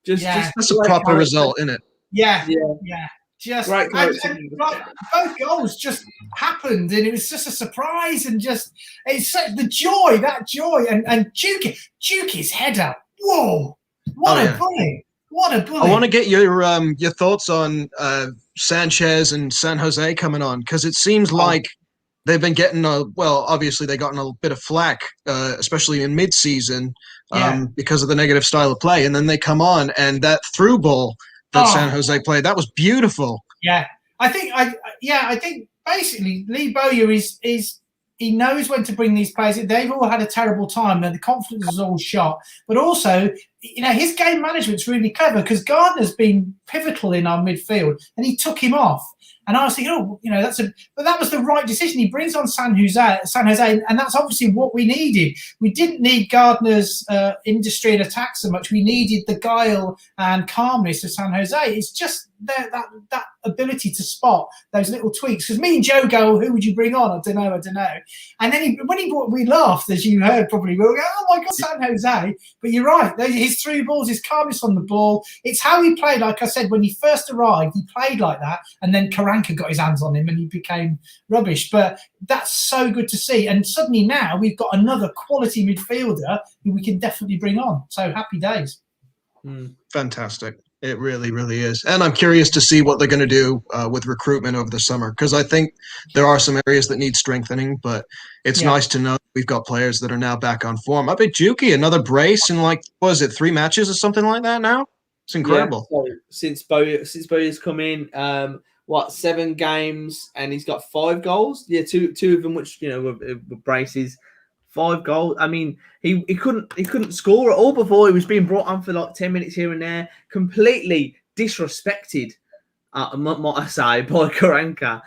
Just that's a proper result, isn't it? Yeah. Just right, both goals just happened, and it was just a surprise, and just it's the joy, and Juki's header. Whoa! What a bully! What a bully! I want to get your thoughts on Sanchez and San Jose coming on, because it seems like they've been getting obviously they gotten a bit of flack, especially in mid-season, because of the negative style of play, and then they come on, and that through ball that San Jose played, that was beautiful. Yeah, I think basically Lee Bowyer is he knows when to bring these players in. They've all had a terrible time, and the confidence is all shot. But also, his game management's really clever, because Gardner's been pivotal in our midfield, and he took him off. And I was thinking, but that was the right decision. He brings on San Jose, and that's obviously what we needed. We didn't need Gardner's industry and attack so much. We needed the guile and calmness of San Jose. It's just that ability to spot those little tweaks. Because me and Joe go, who would you bring on? I don't know. And then we laughed, as you heard probably. We'll go, oh my God, San Jose. But you're right. His through balls, his calmness on the ball. It's how he played. Like I said, when he first arrived, he played like that. And then Karanka got his hands on him and he became rubbish. But that's so good to see. And suddenly now we've got another quality midfielder who we can definitely bring on. So happy days. Fantastic. It really, really is. And I'm curious to see what they're going to do with recruitment over the summer, because I think there are some areas that need strengthening, but it's nice to know we've got players that are now back on form. I bet Juki, another brace in 3 matches or something like that now? It's incredible. Yeah, so since Bowyer's come in, 7 games, and he's got 5 goals? Yeah, two of them which, were braces. 5 goals. I mean, he couldn't score at all before. He was being brought on for 10 minutes here and there, completely disrespected, might I say, by Karanka.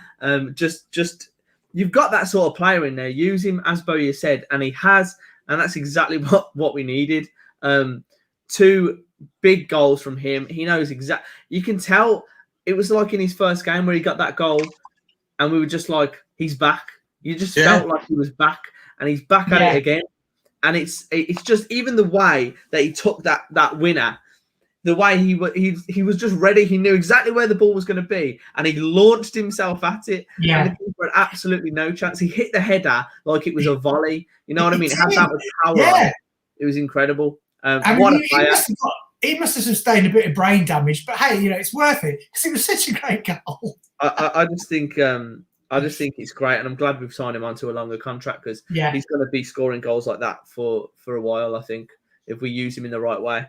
Just you've got that sort of player in there. Use him, as Bowyer said, and he has, and that's exactly what we needed. 2 big goals from him. He knows exactly. You can tell it was like in his first game where he got that goal, and we were just like, he's back. You just felt like he was back. And he's back at it again, and it's just even the way that he took that winner, the way he was just ready. He knew exactly where the ball was going to be, and he launched himself at it. Yeah, and the keeper had absolutely no chance. He hit the header like it was a volley. You know what I mean? It had that much power. Yeah, it was incredible. What a player! He must have sustained a bit of brain damage, but hey, it's worth it because it was such a great goal. I just think. I just think it's great, and I'm glad we've signed him onto a longer contract, because he's going to be scoring goals like that for a while, I think, if we use him in the right way.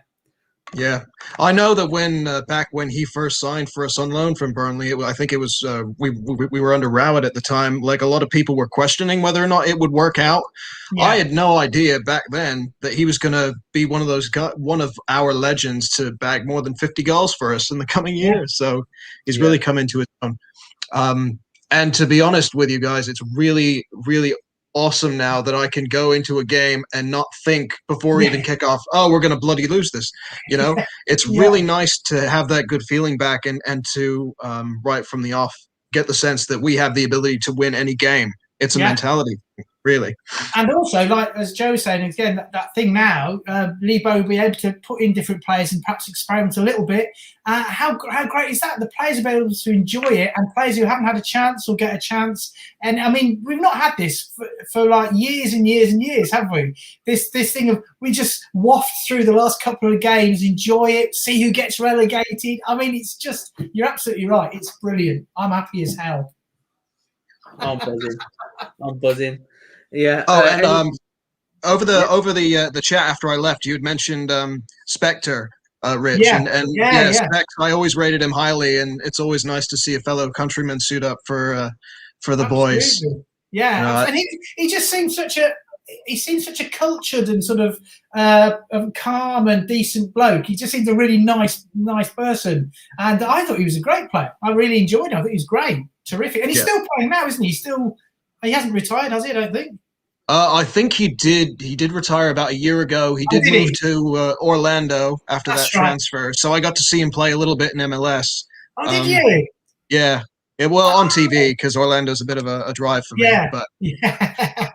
Yeah, I know that back when he first signed for us on loan from Burnley, I think it was we were under Rowett at the time. Like, a lot of people were questioning whether or not it would work out. Yeah. I had no idea back then that he was going to be one of our legends to bag more than 50 goals for us in the coming years. So he's really come into his own. And to be honest with you guys, it's really, really awesome now that I can go into a game and not think before we even kick off, oh, we're going to bloody lose this. It's really nice to have that good feeling back and to right from the off get the sense that we have the ability to win any game. It's a mentality, really. And also, like as Joe was saying, again, that thing now, Lebo will be able to put in different players and perhaps experiment a little bit. How great is that? The players will be able to enjoy it, and players who haven't had a chance will get a chance. And I mean, we've not had this for like years and years and years, have we? This thing of we just waft through the last couple of games, enjoy it, see who gets relegated. I mean, it's just, you're absolutely right. It's brilliant. I'm happy as hell. I'm buzzing. I'm buzzing. Yeah. Oh, and over the chat after I left, you had mentioned Spectre, Rich, Yeah, and yeah, yeah. Specs. I always rated him highly, and it's always nice to see a fellow countryman suit up for the boys. Absolutely. Yeah, and he just seems such a cultured and sort of calm and decent bloke. He just seems a really nice person, and I thought he was a great player. I really enjoyed him. I think he's great, terrific, and he's still playing now, isn't he? He hasn't retired, has he? I don't think. I think he did. He did retire about a year ago. He did move to Orlando after that transfer, so I got to see him play a little bit in MLS. Oh, did you? Yeah. On TV, because Orlando's a bit of a drive for me. But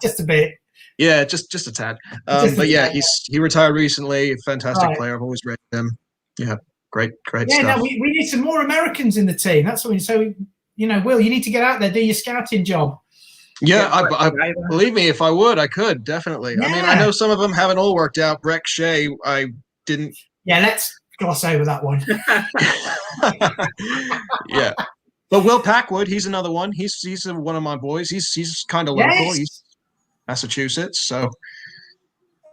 just a bit. Yeah, just a tad. But yeah, he retired recently. Fantastic player. I've always rated him. Yeah, great stuff. Yeah, no, we need some more Americans in the team. That's what. So, Will, you need to get out there, do your scouting job. Yeah, I believe me, if I would, I could definitely. Yeah. I mean, I know some of them haven't all worked out. Breck Shea, I didn't. Yeah, let's gloss over that one. Yeah, but Will Packwood, he's another one. He's one of my boys. He's kind of local. Yes. He's Massachusetts, so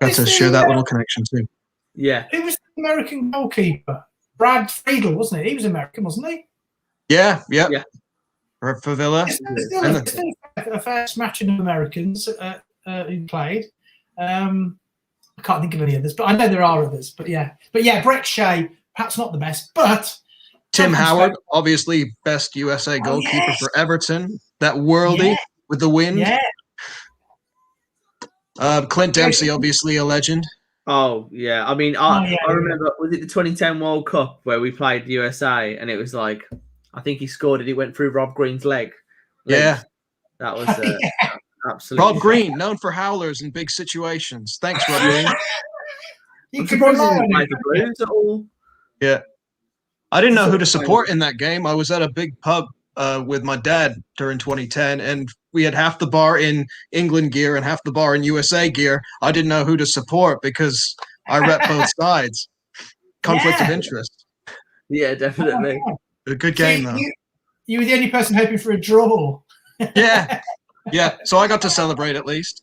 got to share that little connection too. Yeah. Who was the American goalkeeper? Brad Friedel, wasn't he? He was American, wasn't he? Yeah. For Villa. It's still a fair smattering of Americans who played. I can't think of any others, but I know there are others. But yeah, Breck Shea, perhaps not the best, but Tim Howard, obviously best USA goalkeeper for Everton. That worldie with the wind. Yeah. Clint Dempsey, obviously a legend. Oh yeah, I mean, I remember, was it the 2010 World Cup where we played the USA, and it was like, I think he scored it. It went through Rob Green's leg. Yeah, that was absolutely. Rob Green, known for howlers in big situations. Thanks, Rob Green. I'm surprised he didn't play for Blues at all. Yeah, I didn't know who to support in that game. I was at a big pub with my dad during 2010, and we had half the bar in England gear and half the bar in USA gear. I didn't know who to support because I rep both sides. Conflict of interest. Yeah, definitely. A good game, though. You were the only person hoping for a draw. Yeah. So I got to celebrate at least.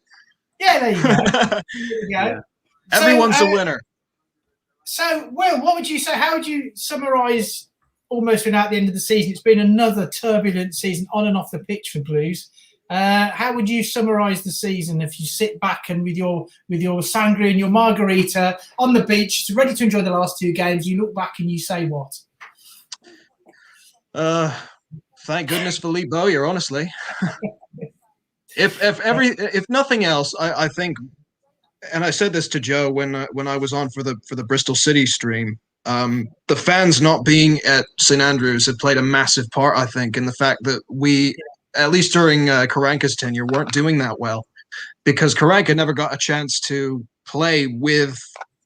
Yeah, there you go. There you go. Yeah. Everyone's a winner. So, Will, what would you say? How would you summarise almost without the end of the season? It's been another turbulent season on and off the pitch for Blues. How would you summarise the season if you sit back and with your sangria and your margarita on the beach, ready to enjoy the last two games, you look back and you say what? Thank goodness for Lee Bowyer, honestly. If nothing else, I think, and I said this to Joe when I was on for the Bristol City stream. The fans not being at St Andrews had played a massive part, I think, in the fact that we, at least during Karanka's tenure, weren't doing that well, because Karanka never got a chance to play with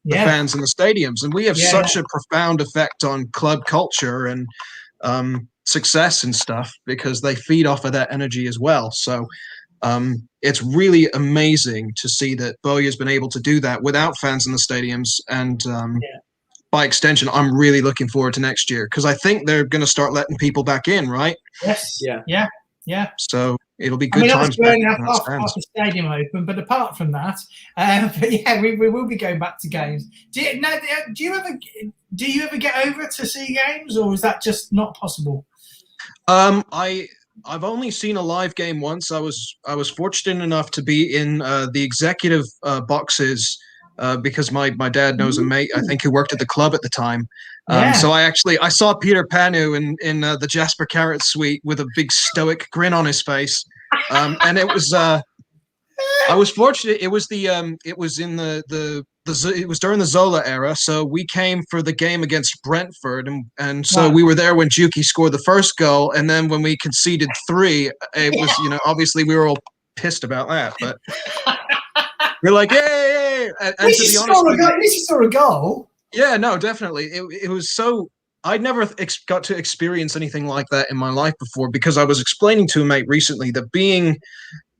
the fans in the stadiums, and we have such a profound effect on club culture and success and stuff because they feed off of that energy as well. So it's really amazing to see that Bowyer's been able to do that without fans in the stadiums, and by extension, I'm really looking forward to next year because I think they're going to start letting people back in, right? Yes. Yeah. So it'll be good times. We're going to have half the stadium open, but apart from that, we will be going back to games. Do you ever get over to see games, or is that just not possible? I've only seen a live game once. I was fortunate enough to be in the executive boxes because my dad knows a mate, I think, who worked at the club at the time. So I saw Peter Panu in the Jasper Carrot suite with a big stoic grin on his face, and it was. I was fortunate. It was it was during the Zola era, so we came for the game against Brentford, and so we were there when Juki scored the first goal, and then when we conceded 3, it was obviously we were all pissed about that, but we're like, yay! And to be honest, at least you saw a goal. Yeah, no, definitely. It was so. I'd never got to experience anything like that in my life before, because I was explaining to a mate recently that being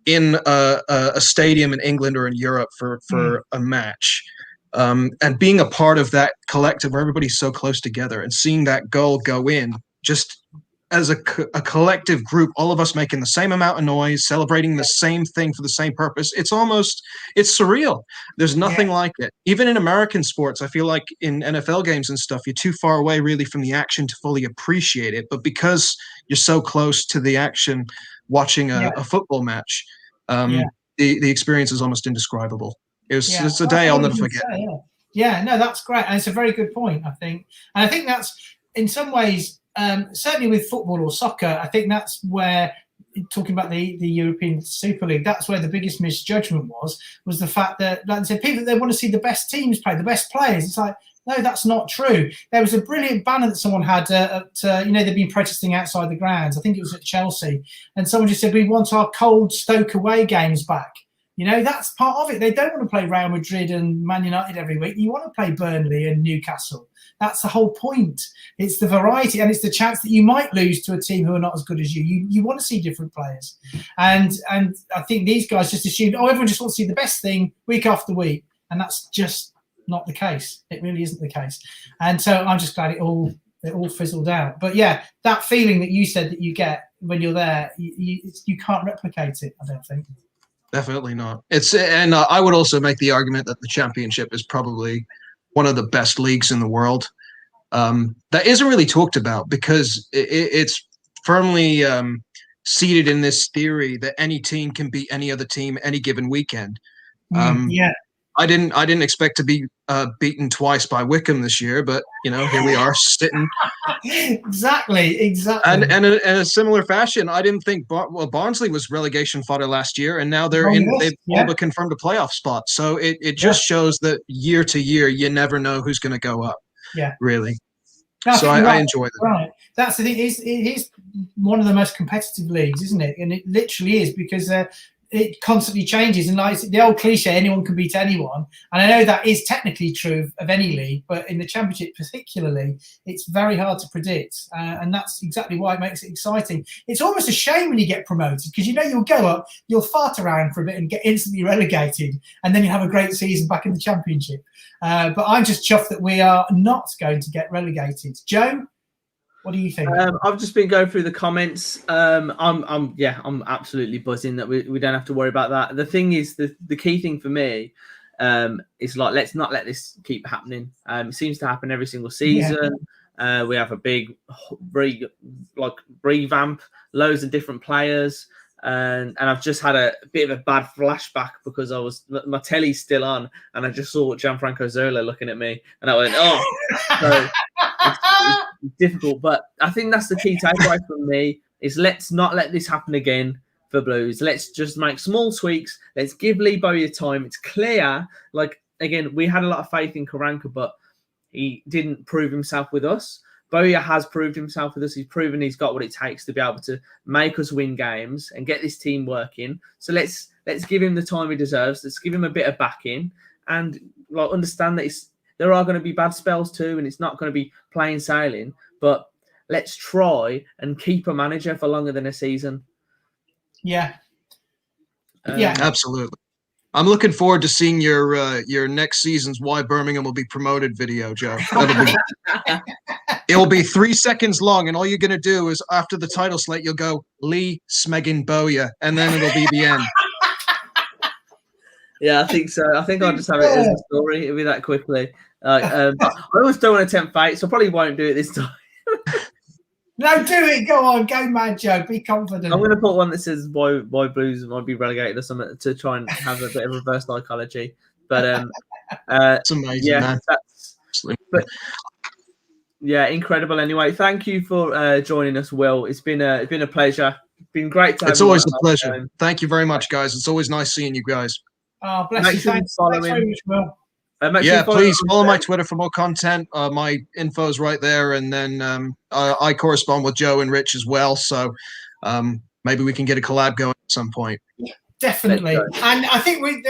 in a stadium in England or in Europe for a match, and being a part of that collective where everybody's so close together and seeing that goal go in, just as a collective group, all of us making the same amount of noise, celebrating the same thing for the same purpose. It's surreal. There's nothing like it. Even in American sports, I feel like in NFL games and stuff, you're too far away really from the action to fully appreciate it. But because you're so close to the action watching a football match, the experience is almost indescribable. It's a day I'll never forget. Yeah, no, that's great. And it's a very good point, I think. And I think that's, in some ways, certainly with football or soccer, I think that's where, talking about the European Super League, that's where the biggest misjudgment was the fact that, like I said, people, they want to see the best teams play, the best players. It's like, no, that's not true. There was a brilliant banner that someone had they've been protesting outside the grounds. I think it was at Chelsea. And someone just said, we want our cold Stoke away games back. That's part of it. They don't want to play Real Madrid and Man United every week. You want to play Burnley and Newcastle. That's the whole point. It's the variety, and it's the chance that you might lose to a team who are not as good as you. You want to see different players. And I think these guys just assumed, everyone just wants to see the best thing week after week. And that's just not the case. It really isn't the case. And so I'm just glad it all fizzled out. But yeah, that feeling that you said that you get when you're there, you can't replicate it, I don't think. Definitely not. And I would also make the argument that the Championship is probably one of the best leagues in the world. That isn't really talked about because it's firmly seated in this theory that any team can beat any other team any given weekend. I didn't expect to be beaten twice by Wickham this year, but here we are sitting. Exactly. And in a similar fashion, I didn't think Barnsley was relegation fodder last year, and now they've all but confirmed a playoff spot. So it just shows that year to year, you never know who's going to go up. Yeah, really. So I enjoy that. Right, that's the thing. It is one of the most competitive leagues, isn't it? And it literally is because it constantly changes, and like the old cliche, anyone can beat anyone. And I know that is technically true of any league, but in the Championship particularly, it's very hard to predict, and that's exactly why it makes it exciting. It's almost a shame when you get promoted because you'll go up, you'll fart around for a bit and get instantly relegated, and then you have a great season back in the Championship. But I'm just chuffed that we are not going to get relegated. Joe, what do you think? I've just been going through the comments. I'm absolutely buzzing that we don't have to worry about that. The thing is, the key thing for me is like, let's not let this keep happening. It seems to happen every single season. Yeah. We have a big revamp, loads of different players. And I've just had a bit of a bad flashback because my telly's still on and I just saw Gianfranco Zola looking at me and I went, so it's difficult. But I think that's the key takeaway from me is let's not let this happen again for Blues. Let's just make small tweaks. Let's give Lee Bowyer time. It's clear, like, again, we had a lot of faith in Karanka, but he didn't prove himself with us. Bowyer has proved himself with us. He's proven he's got what it takes to be able to make us win games and get this team working. So let's give him the time he deserves. Let's give him a bit of backing and understand that there are going to be bad spells too, and it's not going to be plain sailing. But let's try and keep a manager for longer than a season. Yeah. Absolutely. I'm looking forward to seeing your next season's Why Birmingham Will Be Promoted video, Joe. It'll be 3 seconds long, and all you're going to do is after the title slate, you'll go Lee Smeggin Bowyer, and then it'll be the end. Yeah, I think so. I think I'll just have it as a story. It'll be that quickly. I always don't want to tempt fate, so I probably won't do it this time. No, do it. Go on. Go mad, Joe. Be confident. I'm going to put one that says why Blues might be relegated or something to try and have a bit of reverse psychology. But it's amazing, man. Incredible. Anyway, thank you for joining us, Will. It's been a pleasure. It's been great to have you. It's always a pleasure. Thank you very much, guys. It's always nice seeing you guys. Oh, bless you. Thanks very much, Will. Please follow my Twitter for more content. My info is right there, and then I correspond with Joe and Rich as well. So maybe we can get a collab going at some point. Definitely, and I think we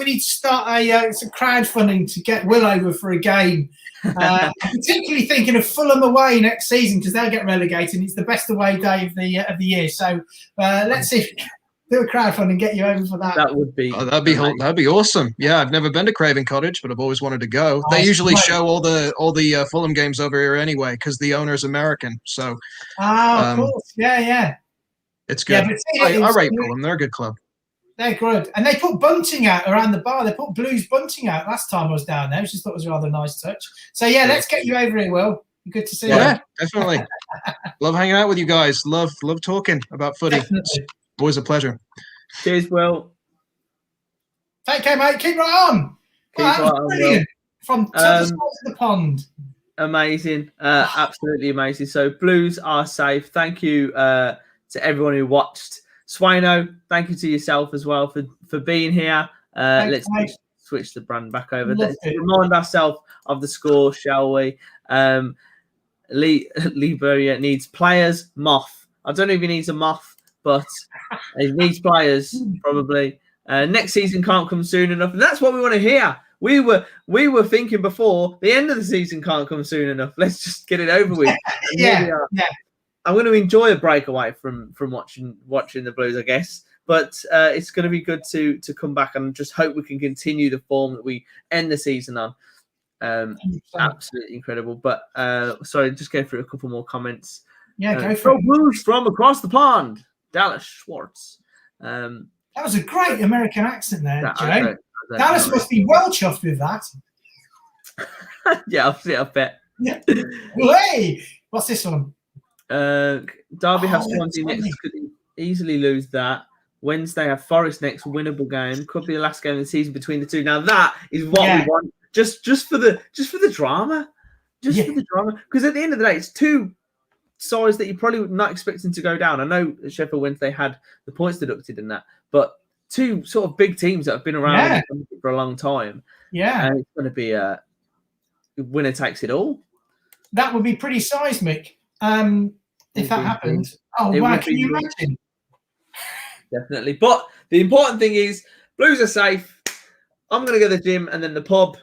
need to start some crowdfunding to get Will over for a game. Particularly thinking of Fulham away next season because they'll get relegated. And it's the best away day of the year. So let's see. Do a crowdfund and get you over for that. That would be that'd be awesome. Yeah, I've never been to Craven Cottage, but I've always wanted to go. They usually show all the Fulham games over here anyway because the owner's American. So of course, yeah. It's good. Yeah, I rate Fulham. They're a good club. They're good. And they put bunting out around the bar. They put Blues bunting out last time I was down there, which I just thought was a rather nice touch. So, yeah, let's get you over here, Will. Good to see you. Yeah, definitely. Love hanging out with you guys. Love talking about footy. Definitely. It's always a pleasure. Cheers, Will. Take care, mate. Keep right on. That was brilliant. From the side of the pond. Amazing. Absolutely amazing. So, Blues are safe. Thank you to everyone who watched. Swaino, thank you to yourself as well for being here. Let's switch the brand back over. Let's remind ourselves of the score, shall we? Lee Bowyer needs players. Moth. I don't know if he needs a moth, but he needs players probably. Next season can't come soon enough, and that's what we want to hear. We were thinking before the end of the season can't come soon enough. Let's just get it over with. Yeah. I'm going to enjoy a break away from watching the Blues, I guess. But it's going to be good to come back and just hope we can continue the form that we end the season on. Absolutely incredible. But sorry, just go through a couple more comments. Yeah, go for it. Blues from across the pond, Dallas Schwartz. That was a great American accent there, Joe. Dallas must be well chuffed with that. Yeah, I bet. Yeah. Hey, what's this one? Derby have Swansea next. Could easily lose that. Wednesday have Forest next, winnable game. Could be the last game of the season between the two. Now that is what we want. Just for the drama. For the drama. Because at the end of the day, it's two sides that you're probably not expecting to go down. I know Sheffield Wednesday had the points deducted in that, but two sort of big teams that have been around for a long time. Yeah. And it's going to be a winner takes it all. That would be pretty seismic. If that happened. Oh, wow, can you imagine? Definitely. But the important thing is Blues are safe. I'm going to go to the gym and then the pub.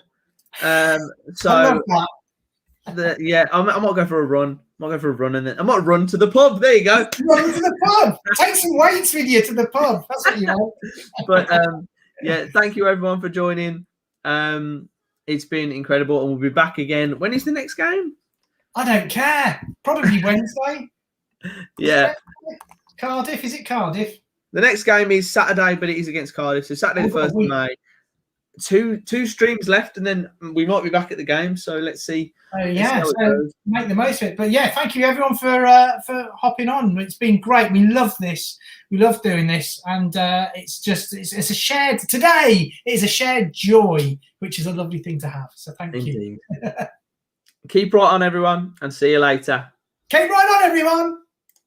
I love that. I might go for a run. And then I might run to the pub. There you go. Run to the pub. Take some weights with you to the pub. That's what you want. But thank you everyone for joining. It's been incredible, and we'll be back again. When is the next game? I don't care. Probably Wednesday. Yeah. Cardiff. Is it Cardiff? The next game is Saturday, but it is against Cardiff. So Saturday, the 1st of May. Two streams left, and then we might be back at the game. So let's see. So make the most of it. But yeah, thank you everyone for hopping on. It's been great. We love this. We love doing this, and it's a shared today. It is a shared joy, which is a lovely thing to have. So thank you. Keep right on, everyone, and see you later. Keep right on, everyone.